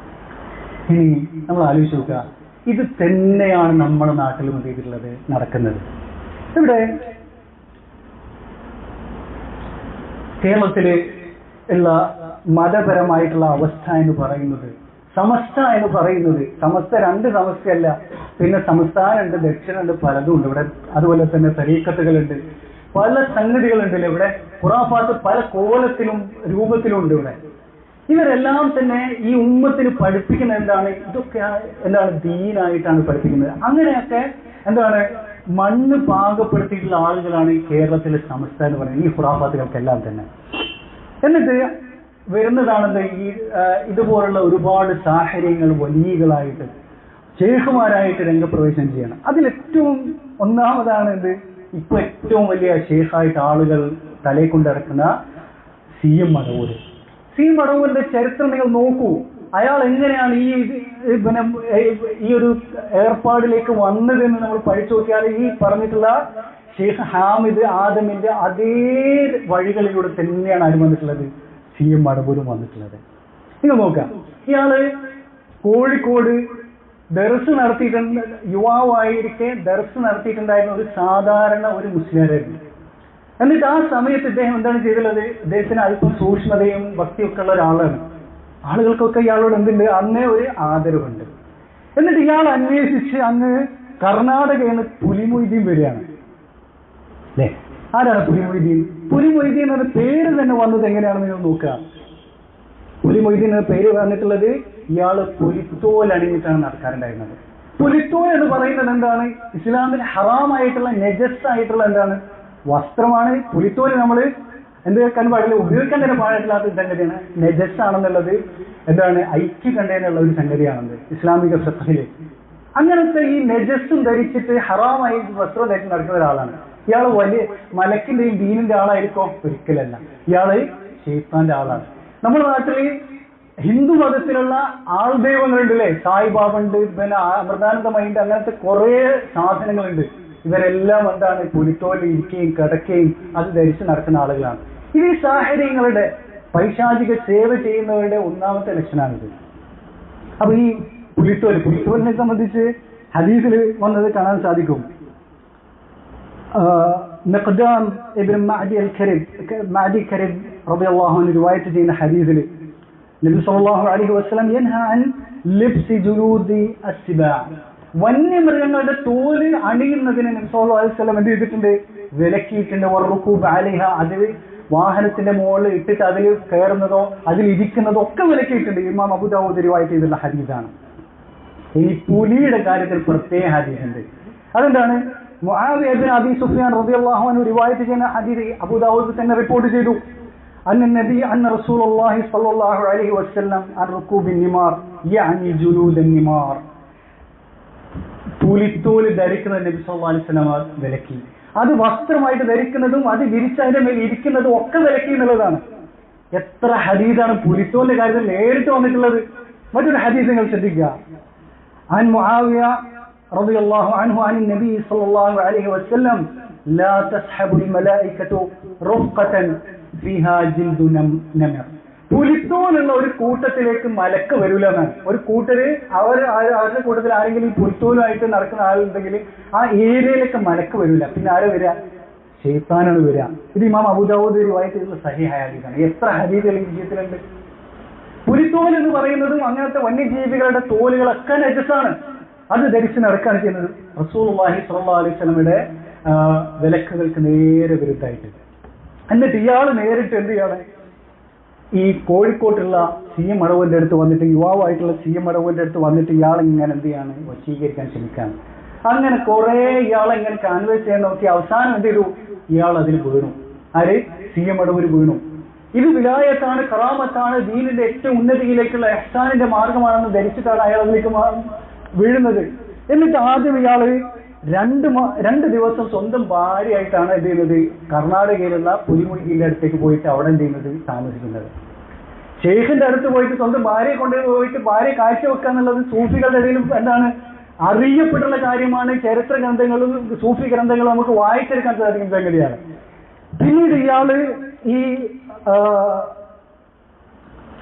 ഇനി നമ്മൾ ആലോചിച്ച് നോക്കുക, ഇത് തന്നെയാണ് നമ്മുടെ നാട്ടിലും ചെയ്തിട്ടുള്ളത് നടക്കുന്നത്. ഇവിടെ കേരളത്തില് ഉള്ള മതപരമായിട്ടുള്ള അവസ്ഥ എന്ന് പറയുന്നത്, സമസ്ത എന്ന് പറയുന്നത്, സമസ്ത 2 സമസ്തയല്ല, പിന്നെ സംസ്ഥാനമുണ്ട്, ദക്ഷിണുണ്ട്, പലതും ഉണ്ട് ഇവിടെ. അതുപോലെ തന്നെ തരീഖത്തുകളുണ്ട്, പല സംഗതികളുണ്ടല്ലോ ഇവിടെ. ഖുറാഫാത്ത് പല കോലത്തിലും രൂപത്തിലും ഉണ്ട് ഇവിടെ. ഇവരെല്ലാം തന്നെ ഈ ഉമ്മത്തിന് പഠിപ്പിക്കുന്ന എന്താണ്? ഇതൊക്കെ എന്താണ്? ദീനായിട്ടാണ് പഠിപ്പിക്കുന്നത്. അങ്ങനെയൊക്കെ എന്താണ് മണ്ണ് പാകപ്പെടുത്തിയിട്ടുള്ള ആളുകളാണ് ഈ കേരളത്തിലെ സമസ്ത എന്ന് പറയുന്നത്, ഈ ഖുറാഫാത്തുകൾക്കെല്ലാം തന്നെ. എന്നിട്ട് വരുന്നതാണെന്ന് ഈ ഇതുപോലുള്ള ഒരുപാട് സാഹചര്യങ്ങൾ വലിയകളായിട്ട് ഷേഖുമാരായിട്ട് രംഗപ്രവേശനം ചെയ്യണം. അതിലേറ്റവും ഒന്നാമതാണ് ഇത്, ഇപ്പൊ ഏറ്റവും വലിയ ഷേഖായിട്ട് ആളുകൾ തലയെ കൊണ്ടിറക്കുന്ന CM മടവൂര്. CM മടവൂരിന്റെ ചരിത്രം നിങ്ങൾ നോക്കൂ. അയാൾ എങ്ങനെയാണ് പിന്നെ ഈ ഒരു ഏർപ്പാടിലേക്ക് വന്നതെന്ന് നമ്മൾ പഠിച്ചു നോക്കിയാൽ ഈ പറഞ്ഞിട്ടുള്ള ഷെയ്ഖ് ഹാമിദ് ആദമിന്റെ അതേ വഴികളിലൂടെ തന്നെയാണ് ആര് വന്നിട്ടുള്ളത്, CM മടവൂരും വന്നിട്ടുള്ളത്. നിങ്ങൾ നോക്കാം, ഇയാള് കോഴിക്കോട് ദർസ് നടത്തിയിട്ടുണ്ട്, യുവാവായിരിക്കെ ദർസ് നടത്തിയിട്ടുണ്ടായിരുന്ന ഒരു സാധാരണ ഒരു മുസ്ലിയാരായിരുന്നു. എന്നിട്ട് ആ സമയത്ത് ഇദ്ദേഹം എന്താണ് ചെയ്തിട്ടുള്ളത്, ഇദ്ദേഹത്തിന് അല്പം സൂക്ഷ്മതയും ഭക്തിയൊക്കെ ഉള്ള ഒരാളാണ്. ആളുകൾക്കൊക്കെ ഇയാളോട് എന്തുണ്ട്, അന്നേ ഒരു ആദരവുണ്ട്. എന്നിട്ട് ഇയാൾ അന്വേഷിച്ച് അങ്ങ് കർണാടകയിൽ നിന്ന് പുലിമൊയ്തീൻ വരികയാണ്. അല്ലേ, ആരാണ് പുലിമൊയ്തീൻ? പുലിമൊയ്തീൻ എന്ന പേര് തന്നെ വന്നത് എങ്ങനെയാണെന്ന് നിങ്ങൾ നോക്കുക. പുലിമൊയ്തീൻ എന്ന പേര് വന്നിട്ടുള്ളത് ഇയാള് പുലിത്തോൽ അണിഞ്ഞിട്ടാണ് നടക്കാറുണ്ടായിരുന്നത്. പുലിത്തോൽ എന്ന് പറയുന്നത് എന്താണ്, ഇസ്ലാമിൽ ഹറാമായിട്ടുള്ള നെജസ് ആയിട്ടുള്ള എന്താണ് വസ്ത്രമാണ്. പുലിത്തോല് നമ്മൾ എന്ത് വെക്കാൻ പാടില്ല, ഉപയോഗിക്കാൻ തന്നെ പാടില്ലാത്ത ഒരു സംഗതിയാണ്. നെജസ് ആണെന്നുള്ളത് എന്താണ് ഐക്യ കണ്ടേനുള്ള ഒരു സംഗതിയാണെന്ന് ഇസ്ലാമിക ഫിഖ്ഹില്. അങ്ങനത്തെ ഈ നെജസ്സും ധരിച്ചിട്ട് ഹറാമായി വസ്ത്രം ധരിച്ച് നടക്കുന്ന ഒരാളാണ്. ഇയാള് വലിയ മലക്കിന്റെയും ദീനിന്റെ ആളായിരിക്കും? ഒരിക്കലല്ല, ഇയാള് ശൈത്താന്റെ ആളാണ്. നമ്മുടെ നാട്ടില് ഹിന്ദു മതത്തിലുള്ള ആൾദൈവങ്ങളുണ്ട് അല്ലേ, സായിബാബ ഉണ്ട്, പിന്നെ അമൃതാനന്ദമയുണ്ട്, അങ്ങനത്തെ കുറെ സാധനങ്ങളുണ്ട്. ഇവരെല്ലാം എന്താണ് പുലിത്തോലിൽ ഇരിക്കുകയും കിടക്കുകയും അത് ധരിച്ച് നടക്കുന്ന ആളുകളാണ്. ഇത് ഈ സാഹചര്യങ്ങളുടെ പൈശാചിക സേവ ചെയ്യുന്നവരുടെ ഒന്നാമത്തെ ലക്ഷണമാണിത്. അപ്പൊ ഈ പുലിത്തോലിനെ സംബന്ധിച്ച് ഹദീസിൽ വന്നത് കാണാൻ സാധിക്കും. മിഖ്ദാം ഇബ്നു മഅദി കരീബ് റളിയല്ലാഹു അൻഹു റിവായത്ത് ചെയ്യുന്ന ഹദീസിൽ നബി സല്ലല്ലാഹു അലൈഹി വസല്ലം യൻഹാ അൻ ലിബ്സി ജുലൂദി അസ്സിബാ, വന്യമൃഗങ്ങളുടെ തോല് അണിയുന്നതിന് നബി സല്ലല്ലാഹു അലൈഹി വസല്ലം എന്ത് ചെയ്തിട്ടുണ്ട്, വിലക്കിയിട്ടുണ്ട്. വറുകൂബ് അലൈഹ, അതിൽ വാഹനത്തിന്റെ മുകളിൽ ഇട്ടിട്ട് അതിൽ കയറുന്നതോ അതിൽ ഇരിക്കുന്നതോ ഒക്കെ വിലക്കിയിട്ടുണ്ട്. ഇമാം അബൂ ദാവൂദ് റിവായത്ത് ചെയ്തിട്ടുള്ള ഹദീസാണ്. ഇനി പുലിയുടെ കാര്യത്തിൽ പ്രത്യേക ഹദീസുണ്ട്. അതെന്താണ്, മുആവിയ ഇബ്നു അബീ സുഫ്യാൻ റളിയല്ലാഹു അൻഹു റിവായത്ത് ചെയ്യുന്ന ഹദീസ് അബൂ ദാവൂദ് തന്നെ റിപ്പോർട്ട് ചെയ്തു. അന്ന റസൂലുള്ളാഹി സ്വല്ലല്ലാഹു അലൈഹി വസല്ലം അൻ റുകൂബിൻ നിമാർ യഅനി ജുലൂദൻ നിമാർ, പുലിത്തോല് ധരിക്കുന്നത് നബി സല്ലല്ലാഹു അലൈഹി വസല്ലം വിലക്കി. അത് വസ്ത്രമായിട്ട് ധരിക്കുന്നതും അത് വിരിച്ചതിന്റെ മേൽ ഇരിക്കുന്നതും ഒക്കെ വിലക്കി എന്നുള്ളതാണ്. എത്ര ഹദീസാണ് പുലിത്തോലിന്റെ കാര്യത്തിൽ നേരിട്ട് വന്നിട്ടുള്ളത്. മറ്റൊരു ഹദീസ് നിങ്ങൾ ശ്രദ്ധിക്കുക. عن معاوية رضي الله عنه عن النبي صلى الله عليه وسلم لا تسحب الملائكة رفقة فيها جلد نمر. പുലിത്തോലുള്ള ഒരു കൂട്ടത്തിലേക്ക് മലക്ക് വരൂലെന്നാണ്. ഒരു കൂട്ടര് അവരുടെ കൂട്ടത്തിൽ ആരെങ്കിലും ഈ പുലിത്തോലുമായിട്ട് നടക്കുന്ന ആളുണ്ടെങ്കിൽ ആ ഏരിയയിലേക്ക് മലക്ക് വരൂല. പിന്നെ ആരെ വരിക, ശൈത്താനാണ് വരിക. ഇത് ഇമാം അബൂ ദാവൂദ് റിവായത്ത് ചെയ്തിട്ടുള്ള സഹീഹായ ഹദീസാണ്. എത്ര ഹദീസുകൾ ഈ വിഷയത്തിലുണ്ട്. പുലിത്തോൽ എന്ന് പറയുന്നതും അങ്ങനത്തെ വന്യജീവികളുടെ തോലുകളൊക്കെ നജസാണ്. അത് ധരിച്ച് നടക്കുകയാണ് ചെയ്യുന്നത്. റസൂലുള്ളാഹി സ്വല്ലല്ലാഹു അലൈഹി വസല്ലമയുടെ വിലക്കുകൾക്ക് നേരെ വിരുദ്ധമായിട്ട്. എന്നിട്ട് ഇയാൾ നേരിട്ട് എന്ത് ചെയ്യാണ്, ഈ കോഴിക്കോട്ടുള്ള CM മടവൂരിന്റെ അടുത്ത് വന്നിട്ട്, യുവാവായിട്ടുള്ള CM മടവൂരിന്റെ അടുത്ത് വന്നിട്ട് ഇയാൾ ഇങ്ങനെ എന്ത് ചെയ്യാണ്, വശീകരിക്കാൻ ശ്രമിക്കുകയാണ്. അങ്ങനെ കുറെ ഇയാളെ ഇങ്ങനെ കൺവേഴ്സ് ചെയ്യാൻ നോക്കി അവസാനം എന്ത് ചെയ്തു, ഇയാൾ അതിൽ വീണു. ആര്, CM മടവൂര് വീണു. ഇത് വിലായത്താണ്, കറാമത്താണ്, ദീനിന്റെ ഏറ്റവും ഉന്നതിയിലേക്കുള്ള ഇഹ്സാനിന്റെ മാർഗമാണെന്ന് ധരിച്ചിട്ടാണ് അയാൾ അതിലേക്ക് വീഴുന്നത്. എന്നിട്ട് ആദ്യം ഇയാള് രണ്ട് ദിവസം സ്വന്തം ഭാര്യയായിട്ടാണ് എന്ത് ചെയ്യുന്നത്, കർണാടകയിലുള്ള പുലിമുഴുകിന്റെ അടുത്തേക്ക് പോയിട്ട് അവിടെ എന്ത് ചെയ്യുന്നത്, താമസിക്കുന്നത്. ഷെയ്ഖിന്റെ അടുത്ത് പോയിട്ട് സ്വന്തം ഭാര്യയെ കൊണ്ടുപോയിട്ട് ഭാര്യ കാഴ്ചവെക്കുക എന്നുള്ളത് സൂഫികളുടെ ഇടയിലും എന്താണ് അറിയപ്പെട്ടുള്ള കാര്യമാണ്. ചരിത്ര ഗ്രന്ഥങ്ങളും സൂഫി ഗ്രന്ഥങ്ങളും നമുക്ക് വായിച്ചെടുക്കാൻ സാധിക്കുന്ന സംഗതിയാണ്. പിന്നീട് ഇയാള് ഈ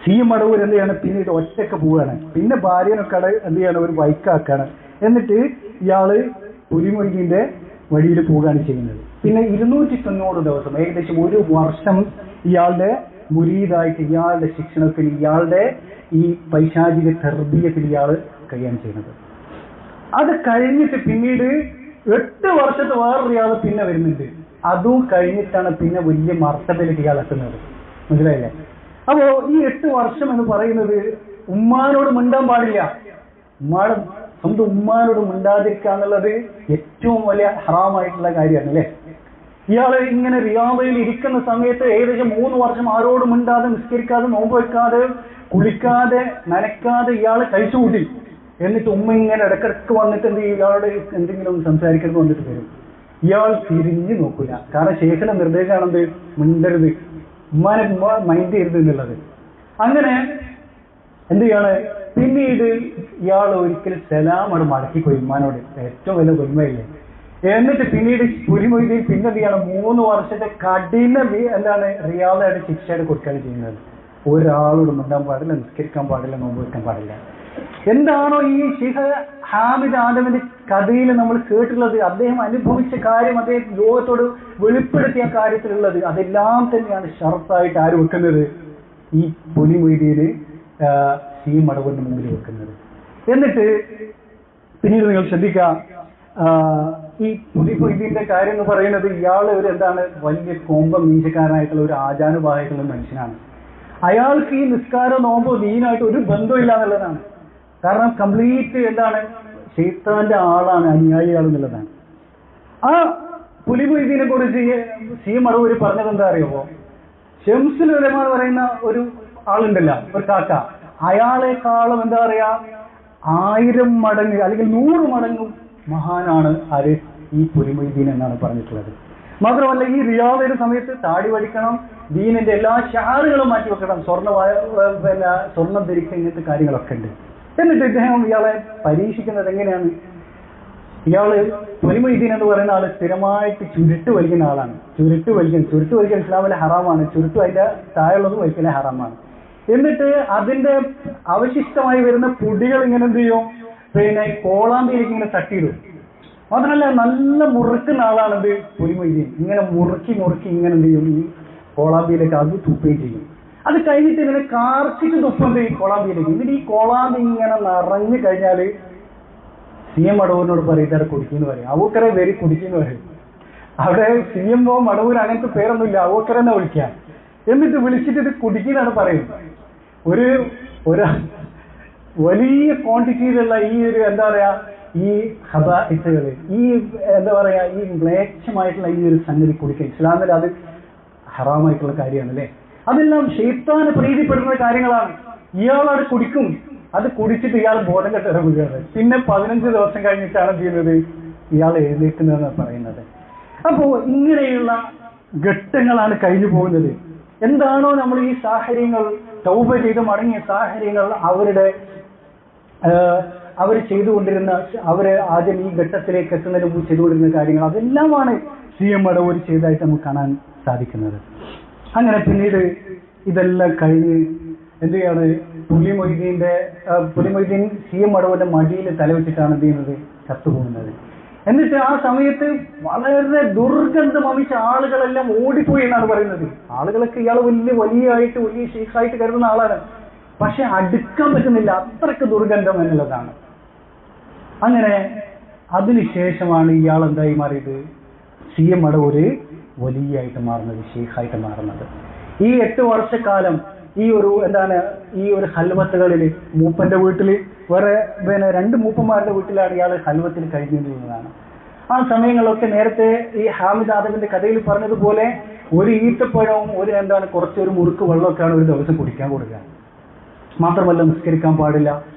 CM മടവൂർ എന്ത് ചെയ്യാണ്, പിന്നീട് ഒറ്റയ്ക്ക് പോവുകയാണ്. പിന്നെ ഭാര്യനൊക്കെ എന്ത് ചെയ്യാണ്, ഒരു ബൈക്കാക്കാണ്. എന്നിട്ട് ഇയാള് പുലിമൊയ്തീന്റെ വഴിയിൽ പോവുകയാണ് ചെയ്യുന്നത്. പിന്നെ 290 ദിവസം, ഏകദേശം 1 വർഷം ഇയാളുടെ മുരീദായിട്ട്, ഇയാളുടെ ശിക്ഷണത്തിൽ, ഇയാളുടെ ഈ പൈശാചിക തർബീയത്തിൽ ഇയാൾ കഴിയാണ് ചെയ്യുന്നത്. അത് കഴിഞ്ഞിട്ട് പിന്നീട് 8 വർഷത്തെ വേറൊരു ഇയാൾ പിന്നെ വരുന്നുണ്ട്. അതും കഴിഞ്ഞിട്ടാണ് പിന്നെ വലിയ മർത്തബയിലേക്ക് ഇയാൾ എത്തുന്നത്. മനസ്സിലായില്ലേ? അപ്പോ ഈ 8 വർഷം എന്ന് പറയുന്നത് ഉമ്മാനോട് മിണ്ടാൻ പാടില്ല. സ്വന്തം ഉമ്മാനോട് മിണ്ടാതിരിക്കുക എന്നുള്ളത് ഏറ്റവും വലിയ ഹറാമായിട്ടുള്ള കാര്യമാണ് അല്ലേ. ഇയാള് ഇങ്ങനെ റിയാദയിൽ ഇരിക്കുന്ന സമയത്ത് ഏകദേശം 3 വർഷം ആരോടും മിണ്ടാതെ, നിസ്കരിക്കാതെ, നോമ്പ് വെക്കാതെ, കുളിക്കാതെ, നനയ്ക്കാതെ ഇയാൾ കഴിച്ചുകൂട്ടി. എന്നിട്ട് ഉമ്മ ഇങ്ങനെ ഇടക്കിടക്ക് വന്നിട്ട് എന്ത് ചെയ്യും, ഇയാളോട് എന്തെങ്കിലും സംസാരിക്കുന്നത് വന്നിട്ട് വരും. ഇയാൾ തിരിഞ്ഞു നോക്കൂല. കാരണം ശേഖയുടെ നിർദ്ദേശമാണെന്ത്, മിണ്ടരുത്, ഉമ്മാനെ മൈൻഡ് ചെയ്യരുത് എന്നുള്ളത്. അങ്ങനെ എന്ത് ചെയ്യാണ്? പിന്നീട് ഇയാൾ ഒരിക്കൽ സലാമോട് മടക്കിപ്പോയി ഉമ്മാനോട്, ഏറ്റവും വലിയ ഉന്മയില്ലേ. എന്നിട്ട് പിന്നീട് പുലിമൊയ്തീൻ പിന്നെ എന്ത് ചെയ്യണം? 3 വർഷത്തെ കഠിന റിയാദായിട്ട് ശിക്ഷയായിട്ട് കൊടുക്കുകയാണ് ചെയ്യുന്നത്. ഒരാളോട് മിണ്ടാൻ പാടില്ല, നിസ്കരിക്കാൻ പാടില്ല, നോമ്പ് വെക്കാൻ പാടില്ല. എന്താണോ ഈ ഷെയ്ഖ് ഹാമിദ് ആദമിന്റെ കഥയിൽ നമ്മൾ കേട്ടിട്ടുള്ളത്, അദ്ദേഹം അനുഭവിച്ച കാര്യം, അദ്ദേഹം ലോകത്തോട് വെളിപ്പെടുത്തിയ കാര്യത്തിലുള്ളത്, അതെല്ലാം തന്നെയാണ് ഷർത്തായിട്ട് ആര് വെക്കുന്നത്? ഈ പുലിമൊയ്തീന് സി മടവൂരിന് മുമ്പിൽ വെക്കുന്നത്. എന്നിട്ട് പിന്നീട് നിങ്ങൾ ശ്രദ്ധിക്കുക, ഈ പുലിമൊയ്തീന്റെ കാര്യം എന്ന് പറയുന്നത് ഇയാൾ ഒരു വലിയ കോമ്പം മീശക്കാരനായിട്ടുള്ള ഒരു ആചാനുഭാവായിട്ടുള്ള മനുഷ്യനാണ്. അയാൾക്ക് ഈ നിസ്കാരം നോമ്പോ ദീനായിട്ട് ഒരു ബന്ധമില്ല എന്നുള്ളതാണ്. കാരണം കംപ്ലീറ്റ് ശൈത്താന്റെ ആളാണ്, അനുയായിയാണെന്നുള്ളതാണ്. ആ പുലിമൊയ്തീനെ കുറിച്ച് സി മടവൂര് പറഞ്ഞത് എന്താ അറിയുമോ? ഷംസുൽ ഉലമ എന്ന് പറയുന്ന ഒരു ആളുണ്ടല്ലോ, ഒരു കാക്ക, അയാളെക്കാളും 1000 മടങ്ങ് അല്ലെങ്കിൽ 100 മടങ്ങും മഹാനാണ് ആര്? ഈ പുലിമൊയ്തീൻ എന്നാണ് പറഞ്ഞിട്ടുള്ളത്. മാത്രമല്ല ഈ റിയാദിന്റെ സമയത്ത് താടി വടിക്കണം, ദീനിന്റെ എല്ലാ ഷാറുകളും മാറ്റി വെക്കണം, സ്വർണം ധരിക്കുക, ഇങ്ങനത്തെ കാര്യങ്ങളൊക്കെ ഉണ്ട്. എന്നിട്ട് ഇദ്ദേഹം ഇയാളെ പരീക്ഷിക്കുന്നത് എങ്ങനെയാണ്? ഇയാള് പുലിമൊയ്തീൻ എന്ന് പറയുന്ന ആള് സ്ഥിരമായിട്ട് ചുരുട്ട് വലിക്കുന്ന ആളാണ്. ചുരുട്ട് വലിക്കാൻ ഇസ്ലാമിലെ ഹറാമാണ്. ചുരുട്ട് അതിന്റെ താഴെയുള്ളത് വലിക്കലെ ഹറാമാണ്. എന്നിട്ട് അതിന്റെ അവശിഷ്ടമായി വരുന്ന പൊടികൾ ഇങ്ങനെ എന്ത് ചെയ്യും? കോളാമ്പിയിലേക്ക് ഇങ്ങനെ തട്ടിയിടും. മാത്രമല്ല നല്ല മുറുക്കുന്ന ആളാണെന്ത്? പുലിമൊയ്തീൻ. ഇങ്ങനെ മുറുക്കി ഇങ്ങനെ എന്ത് ചെയ്യും? ഈ കോളാമ്പിയിലേക്ക് അത് തുപ്പുകയും ചെയ്യും. അത് കഴിഞ്ഞിട്ട് ഇങ്ങനെ കാർച്ചിട്ട് തുപ്പുന്നത് ഈ കോളാമ്പിയിലേക്ക്. എന്നിട്ട് ഈ കോളാമ്പി ഇങ്ങനെ നിറഞ്ഞു കഴിഞ്ഞാല് സി എം മടവൂരിനോട് പറയും ഇതവിടെ കുടിക്കുന്നു പറയും. അവക്കറെ പേര് കുടിക്കുന്നു പറയും. അവിടെ സി എം ഒ മടവൂർ അങ്ങനത്തെ പേരൊന്നുമില്ല, അവക്കറെ തന്നെ വിളിക്കുക. എന്നിട്ട് വിളിച്ചിട്ട് ഇത് കുടിക്കുന്നതാണ് പറയും. ഒരു വലിയ ക്വാണ്ടിറ്റിയിലുള്ള ഈ ഒരു ഈ ഹബാഇസുകൾ, ഈ ഈ മ്ലേച്ഛമായിട്ടുള്ള ഈ ഒരു സംഗതി കുടിക്കുക ഇസ്ലാമിൽ അത് ഹറാമായിട്ടുള്ള കാര്യമാണ് അല്ലേ? അതെല്ലാം ശൈത്താന് പ്രീതിപ്പെടുന്ന കാര്യങ്ങളാണ്. ഇയാളത് കുടിക്കും. അത് കുടിച്ചിട്ട് ഇയാൾ ബോധം കെട്ടിറങ്ങുകയാണ്. പിന്നെ 15 ദിവസം കഴിഞ്ഞിട്ടാണ് എന്ത് ചെയ്യുന്നത്? ഇയാൾ എഴുന്നേൽക്കുന്നതെന്ന് പറയുന്നത്. അപ്പോ ഇങ്ങനെയുള്ള ഘട്ടങ്ങളാണ് കഴിഞ്ഞു പോകുന്നത്. എന്താണോ നമ്മൾ ഈ സാഹചര്യങ്ങൾ തൗബ ചെയ്ത് മടങ്ങിയ സാഹചര്യങ്ങൾ അവർ ചെയ്തുകൊണ്ടിരുന്ന, അവര് ആദ്യം ഈ ഘട്ടത്തിലേക്ക് എത്തുന്നതിന് മുമ്പ് ചെയ്തുകൊണ്ടിരുന്ന കാര്യങ്ങൾ അതെല്ലാമാണ് സി എം മടവൂർ ചെയ്തതായിട്ട് നമുക്ക് കാണാൻ സാധിക്കുന്നത്. അങ്ങനെ പിന്നീട് ഇതെല്ലാം കഴിഞ്ഞ് എന്ത് ചെയ്യാണ്? പുലിമൊയ്തീൻ സി എം മടവൂരിന്റെ മടിയിൽ തലവെച്ചിട്ടാണ് എന്ത് ചെയ്യുന്നത്? ചത്തുപോകുന്നത്. എന്നിട്ട് ആ സമയത്ത് വളരെ ദുർഗന്ധം വമിച്ച ആളുകളെല്ലാം ഓടിപ്പോയി എന്നാണ് പറയുന്നത്. ആളുകളൊക്കെ ഇയാൾ വലിയ ഷെയ്ഖായിട്ട് കരുതുന്ന ആളാണ്. പക്ഷെ അടുക്കാൻ പറ്റുന്നില്ല, അത്രയ്ക്ക് ദുർഗന്ധം എന്നുള്ളതാണ്. അങ്ങനെ അതിനുശേഷമാണ് ഇയാൾ എന്തായി മാറിയത്? സി എം മടവൂര് വലിയായിട്ട് മാറുന്നത്, ഷെയ്ഖായിട്ട് മാറുന്നത്. ഈ 8 വർഷക്കാലം ഈ ഒരു ഹൽവത്തുകളിൽ മൂപ്പന്റെ വീട്ടില് വേറെ 2 മൂപ്പന്മാരുടെ വീട്ടിലാണ് ഇയാൾ ഹൽവത്തിൽ കഴിഞ്ഞിരുന്നതാണ്. ആ സമയങ്ങളിലൊക്കെ നേരത്തെ ഈ ഹാമിദ് ആദമിന്റെ കഥയിൽ പറഞ്ഞതുപോലെ ഒരു ഈത്തപ്പഴവും കുറച്ചൊരു മുറുക്ക് വെള്ളമൊക്കെയാണ് ഒരു ദിവസം കുടിക്കാൻ കൊടുക്കുക. മാത്രമല്ല നിസ്കരിക്കാൻ പാടില്ല.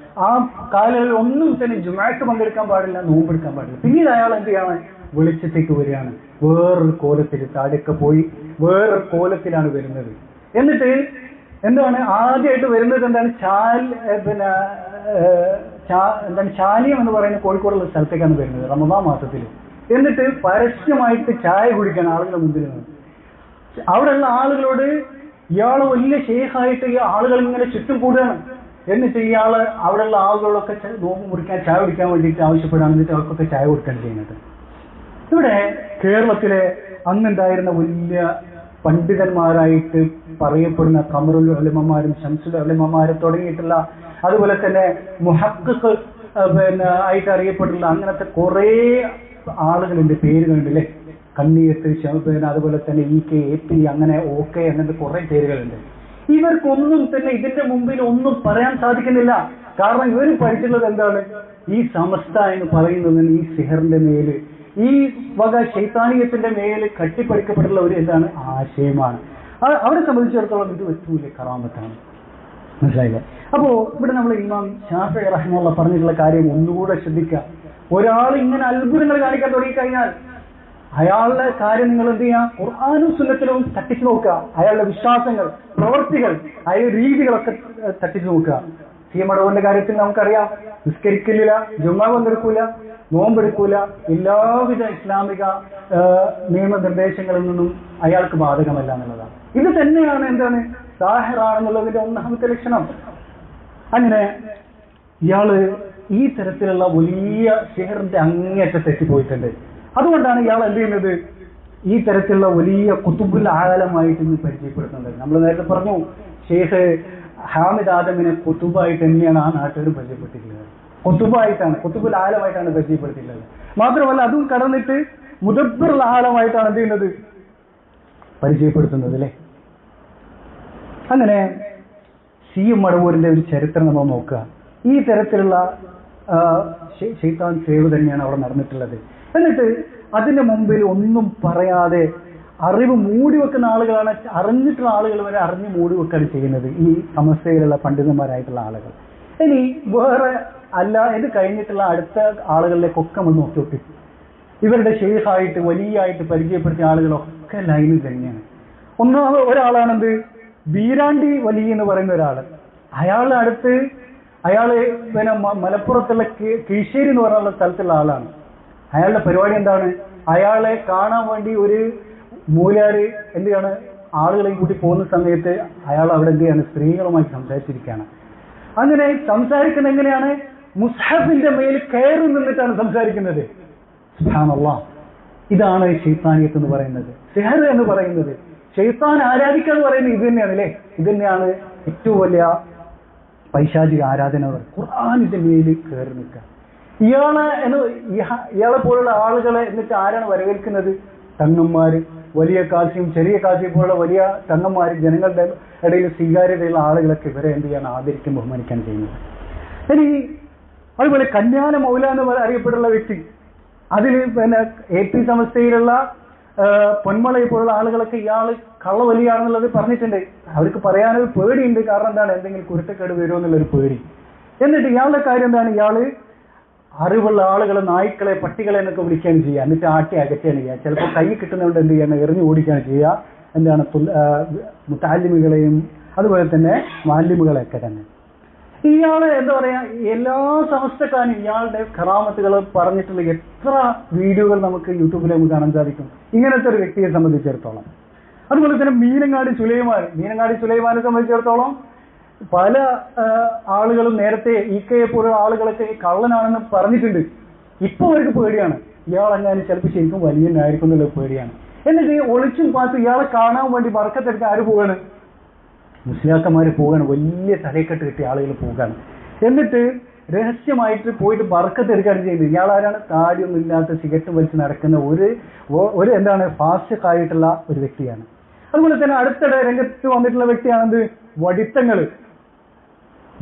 ആ കാലങ്ങളിൽ ഒന്നും തന്നെ ജുമാഅത്ത് പങ്കെടുക്കാൻ പാടില്ല, നോമ്പെടുക്കാൻ പാടില്ല. പിന്നീട് അയാൾ എന്ത് ചെയ്യാണ്? വെളിച്ചത്തേക്ക് വരികയാണ്. വേറൊരു കോലത്തിൽ താഴെയൊക്കെ പോയി വേറൊരു കോലത്തിലാണ് വരുന്നത്. എന്നിട്ട് ആദ്യമായിട്ട് വരുന്നത് ചാലിയം എന്ന് പറയുന്ന കോഴിക്കോടുള്ള സ്ഥലത്തേക്കാണ് വരുന്നത് റമദാൻ മാസത്തിൽ. എന്നിട്ട് പരസ്യമായിട്ട് ചായ കുടിക്കാൻ ആളുകളുടെ മുമ്പിൽ നിന്ന് അവിടെയുള്ള ആളുകളോട് ഇയാള് വലിയ ഷെയ്ഖായിട്ട് ഈ ആളുകൾ ഇങ്ങനെ ചുറ്റും കൂടുകയാണ്. എന്നിട്ട് ഇയാള് അവിടെയുള്ള ആളുകളൊക്കെ നോമ്പ് മുറിക്കാൻ ചായ കുടിക്കാൻ വേണ്ടിയിട്ട് ആവശ്യപ്പെടുകയാണ്. എന്നിട്ട് അവർക്കൊക്കെ ചായ കൊടുക്കാൻ ചെയ്യുന്നത്. ഇവിടെ കേരളത്തിലെ അന്നുണ്ടായിരുന്ന വലിയ പണ്ഡിതന്മാരായിട്ട് പറയപ്പെടുന്ന ഖമറുൽ ഉലമമാരും ശംസുൽ ഉലമമാരും തുടങ്ങിയിട്ടുള്ള, അതുപോലെ തന്നെ മുഹഖിഖ് ആയിട്ട് അറിയപ്പെട്ടുള്ള അങ്ങനത്തെ കുറെ ആളുകളുണ്ട്, പേരുകളുണ്ട് അല്ലെ. കണ്ണിയത്ത്, അതുപോലെ തന്നെ EK, AP, അങ്ങനെ OK, അങ്ങനത്തെ കുറെ പേരുകളുണ്ട്. ഇവർക്കൊന്നും തന്നെ ഇതിന്റെ മുമ്പിൽ ഒന്നും പറയാൻ സാധിക്കുന്നില്ല. കാരണം ഇവർ പഠിച്ചിട്ടുള്ളത് എന്താണ്? ഈ സമസ്ത എന്ന് പറയുന്നതിന് ഈ സിഹറിന്റെ മേല്, ഈ വക ശൈത്താനീയത്തിന്റെ മേല് കട്ടിപ്പടിക്കപ്പെട്ടുള്ള ഒരു ആശയമാണ്. അവരെ സംബന്ധിച്ചിടത്തോളം ഇത് ഏറ്റവും കറാമത്താണ്. മനസ്സിലായില്ലേ? അപ്പോ ഇവിടെ നമ്മൾ ഇമാം ശാഫിഈ റഹിമഹുല്ലാഹ് പറഞ്ഞിട്ടുള്ള കാര്യം ഒന്നുകൂടെ ശ്രദ്ധിക്കുക. ഒരാൾ ഇങ്ങനെ അത്ഭുതങ്ങൾ കാണിക്കാൻ തുടങ്ങിക്കഴിഞ്ഞാൽ അയാളുടെ കാര്യം നിങ്ങൾ എന്ത് ചെയ്യുക? ഖുർആനും സുന്നത്തിലും തട്ടിച്ചു നോക്കുക. അയാളുടെ വിശ്വാസങ്ങൾ, പ്രവർത്തികൾ, അയാളുടെ രീതികളൊക്കെ തട്ടിച്ചു നോക്കുക. സി മടവൂരിന്റെ കാര്യത്തിൽ നമുക്കറിയാം, നിസ്കരിക്കില്ല, ജുമ പങ്കെടുക്കൂല, നോമ്പെടുക്കൂല, എല്ലാവിധ ഇസ്ലാമിക നിയമനിർദ്ദേശങ്ങളിൽ നിന്നും അയാൾക്ക് ബാധകമല്ല എന്നുള്ളതാണ്. ഇത് തന്നെയാണ് എന്താണ് സാഹിറാണെന്നുള്ളതിന്റെ ഒന്നാമത്തെ ലക്ഷണം. അങ്ങനെ ഇയാള് ഈ തരത്തിലുള്ള വലിയ സിഹറിന്റെ അങ്ങേയറ്റം തെറ്റിപ്പോയിട്ടുണ്ട്. അതുകൊണ്ടാണ് ഇയാൾ എന്ത് ചെയ്യുന്നത്, ഈ തരത്തിലുള്ള വലിയ കുതുബുൽ ആലമായിട്ട് ഇന്ന് പരിചയപ്പെടുത്തുന്നത്. നമ്മൾ നേരത്തെ പറഞ്ഞു, ഷെയ്ഖ് ഹാമിദ് ആദമിനെ കുതുബായിട്ട് തന്നെയാണ് ആ നാട്ടുകാർ പരിചയപ്പെട്ടിട്ടുള്ളത്. കുതുബായിട്ടാണ്, കുതുബുൽ ആലമായിട്ടാണ് പരിചയപ്പെടുത്തിയിട്ടുള്ളത്. മാത്രമല്ല അതും കടന്നിട്ട് മുദബ്ബിറുൽ ആലമായിട്ടാണ് എന്ത് ചെയ്യുന്നത്, പരിചയപ്പെടുത്തുന്നത് അല്ലേ. അങ്ങനെ സി മടവൂരിന്റെ ഒരു ചരിത്രം നമ്മൾ നോക്കുക. ഈ തരത്തിലുള്ള ശൈത്താൻ സേവ് തന്നെയാണ് അവിടെ നടന്നിട്ടുള്ളത്. എന്നിട്ട് അതിന്റെ മുമ്പിൽ ഒന്നും പറയാതെ അറിവ് മൂടി വെക്കുന്ന ആളുകളാണ്, അറിഞ്ഞിട്ടുള്ള ആളുകൾ വരെ അറിഞ്ഞ് മൂടി വെക്കുകയാണ് ചെയ്യുന്നത് ഈ സമസ്തയിലുള്ള പണ്ഡിതന്മാരായിട്ടുള്ള ആളുകൾ. ഇനി വേറെ അല്ല, ഇത് കഴിഞ്ഞിട്ടുള്ള അടുത്ത ആളുകളിലേക്കൊക്കെ നമ്മൾ നോക്കി ഇവരുടെ ഷെയ്ഖായിട്ട് വലിയായിട്ട് പരിചയപ്പെടുത്തിയ ആളുകളൊക്കെ ലൈനിൽ തന്നെയാണ്. ഒന്നാമത് ഒരാളാണെന്ത്, ബീരാണ്ടി വലി എന്ന് പറയുന്ന ഒരാള്. അയാള് പിന്നെ മലപ്പുറത്തുള്ള കീശ്ശേരി എന്ന് പറയുന്ന സ്ഥലത്തുള്ള ആളാണ്. അയാളുടെ പരിപാടി എന്താണ്, അയാളെ കാണാൻ വേണ്ടി ഒരു മൂലാര് എന്ത് ചെയ്യാണ്, ആളുകളെയും കൂട്ടി പോകുന്ന സമയത്ത് അയാൾ അവിടെ എന്ത് ചെയ്യാണ്, സ്ത്രീകളുമായി സംസാരിച്ചിരിക്കുകയാണ്. അങ്ങനെ സംസാരിക്കുന്നത് എങ്ങനെയാണ്, മുസ്ഹഫിന്റെ മേൽ കയറി നിന്നിട്ടാണ് സംസാരിക്കുന്നത്. സുബ്ഹാനല്ലാഹ്, ഇതാണ് ശൈത്താനിയത്ത് എന്ന് പറയുന്നത്, സിഹർ എന്ന് പറയുന്നത്. ശൈത്താൻ ആരാധിക്കുക എന്ന് പറയുന്നത് ഇത് തന്നെയാണ് അല്ലേ. ഇത് തന്നെയാണ് ഏറ്റവും വലിയ പൈശാചിക ആരാധന. ഖുർആനിന്റെ മേൽ കയറി നിൽക്കുക. ഇയാളെ പോലുള്ള ആളുകളെ എന്നിട്ട് ആരാണ് വരവേൽക്കുന്നത്, തങ്ങന്മാര്, വലിയ കാശിയും ചെറിയ കാശിയും പോലുള്ള വലിയ തങ്ങന്മാര്, ജനങ്ങളുടെ ഇടയിൽ സ്വീകാര്യതയുള്ള ആളുകളൊക്കെ ഇവരെ എന്ത് ചെയ്യാണ്, ആദരിക്കാൻ ബഹുമാനിക്കാൻ ചെയ്യുന്നത്. ഇനി അതുപോലെ കല്യാണ മൗല എന്ന് അറിയപ്പെടുന്ന വ്യക്തി, അതിൽ പിന്നെ AP സമസ്തയിലുള്ള പൊന്മളയെ പോലുള്ള ആളുകളൊക്കെ ഇയാൾ കള്ളവലിയാണെന്നുള്ളത് പറഞ്ഞിട്ടുണ്ട്. അവർക്ക് പറയാനൊരു പേടിയുണ്ട്. കാരണം എന്താണ്, എന്തെങ്കിലും കുരുത്തക്കേട് വരുമോ എന്നുള്ളൊരു പേടി. എന്നിട്ട് ഇയാളുടെ കാര്യം എന്താണ്, ഇയാള് അറിവുള്ള ആളുകളെ നായ്ക്കളെ പട്ടികളെ എന്നൊക്കെ വിളിക്കുകയാണ് ചെയ്യുക. എന്നിട്ട് ആട്ടി അകറ്റുകയാണ് ചെയ്യുക. ചിലപ്പോൾ കൈ കിട്ടുന്നതുകൊണ്ട് എന്ത് ചെയ്യണം, എറിഞ്ഞു ഓടിക്കുകയാണ് ചെയ്യുക. എന്താണ്, മുത്താലിമുകളെയും അതുപോലെ തന്നെ മാലിമുകളെയൊക്കെ തന്നെ. ഇയാള് എന്താ പറയാ, എല്ലാ സമസ്തക്കാരും ഇയാളുടെ കറാമത്തുകൾ പറഞ്ഞിട്ടുള്ള എത്ര വീഡിയോകൾ നമുക്ക് യൂട്യൂബിൽ നമുക്ക് കാണാൻ സാധിക്കും ഇങ്ങനത്തെ ഒരു വ്യക്തിയെ സംബന്ധിച്ചിടത്തോളം. അതുപോലെ തന്നെ മീനങ്ങാടി സുലൈമാനെ സംബന്ധിച്ചിടത്തോളം പല ആളുകളും നേരത്തെ ഇക്കയെ പോലുള്ള ആളുകളൊക്കെ കള്ളനാണെന്ന് പറഞ്ഞിട്ടുണ്ട്. ഇപ്പൊ അവർക്ക് പേടിയാണ്, ഇയാളെങ്ങാനും ചിലപ്പോൾ ശരിക്കും വലിയനായിരിക്കും എന്നുള്ള പേടിയാണ്. എന്നിട്ട് ഒളിച്ചും പാത്തും ഇയാളെ കാണാൻ വേണ്ടി ബർക്കത്തെടുക്കാൻ ആര് പോവാണ്, മുസ്ലിയാക്കന്മാര് പോവുകയാണ്. വലിയ തലക്കെട്ട് കിട്ടിയ ആളുകൾ പോവുകയാണ്. എന്നിട്ട് രഹസ്യമായിട്ട് പോയിട്ട് ബർക്കത്തെടുക്കുകയാണ് ചെയ്യുന്നത്. ഇയാളാരാണ്, താടിയൊന്നും ഇല്ലാത്ത സിഗരറ്റ് വലിച്ച് നടക്കുന്ന ഒരു എന്താണ് ഫാസ്റ്റായിട്ടുള്ള ഒരു വ്യക്തിയാണ്. അതുപോലെ തന്നെ അടുത്തിടെ രംഗത്ത് വന്നിട്ടുള്ള വ്യക്തിയാണെന്ത്, വടിത്തങ്ങൾ.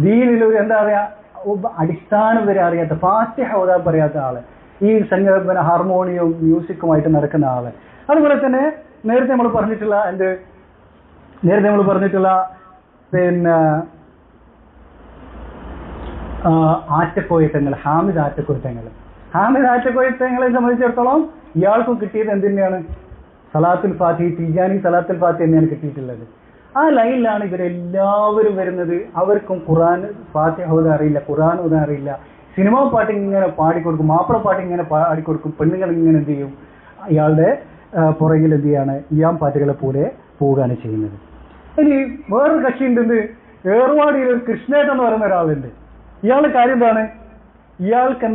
ദീനിലൊരു എന്താ പറയാ, അടിസ്ഥാനം വരെ അറിയാത്ത, ഫാത്തിഹ ഓതാൻ പറയാത്ത ആള്, ഈ സംഗീത ഹാർമോണിയവും മ്യൂസിക്കുമായിട്ട് നടക്കുന്ന ആള്. അതുപോലെ തന്നെ നേരത്തെ നമ്മൾ പറഞ്ഞിട്ടുള്ള പിന്നെ ആറ്റക്കോയത്തങ്ങൾ, ഹാമിദ് ആറ്റക്കോയത്തങ്ങളെ സംബന്ധിച്ചിടത്തോളം ഇയാൾക്കും കിട്ടിയത് എന്തിനാണ്, സലാത്തുൽ ഫാത്തിഹ, തിജാനി സലാത്തുൽ ഫാത്തിഹ തന്നെയാണ് കിട്ടിയിട്ടുള്ളത്. ആ ലൈനിലാണ് ഇവരെല്ലാവരും വരുന്നത്. അവർക്കും ഖുർആൻ ഫാത്തിഹ ഓതാൻ അറിയില്ല, ഖുർആൻ ഓതാൻ അറിയില്ല. സിനിമാ പാട്ട് ഇങ്ങനെ പാടിക്കൊടുക്കും, മാപ്പിള പാട്ട് ഇങ്ങനെ പാടിക്കൊടുക്കും. പെണ്ണുങ്ങൾ ഇങ്ങനെ എന്ത് ചെയ്യും, ഇയാളുടെ പുറകിൽ എന്ത് ചെയ്യാണ്, ഇയാം പാട്ടുകളെ പോലെ പോവുകയാണ് ചെയ്യുന്നത്. ഇനി വേറൊരു കക്ഷി ഉണ്ട്, ഏർവാടിയിൽ ഒരു കൃഷ്ണേട്ടൻ എന്ന് പറയുന്ന ഒരാളുണ്ട്. ഇയാളുടെ കാര്യം എന്താണ്, ഇയാൾക്ക്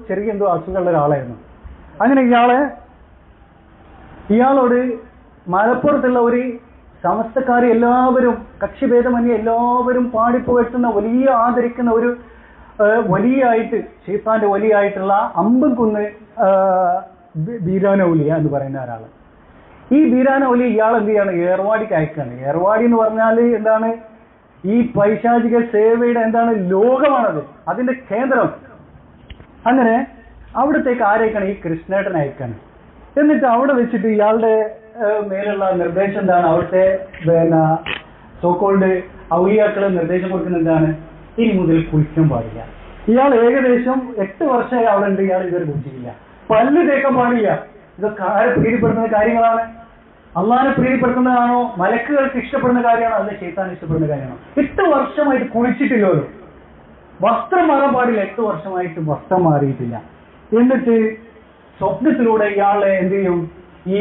ചെറിയ അസുഖമുള്ള ഒരാളായിരുന്നു. അങ്ങനെ ഇയാളോട് മലപ്പുറത്തുള്ള ഒരു സമസ്തക്കാർ എല്ലാവരും കക്ഷിഭേദമന്യേ എല്ലാവരും പാടിപ്പോയെത്തുന്ന വലിയ ആദരിക്കുന്ന ഒരു വലിയായിട്ട് ഷെയ്ത്താന്റെ വലിയായിട്ടുള്ള അമ്പൻകുന്ന് ബീരാനൗലിയ എന്ന് പറയുന്ന ഒരാള്. ഈ ബീരാനൗലി ഇയാൾ എന്ത് ചെയ്യാണ്, ഏർവാടിക്ക് അയക്കാണ്. ഏർവാടി എന്ന് പറഞ്ഞാൽ എന്താണ്, ഈ പൈശാചിക സേവയുടെ എന്താണ് ലോകമാണത്, അതിന്റെ കേന്ദ്രം. അങ്ങനെ അവിടത്തേക്ക് ആരയക്കാണ്, ഈ കൃഷ്ണേട്ടൻ അയക്കാണ്. എന്നിട്ട് അവിടെ വെച്ചിട്ട് ഇയാളുടെ മേലുള്ള നിർദ്ദേശം എന്താണ്, അവിടുത്തെ പിന്നെ സോക്കോൾഡ് ഔലിയാക്കളെ നിർദ്ദേശം കൊടുക്കുന്ന എന്താണ്, ഇനി മുതൽ കുളിക്കാൻ പാടില്ല. ഇയാൾ ഏകദേശം 8 വർഷമായി അവിടെ ഉണ്ട്, ഇയാൾ ഇതുവരെ കുളിച്ചിട്ടില്ല. പല്ല് തേക്കാൻ പാടില്ല. ഇതൊക്കെ ആരെ പ്രീതിപ്പെടുത്തുന്ന കാര്യങ്ങളാണ്, അള്ളാഹിനെ പ്രീതിപ്പെടുത്തുന്നതാണോ, മലക്കുകൾക്ക് ഇഷ്ടപ്പെടുന്ന കാര്യമാണോ, അല്ലെ ശൈത്താൻ ഇഷ്ടപ്പെടുന്ന കാര്യമാണോ? 8 വർഷമായിട്ട് കുളിച്ചിട്ടില്ലല്ലോ. വസ്ത്രം മാറാൻ പാടില്ല. 8 വർഷമായിട്ട് വസ്ത്രം മാറിയിട്ടില്ല. എന്നിട്ട് സ്വപ്നത്തിലൂടെ ഇയാളെ എന്ത് ചെയ്യും, ഈ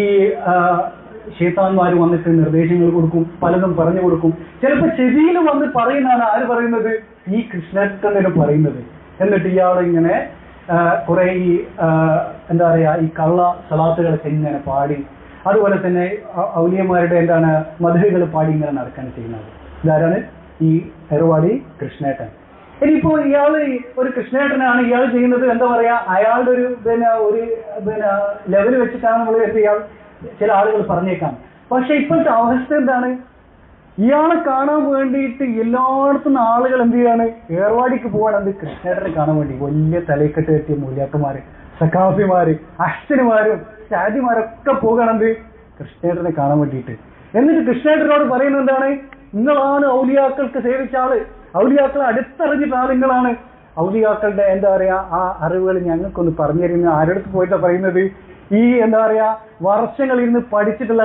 ശൈത്താന്മാർ വന്നിട്ട് നിർദ്ദേശങ്ങൾ കൊടുക്കും, പലതും പറഞ്ഞു കൊടുക്കും. ചിലപ്പോൾ ചെവിയിൽ വന്ന് പറയുന്നതാണ് ആര് പറയുന്നത്, ഈ കൃഷ്ണേട്ടനും പറയുന്നത്. എന്നിട്ട് ഇയാൾ ഇങ്ങനെ കുറെ ഈ എന്താ പറയാ ഈ കള്ള സലാത്തുകളൊക്കെ ഇങ്ങനെ പാടി, അതുപോലെ തന്നെ ഔലിയന്മാരുടെ എന്താണ് മധുരകൾ പാടി ഇങ്ങനെ നടക്കാൻ ചെയ്യുന്നത്. ഇതാരാണ് ഈ എറുവാടി കൃഷ്ണേട്ടൻ. ഇനിയിപ്പോ ഇയാള് ഒരു കൃഷ്ണേട്ടനാണ്, ഇയാൾ ചെയ്യുന്നത് എന്താ പറയാ, അയാളുടെ ഒരു പിന്നെ ലെവൽ വെച്ചിട്ടാണ് നമ്മൾ ഇയാൾ ചില ആളുകൾ പറഞ്ഞേക്കാം. പക്ഷെ ഇപ്പോഴത്തെ അവസ്ഥ എന്താണ്, ഇയാളെ കാണാൻ വേണ്ടിയിട്ട് എല്ലായിടത്തും ആളുകൾ എന്ത് ചെയ്യാണ്, ഏർവാടിക്ക് പോവാണ് കൃഷ്ണേട്ടനെ കാണാൻ വേണ്ടി. വലിയ തലക്കെട്ട് കെട്ടിയ മൂല്യാക്കന്മാര്, സഖാഫിമാര്, അശ്വന്മാരും ഷാജിമാരൊക്കെ പോകണത് കൃഷ്ണേട്ടനെ കാണാൻ വേണ്ടിയിട്ട്. എന്നിട്ട് കൃഷ്ണേട്ടനോട് പറയുന്നത് എന്താണ്, നിങ്ങളാണ് ഔലിയാക്കൾക്ക് സേവിച്ച ആള്, ഔലിയാക്കളെ അടുത്തറിഞ്ഞിട്ട് ആൾ നിങ്ങളാണ്, ഔലിയാക്കളുടെ എന്താ പറയാ ആ അറിവുകൾ ഞങ്ങൾക്കൊന്ന് പറഞ്ഞു തരുന്ന ആരടുത്ത് പോയിട്ടാ പറയുന്നത്, ഈ എന്താ പറയാ വർഷങ്ങൾ ഇരുന്ന് പഠിച്ചിട്ടുള്ള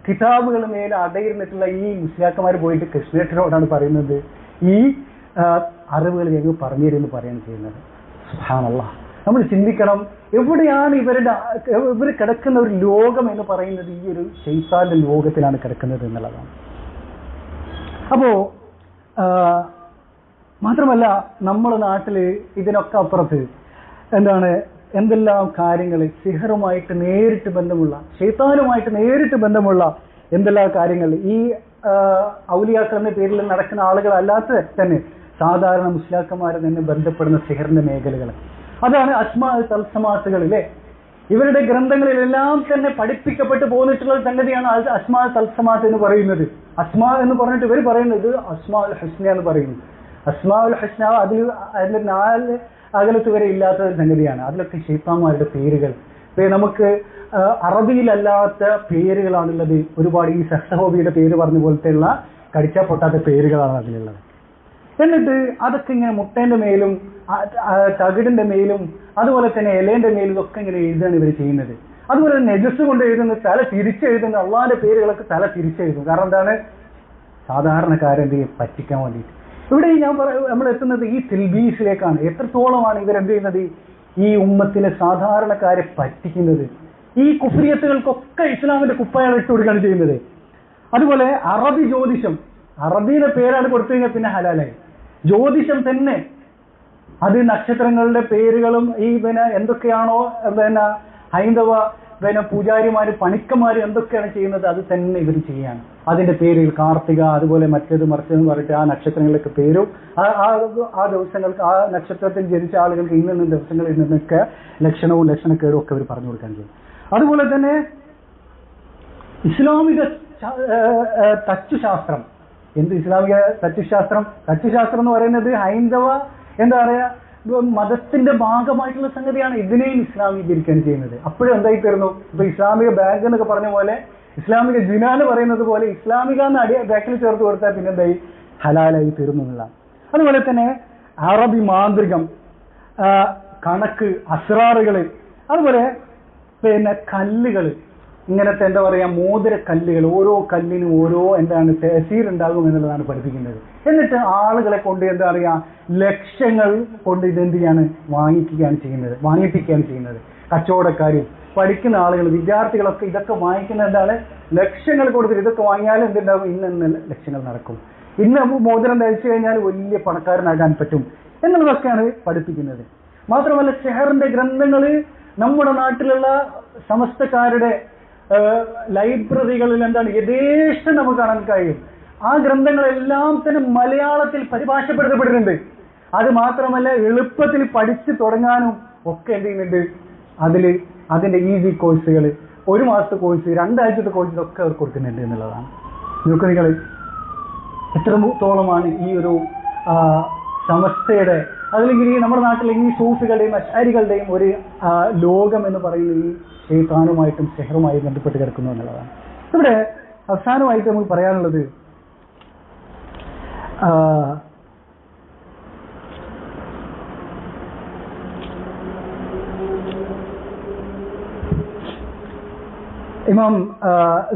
കിതാബുകൾ മേലെ അടയിരുന്നിട്ടുള്ള ഈ മുസ്ലിയാക്കന്മാർ പോയിട്ട് കൃഷ്ണേട്ടനോടാണ് പറയുന്നത് ഈ അറിവുകൾ ഞങ്ങൾ പറഞ്ഞു തരുമെന്ന് പറയുകയാണ് ചെയ്യുന്നത്. സുബ്ഹാനല്ലാഹ്. നമ്മൾ ചിന്തിക്കണം, എവിടെയാണ് ഇവർ കിടക്കുന്ന ഒരു ലോകം എന്ന് പറയുന്നത് ഈ ഒരു ശൈത്താന്റെ ലോകത്തിലാണ് കിടക്കുന്നത് എന്നുള്ളതാണ്. അപ്പോ മാത്രമല്ല നമ്മുടെ നാട്ടില് ഇതിനൊക്കെ അപ്പുറത്ത് എന്താണ് എന്തെല്ലാം കാര്യങ്ങൾ സിഹറുമായിട്ട് നേരിട്ട് ബന്ധമുള്ള, ശൈത്താനുമായിട്ട് നേരിട്ട് ബന്ധമുള്ള എന്തെല്ലാം കാര്യങ്ങൾ ഈ ഔലിയാക്കൾ എന്ന പേരിൽ നടക്കുന്ന ആളുകളല്ലാത്ത തന്നെ സാധാരണ മുസ്ലിയാക്കന്മാരെ തന്നെ ബന്ധപ്പെടുന്ന സിഹറിന്റെ മേഖലകൾ. അതാണ് അസ്മാ തൽസമാത്തുകളിലെ ഇവരുടെ ഗ്രന്ഥങ്ങളിലെല്ലാം തന്നെ പഠിപ്പിക്കപ്പെട്ടു പോന്നിട്ടുള്ള സംഗതിയാണ് അസ്മാ തൽസമാത്ത് എന്ന് പറയുന്നത്. അസ്മാ എന്ന് പറഞ്ഞിട്ട് ഇവർ പറയുന്നത് അസ്മാ ഉൽ ഹുസ്ന എന്ന് പറയുന്നു. അസ്മാ ഉൽ ഹുസ്ന അതിൽ 4 അകലത്ത് വരെ ഇല്ലാത്ത സംഗതിയാണ്. അതിലൊക്കെ ശൈത്താന്മാരുടെ പേരുകൾ, നമുക്ക് അറബിയിലല്ലാത്ത പേരുകളാണുള്ളത്. ഒരുപാട് ഈ സഹ്സഹോബിയുടെ പേര് പറഞ്ഞ പോലത്തെയുള്ള കടിച്ചാൽ പൊട്ടാത്ത പേരുകളാണ് അതിലുള്ളത്. എന്നിട്ട് അതൊക്കെ ഇങ്ങനെ മുട്ടേന്റെ മേലും തകിടിന്റെ മേലും അതുപോലെ തന്നെ ഇലേന്റെ മേലും ഒക്കെ ഇങ്ങനെ എഴുതാണ് ഇവർ ചെയ്യുന്നത്. അതുപോലെ തന്നെ നെജസ് കൊണ്ട് എഴുതുന്ന, തല തിരിച്ചെഴുതുന്ന അള്ളാന്റെ പേരുകളൊക്കെ തല തിരിച്ചെഴുതും. കാരണം എന്താണ്, സാധാരണക്കാരെന്ത് പറ്റിക്കാൻ വേണ്ടിയിട്ട്. ഇവിടെ നമ്മൾ എത്തുന്നത് ഈ തിൽബീസിലേക്കാണ്. എത്രത്തോളമാണ് ഇവരെന്ത് ചെയ്യുന്നത്, ഈ ഉമ്മത്തിലെ സാധാരണക്കാരെ പറ്റിക്കുന്നത്. ഈ കുഫ്രിയത്തുകൾക്കൊക്കെ ഇസ്ലാമിന്റെ കുപ്പായം ഇട്ട് കൊടുക്കുകയാണ് ചെയ്യുന്നത്. അതുപോലെ അറബി ജ്യോതിഷം, അറബിയുടെ പേരാണ് കൊടുത്തു കഴിഞ്ഞാൽ പിന്നെ ഹലാലായി. ജ്യോതിഷം തന്നെ അത് നക്ഷത്രങ്ങളുടെ പേരുകളും ഈ എന്തൊക്കെയാണോ ഹൈന്ദവ പൂജാരിമാര് പണിക്കന്മാര് എന്തൊക്കെയാണ് ചെയ്യുന്നത് അത് തന്നെ ഇവർ ചെയ്യാണ്. അതിന്റെ പേരിൽ കാർത്തിക അതുപോലെ മറ്റേത് മറിച്ചതെന്ന് പറഞ്ഞിട്ട് ആ നക്ഷത്രങ്ങളിലൊക്കെ പേരും ആ ദിവസങ്ങൾക്ക് ആ നക്ഷത്രത്തിൽ ജനിച്ച ആളുകൾക്ക് ഇന്ന ദിവസങ്ങളിൽ നിന്നൊക്കെ ലക്ഷണവും ലക്ഷണക്കേടും ഒക്കെ അവർ പറഞ്ഞു കൊടുക്കാൻ ചെയ്യും. അതുപോലെ തന്നെ ഇസ്ലാമിക തച്ചുശാസ്ത്രം. എന്ത് ഇസ്ലാമിക തച്ചുശാസ്ത്രം? തച്ചുശാസ്ത്രം എന്ന് പറയുന്നത് ഹൈന്ദവ എന്താ പറയാ മതത്തിന്റെ ഭാഗമായിട്ടുള്ള സംഗതിയാണ്. ഇതിനെയും ഇസ്ലാമീകരിക്കാൻ ചെയ്യുന്നത്. അപ്പോഴും എന്തായി തീർന്നു, ഇപ്പൊ ഇസ്ലാമിക ബാങ്ക് എന്നൊക്കെ പറഞ്ഞ പോലെ ഇസ്ലാമിക ജിന എന്ന് പറയുന്നത് പോലെ ഇസ്ലാമിക എന്ന് ബാക്കിൽ ചേർത്ത് കൊടുത്താൽ പിന്നെ എന്തായി ഹലാലായി തീർന്നു എന്നുള്ളതാണ്. അതുപോലെ തന്നെ അറബി മാന്ത്രികം, കണക്ക്, അസ്റാറുകള്, അതുപോലെ പിന്നെ കല്ലുകള്, ഇങ്ങനത്തെ എന്താ പറയാ മോതിര കല്ലുകൾ, ഓരോ കല്ലിനും ഓരോ എന്താണ് തഹസീർ ഉണ്ടാകും എന്നുള്ളതാണ് പഠിപ്പിക്കുന്നത്. എന്നിട്ട് ആളുകളെ കൊണ്ട് എന്താ പറയാ ലക്ഷങ്ങൾ കൊണ്ട് ഇതെന്ത് ചെയ്യാണ് വാങ്ങിപ്പിക്കുകയാണ് ചെയ്യുന്നത്. കച്ചവടക്കാരും പഠിക്കുന്ന ആളുകൾ വിദ്യാർത്ഥികളൊക്കെ ഇതൊക്കെ വാങ്ങിക്കുന്ന എന്താണ് ലക്ഷങ്ങൾ കൊടുത്തിട്ട് ഇതൊക്കെ വാങ്ങിയാൽ എന്തുണ്ടാകും, ഇന്ന് ലക്ഷങ്ങൾ നടക്കും, ഇന്ന് മോതിരം ധരിച്ചു കഴിഞ്ഞാൽ വലിയ പണക്കാരനാകാൻ പറ്റും എന്നുള്ളതൊക്കെയാണ് പഠിപ്പിക്കുന്നത്. മാത്രമല്ല സെഹറിന്റെ ഗ്രന്ഥങ്ങള് നമ്മുടെ നാട്ടിലുള്ള സമസ്തക്കാരുടെ ലൈബ്രറികളിൽ എന്താണ് യഥേഷ്ടം നമുക്ക് കാണാൻ കഴിയും. ആ ഗ്രന്ഥങ്ങളെല്ലാം തന്നെ മലയാളത്തിൽ പരിഭാഷപ്പെടുത്തപ്പെട്ടിട്ടുണ്ട്. അത് മാത്രമല്ല എളുപ്പത്തിൽ പഠിച്ചു തുടങ്ങാനും ഒക്കെ എന്ത് ചെയ്യുന്നുണ്ട്, അതിന്റെ ഈസി കോഴ്സുകൾ, 1 മാസത്തെ കോഴ്സ്, 2 ആഴ്ചത്തെ കോഴ്സ് ഒക്കെ അവർ കൊടുക്കുന്നുണ്ട് എന്നുള്ളതാണ്. നോക്കൂ നിങ്ങൾ എത്രത്തോളമാണ് ഈ ഒരു സമസ്തയുടെ അതല്ലെങ്കിൽ നമ്മുടെ നാട്ടിലെ ഈ സൂഫികളുടെയും അശ്അരികളുടെയും ഒരു ലോകം എന്ന് പറയുന്നത് ഈ ശൈത്താനുമായിട്ടും സെഹറുമായും ബന്ധപ്പെട്ട് കിടക്കുന്നു എന്നുള്ളതാണ്. ഇവിടെ അവസാനമായിട്ട് നമുക്ക് പറയാനുള്ളത് ഇമാം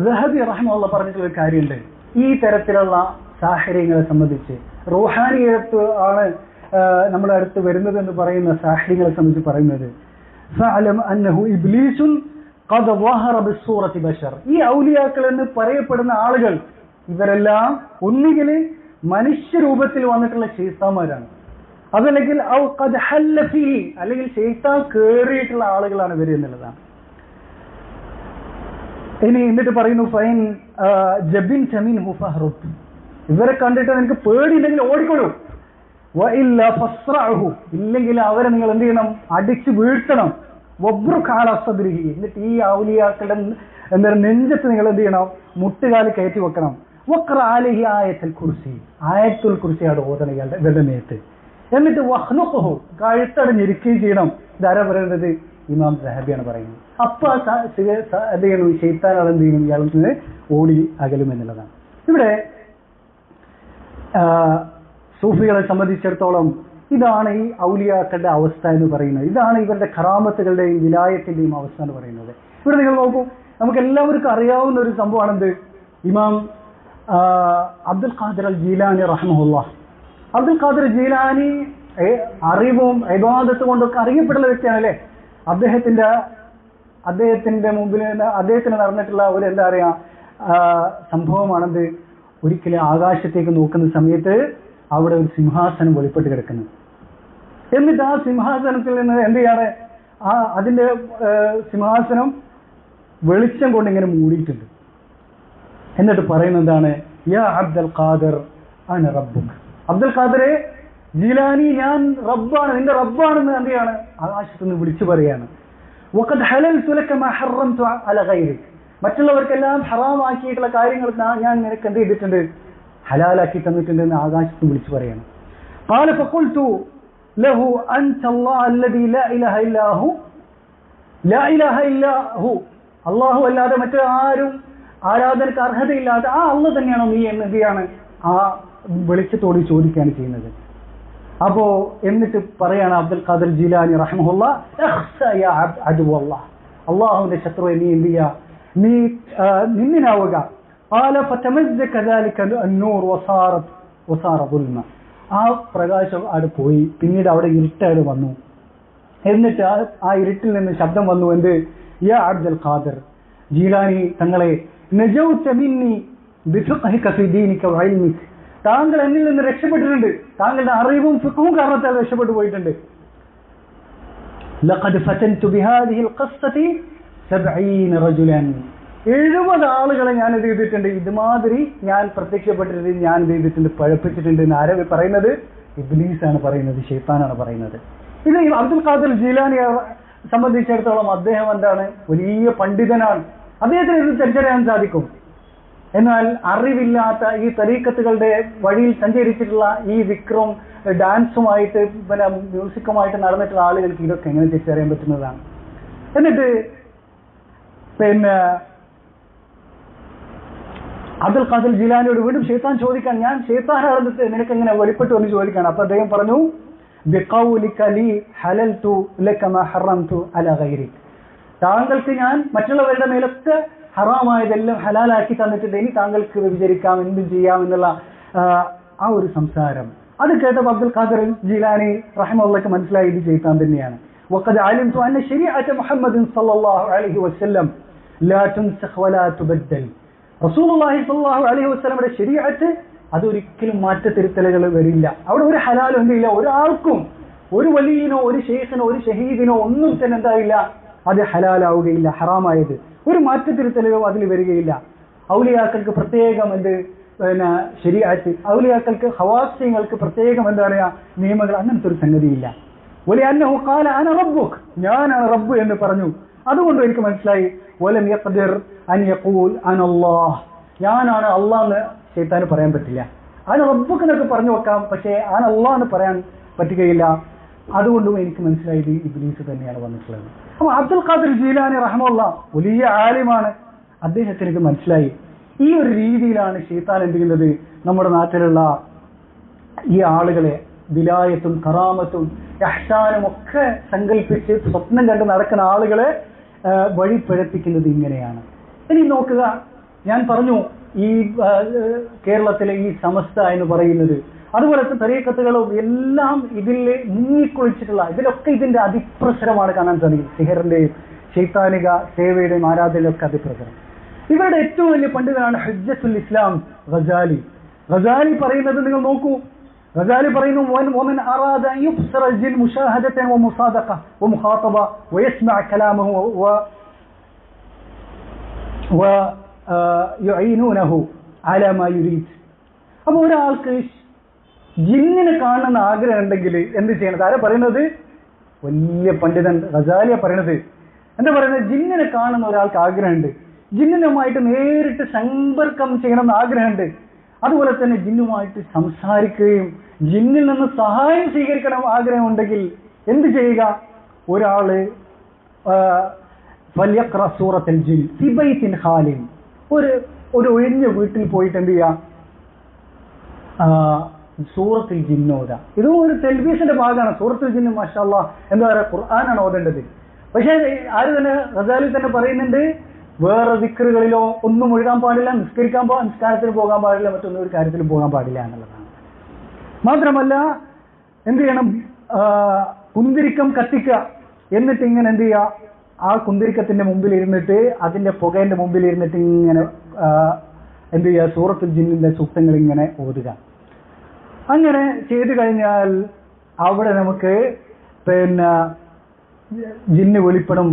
ദഹബി റഹിമഹുല്ലാഹ് പറഞ്ഞിട്ടുള്ള ഒരു കാര്യമുണ്ട്. ഈ തരത്തിലുള്ള സാഹചര്യങ്ങളെ സംബന്ധിച്ച് റൂഹാനിയത്ത് ആണ് നമ്മുടെ അടുത്ത് വരുന്നത് എന്ന് പറയുന്ന സാഹിത്യങ്ങളെ സംബന്ധിച്ച് പറയുന്നത് ഫഅലം അന്നഹു ഇബ്ലീസുൻ ഖദ് വഹറ ബിസ്സൂറത്തി ബശർ. ഈ ഔലിയാക്കൾ എന്ന് പറയപ്പെടുന്ന ആളുകൾ ഇവരെല്ലാം ഒന്നുകിൽ മനുഷ്യരൂപത്തിൽ വന്നിട്ടുള്ള ശൈത്താന്മാരാണ്, അതല്ലെങ്കിൽ ഔ ഖദ് ഹല്ല ഫീഹി, അല്ലെങ്കിൽ ശൈത്താൻ കേറിയിട്ടുള്ള ആളുകളാണ് ഇവർ എന്നുള്ളതാണ്. ഇനി എന്നിട്ട് പറയുന്നു ഫൈൻ ജബിൻത മിൻഹു ഫഹ്റുബ്, ഇവരെ കണ്ടിട്ട് നിനക്ക് പേടിയുണ്ടെങ്കിൽ ഓടിക്കൊള്ളൂ, വഇല്ല ഫസ്റഅഹു, ഇല്ലെങ്കിൽ അവരെ നിങ്ങൾ എന്ത് ചെയ്യണം, അടിച്ചു വീഴ്ത്തണം, വബ്റുക അലാ സദ്രിഹി, എന്നിട്ട് ഈ ഔലിയാക്കളുടെ എന്താ നെഞ്ചത്ത് നിങ്ങൾ എന്ത് ചെയ്യണം, മുട്ടുകാല് കയറ്റി വെക്കണം, വഖറ അലൈഹി ആയത്തുൽ കുർസി, ആയത്തുൽ കുർസിയാണ് ഓതണം ഇയാളുടെ വെള്ളമേത്ത്, എന്നിട്ട് വഹ്നുഖുഹു, കഴുത്തടഞ്ഞിരിക്കുകയും ചെയ്യണം. ഇതാരാ പറയുന്നത്? ഇമാം സഹബിയാണ് പറയുന്നത്. അപ്പൊ എന്ത് ചെയ്യണം, ശൈത്താൻ അതെന്ത് ചെയ്യണം, ഇയാളിൽ നിന്ന് ഓടി അകലും എന്നുള്ളതാണ്. ഇവിടെ സൂഫികളെ സംബന്ധിച്ചിടത്തോളം ഇതാണ് ഈ ഔലിയാക്കളുടെ അവസ്ഥ എന്ന് പറയുന്നത്. ഇതാണ് ഇവരുടെ കറാമത്തുകളുടെയും വിലായത്തിന്റെയും അവസ്ഥ എന്ന് പറയുന്നത്. ഇവിടെ നിങ്ങൾ നോക്കൂ, നമുക്ക് എല്ലാവർക്കും അറിയാവുന്ന ഒരു സംഭവമാണെന്ത്, ഇമാം അബ്ദുൽ ഖാദിർ അൽ ജീലാനി റഹ്മഹുല്ലാഹ്. അബ്ദുൽ ഖാദിർ ജീലാനി അറിവും ഇബാദത്ത് കൊണ്ടൊക്കെ അറിയപ്പെടുന്ന വ്യക്തിയാണല്ലേ. അദ്ദേഹത്തിന്റെ മുമ്പിൽ അദ്ദേഹത്തിന് നടന്നിട്ടുള്ള ഒരു എന്താ പറയാ സംഭവമാണെന്ത്, ഒരിക്കലും ആകാശത്തേക്ക് നോക്കുന്ന സമയത്ത് അവിടെ ഒരു സിംഹാസനം വെളിപ്പെട്ട് കിടക്കുന്നു. എന്നിട്ട് ആ സിംഹാസനത്തിൽ നിന്ന് എന്ത് ചെയ്യാണ്, അതിന്റെ സിംഹാസനം വെളിച്ചം കൊണ്ട് ഇങ്ങനെ മൂടിയിട്ടുണ്ട്. എന്നിട്ട് പറയുന്നതാണ്, യാ അബ്ദുൽ ഖാദിർ അന റബ്ബുക്, അബ്ദുൽ ഖാദിറെ ജീലാനി ഞാൻ റബ്ബാണ്, നിന്റെ റബ്ബാണെന്ന് എന്ത് ചെയ്യാണ്, ആകാശത്തുനിന്ന് വിളിച്ചു പറയാണ്. വഖദ് ഹലൽതു ലക മാ ഹറംതു അലാ ഗൈരിക്, മറ്റുള്ളവർക്കെല്ലാം ഹറാമാക്കിയിട്ടുള്ള കാര്യങ്ങൾ ഞാൻ നിനക്ക് എന്ത് ചെയ്തിട്ടുണ്ട്, ഹലാലാക്കി തന്നിട്ടുണ്ട് എന്ന് ആകാശത്ത് വിളിച്ചു പറയണം. ഖാല ഫഖുൽതു ലഹു അൻത അല്ലാഹു അല്ലദീ ലാ ഇലാഹ ഇല്ലാ ഹു, ലാ ഇലാഹ ഇല്ലാ ഹു, അല്ലാഹു അല്ലാതെ മറ്റാരും ആരാധനക്ക് അർഹതയില്ലാതെ ആ അല്ലാഹു തന്നെയാണോ നീ എന്ന് എന്ത് ചെയ്യാണ്, ആ വെളിച്ചത്തോട് ചോദിക്കുകയാണ് ചെയ്യുന്നത്. അപ്പോ എന്നിട്ട് പറയാണ് അബ്ദുൽ ഖാദിർ ജീലാനി റഹ്മഹുല്ലാഹ്, അഖ്സ യാ അദുവല്ലാഹ്, അല്ലാഹുവിന്റെ ശത്രുവെ നീ എന്ത് ചെയ്യുക, നീ നിന്നിനാവുക. قال فتمزق ذلك النور وصار ظلما, ആ പ്രകാശം അവിടെ പോയി, പിന്നീട് അവിടെ ഇരുട്ടായിട്ട് വന്നു. എന്നിട്ട് ആ ഇരുട്ടിൽ നിന്ന് ശബ്ദം വന്നു, എന്ത്, യാ അബ്ദുൽ ഖാദിർ ജീലാനി തങ്ങളെ, നജൗത മിന്നി ബിഫഖഹിക ഫി ദീനിക വഇൽമിക, താങ്കൾ എന്നിൽ നിന്ന് രക്ഷപ്പെട്ടിട്ടുണ്ട്, താങ്കളുടെ അറിവും ഫിഖ്ഹും കാരണത്താൽ രക്ഷപ്പെട്ടു പോയിട്ടുണ്ട്. ലഖദ് ഫതൻതു ബിഹാദിഹിൽ ഖസ്സതി 70 റജുലൻ, 70 ആളുകളെ ഞാൻ ഇത് ചെയ്തിട്ടുണ്ട്, ഇതുമാതിരി ഞാൻ പ്രത്യക്ഷപ്പെട്ടിട്ടുണ്ട്, ഞാൻ ഇത് ചെയ്തിട്ടുണ്ട്, പഴപ്പിച്ചിട്ടുണ്ട് എന്ന് ആരാ പറയുന്നത്? ഇബ്ലീസാണ് പറയുന്നത്, ശൈത്താനാണ് പറയുന്നത്. ഇത് അബ്ദുൽ ഖാദിർ ജീലാനിയെ സംബന്ധിച്ചിടത്തോളം അദ്ദേഹം എന്താണ്, വലിയ പണ്ഡിതനാണ്, അദ്ദേഹത്തിന് ഇത് തിരിച്ചറിയാൻ സാധിക്കും. എന്നാൽ അറിവില്ലാത്ത ഈ തരീഖത്തുകളുടെ വഴിയിൽ സഞ്ചരിച്ചിട്ടുള്ള ഈ വിക്രം ഡാൻസുമായിട്ട് പിന്നെ മ്യൂസിക്കുമായിട്ട് നടന്നിട്ടുള്ള ആളുകൾക്ക് ഇതൊക്കെ എങ്ങനെ തിരിച്ചറിയാൻ പറ്റുന്നതാണ്? എന്നിട്ട് പിന്നെ അബ്ദുൽ ഖാദിർ ജീലാനിയോട് വീണ്ടും ശൈത്താൻ ചോദിക്കാൻ, ഞാൻ ശൈത്താനാണെന്ന് നിനക്ക് എങ്ങനെ വെളിപ്പെട്ടു എന്ന് ചോദിക്കാണ്. അപ്പൊ അദ്ദേഹം പറഞ്ഞു, ബിഖൗലിക ലി ഹലൽതു ലക മാ ഹറംതു അലാ ഗൈരിക്, താങ്കൾക്ക് ഞാൻ മറ്റുള്ളവരുടെ മേലൊക്കെ ഹറാമായതെല്ലാം ഹലാലാക്കി തന്നിട്ടുണ്ട്, ഇനി താങ്കൾക്ക് വ്യഭിചരിക്കാം, എന്തും ചെയ്യാം എന്നുള്ള ആ ഒരു സംസാരം. അത് കേട്ടപ്പോൾ അബ്ദുൽ ഖാദിർ ജീലാനി റഹിമഹുള്ളാഹ്ക്ക് മനസ്സിലായി ഇത് ശൈത്താൻ തന്നെയാണ്. വഖദ് അലിംതു അന്ന ശരീഅത മുഹമ്മദിൻ സ്വല്ലല്ലാഹു അലൈഹി വസല്ലം ലാ തുൻസഖ് വലാ തുബദ്ദൽ, റസൂലുള്ളാഹി സ്വല്ലല്ലാഹു അലൈഹി വസല്ലമയുടെ ശരീഅത്ത് അതൊരിക്കലും മാറ്റത്തിരുത്തലുകൾ വരില്ല. അവിടെ ഒരു ഹലാലും എന്തില്ല, ഒരാൾക്കും, ഒരു വലിയനോ ഒരു ശൈഖിനോ ഒരു ഷഹീദിനോ ഒന്നും തന്നെ എന്തായില്ല, അത് ഹലാലാവുകയില്ല. ഹറാമായത് ഒരു മാറ്റത്തിരുത്തലുകളോ അതിൽ വരികയില്ല. ഔലിയാക്കൾക്ക് പ്രത്യേകം എന്ത് പിന്നെ ശരീഅത്ത്, ഔലിയാക്കൾക്ക് ഹവാസിങ്ങൾക്ക് പ്രത്യേകം എന്താ പറയാ നിയമങ്ങൾ, അങ്ങനത്തെ ഒരു സംഗതിയില്ല. വലിയ അന്നഹു ഖാല അന റബ്ബുക്, ഞാനാണ് റബ്ബ് എന്ന് പറഞ്ഞു. അതുകൊണ്ട് എനിക്ക് മനസ്സിലായി, വലം യഖ്ദിർ അൻ യഖൂൽ അനല്ലാഹ്, ഞാനാണ് അല്ലാഹ് എന്ന് ശൈത്താന് പറയാൻ പറ്റില്ല. അന റബ്ബുക് എന്നൊക്കെ പറഞ്ഞു വെക്കാം, പക്ഷേ അന അല്ലാഹ് എന്ന് പറയാൻ പറ്റുകയില്ല. അതുകൊണ്ടും എനിക്ക് മനസ്സിലായത് ഇബ്ലീസ് തന്നെയാണ് വന്നിട്ടുള്ളത്. അപ്പൊ അബ്ദുൽ ഖാദിർ ജീലാനി റഹ്മത്തുള്ളാഹ് വലിയ ആലിമാണ്, അദ്ദേഹത്തിന് ഇത് മനസ്സിലായി. ഈ ഒരു രീതിയിലാണ് ശൈത്താൻ എന്ത് ചെയ്യുന്നത്, നമ്മുടെ നാട്ടിലുള്ള ഈ ആളുകളെ വിലായത്തും കറാമത്തും ഇഹ്സാനും ഒക്കെ സങ്കല്പിച്ച് സ്വപ്നം കണ്ട് നടക്കുന്ന ആളുകളെ വഴി പിഴപ്പിക്കുന്നത് ഇങ്ങനെയാണ്. ഇനി നോക്കുക, ഞാൻ പറഞ്ഞു ഈ കേരളത്തിലെ ഈ സമസ്ത എന്ന് പറയുന്നത് അതുപോലത്തെ തരീഖത്തുകളും എല്ലാം ഇതിൽ മുങ്ങിക്കുളിച്ചിട്ടുള്ള, ഇതിലൊക്കെ ഇതിന്റെ അതിപ്രസരമാണ് കാണാൻ സാധിക്കും. സിഹറിന്റെയും ശൈത്താനിക സേവയുടെയും ആരാധനയൊക്കെ അതിപ്രസരം. ഇവരുടെ ഏറ്റവും വലിയ പണ്ഡിതനാണ് ഹുജ്ജത്തുൽ ഇസ്ലാം ഗസാലി. ഗസാലി പറയുന്നത് നിങ്ങൾ നോക്കൂ. ഗസാലി പറയുന്നു, ومن أراد أن يبصر الجن مشاهدة ومصادقة ومخاطبة ويسمع كلامه ويعينونه على ما يريد. അപ്പോൾ ഒരാൾക്ക് ജിന്നിനെ കാണുന്ന ആഗ്രഹം ഉണ്ടെങ്കിൽ എന്ത് ചെയ്യണം? ആരാ പറയുന്നത്? വലിയ പണ്ഡിതൻ ഗസാലിയ പറയുന്നത്. എന്താ പറയുന്നത്? ജിന്നിനെ കാണുന്ന ഒരാൾക്ക് ആഗ്രഹമുണ്ട്, ജിന്നിനുമായിട്ട് നേരിട്ട് സമ്പർക്കം ചെയ്യണമെന്ന് ആഗ്രഹമുണ്ട്, അതുപോലെ തന്നെ ജിന്നുമായിട്ട് സംസാരിക്കുകയും ജിന്നിൽ നിന്ന് സഹായം സ്വീകരിക്കണം ആഗ്രഹമുണ്ടെങ്കിൽ എന്ത് ചെയ്യുക? ഒരാള് ഫല്യഖ്റ സൂറത്തുൽ ജിൻ ഫി ബൈത്തിൻ ഖാലിൻ, ഒരു ഒഴിഞ്ഞ വീട്ടിൽ പോയിട്ട് എന്ത് ചെയ്യുക? സൂറത്തുൽ ജിൻ ഓതാ. ഇതും ഒരു തെൽബീസിന്റെ ഭാഗമാണ്. സൂറത്തുൽ ജിൻ മാഷാഅല്ലാഹ് എന്താ പറയുക, ഖുർആനാണ് ഓതേണ്ടത്. പക്ഷേ ആര് തന്നെ ഗസാലി തന്നെ പറയുന്നുണ്ട്, വേറെ ദിക്റുകളിലോ ഒന്നും എഴുതാൻ പാടില്ല, നിസ്കാരത്തിന് പോകാൻ പാടില്ല, മറ്റൊന്നും ഒരു കാര്യത്തിലും പോകാൻ പാടില്ല എന്നുള്ളതാണ്. മാത്രമല്ല എന്ത് ചെയ്യണം? കുന്തിരിക്കം കത്തിക്കുക, എന്നിട്ട് ഇങ്ങനെ എന്ത് ചെയ്യുക? ആ കുന്തിരിക്കത്തിന്റെ മുമ്പിൽ ഇരുന്നിട്ട്, അതിന്റെ പുകേന്റെ മുമ്പിൽ ഇരുന്നിട്ട് ഇങ്ങനെ എന്ത് ചെയ്യുക? സൂറത്തുൽ ജിന്നിന്റെ സൂക്തങ്ങൾ ഇങ്ങനെ ഓതുക. അങ്ങനെ ചെയ്തു കഴിഞ്ഞാൽ അവിടെ നമുക്ക് പിന്നെ ജിന്ന് വെളിപ്പെടും.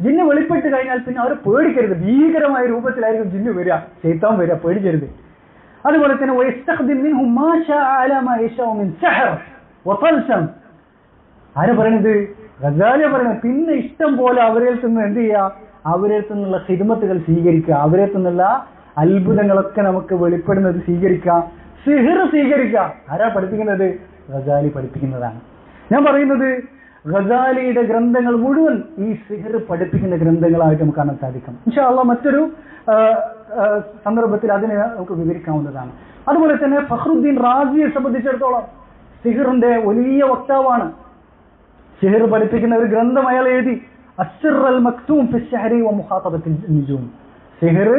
ജിന്ന് വെളിപ്പെട്ട് കഴിഞ്ഞാൽ പിന്നെ അവരെ പേടിക്കരുത്. ഭീകരമായ രൂപത്തിലായിരിക്കും ജിന്ന് വരിക, ശൈത്താൻ വരിക, പേടിക്കരുത്. അതുപോലെ തന്നെ ആര് പറയുന്നത്? ഗസാലിയ പറയുന്നത്. പിന്നെ ഇഷ്ടം പോലെ അവരിൽ നിന്ന് എന്ത് ചെയ്യുക? അവരിൽ നിന്നുള്ള ഖിദ്മത്തുകൾ സ്വീകരിക്കുക, അവരിൽ നിന്നുള്ള അത്ഭുതങ്ങളൊക്കെ നമുക്ക് വെളിപ്പെടുന്നത് സ്വീകരിക്കുക, സിഹിർ സ്വീകരിക്കുക. ആരാ പഠിപ്പിക്കുന്നത്? ഗസാലി പഠിപ്പിക്കുന്നതാണ്. ഞാൻ പറയുന്നത് ഗസാലിയുടെ ഗ്രന്ഥങ്ങൾ മുഴുവൻ ഈ സിഹിർ പഠിപ്പിക്കുന്ന ഗ്രന്ഥങ്ങളായിട്ട് നമുക്ക് കാണാൻ സാധിക്കും. ഇൻഷാ അല്ലാഹ് മറ്റൊരു സന്ദർഭത്തിൽ അതിനെ നമുക്ക് വിവരിക്കാവുന്നതാണ്. അതുപോലെ തന്നെ ഫഖ്റുദ്ദീൻ റാസിയെ സംബന്ധിച്ചിടത്തോളം സിഹിറിന്റെ വലിയ വക്താവാണ്. സിഹിർ പഠിപ്പിക്കുന്ന ഒരു ഗ്രന്ഥം അയാൾ എഴുതി, അസ്സിറുൽ മക്തൂം ഫി അശ്ശഹരി വ മുഖാതബത്തിൽ നുജൂം. സിഹിർ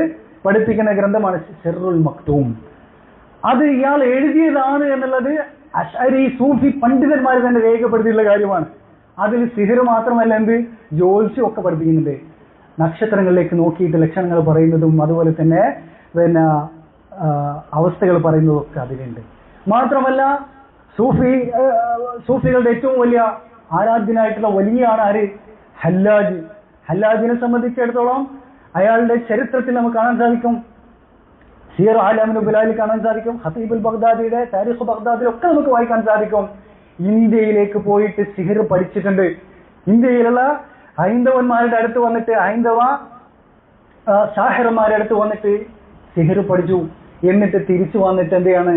പഠിപ്പിക്കുന്ന ഗ്രന്ഥമാണ് സിറുൽ മക്തൂം. അത് ഇയാൾ എഴുതിയതാണ് എന്നുള്ളത് അശ്അരി സൂഫി പണ്ഡിതന്മാർ തന്നെ രേഖപ്പെടുത്തിയിട്ടുള്ള കാര്യമാണ്. അതിൽ സിഹിർ മാത്രമല്ല, എന്ത് ജ്യോത്സ്യം ഒക്കെ പഠിപ്പിക്കുന്നുണ്ട്. നക്ഷത്രങ്ങളിലേക്ക് നോക്കിയിട്ട് ലക്ഷണങ്ങൾ പറയുന്നതും അതുപോലെ തന്നെ പിന്നെ അവസ്ഥകൾ പറയുന്നതും ഒക്കെ അതിലുണ്ട്. മാത്രമല്ല സൂഫികളുടെ ഏറ്റവും വലിയ ആരാധ്യനായിട്ടുള്ള വലിയാണ് ആര്? ഹല്ലാജ്. ഹല്ലാജിനെ സംബന്ധിച്ചിടത്തോളം അയാളുടെ ചരിത്രത്തിൽ നമുക്ക് കാണാൻ സാധിക്കും, സിയർ ആലമിൻ ബിലാലിൽ കാണാൻ സാധിക്കും, ഖതീബുൽ ബഗ്ദാദിയുടെ താരിഖ് ബഗ്ദാദിലൊക്കെ നമുക്ക് വായിക്കാൻ സാധിക്കും. ഇന്ത്യയിലേക്ക് പോയിട്ട് സിഹിർ പഠിച്ചിട്ടുണ്ട്. ഇന്ത്യയിലുള്ള ഹൈന്ദവന്മാരുടെ അടുത്ത് വന്നിട്ട്, ഹൈന്ദവ സാഹിറന്മാരുടെ അടുത്ത് വന്നിട്ട് സിഹിർ പഠിച്ചു. എന്നിട്ട് തിരിച്ചു വന്നിട്ട് എന്ത് ചെയ്യാണ്?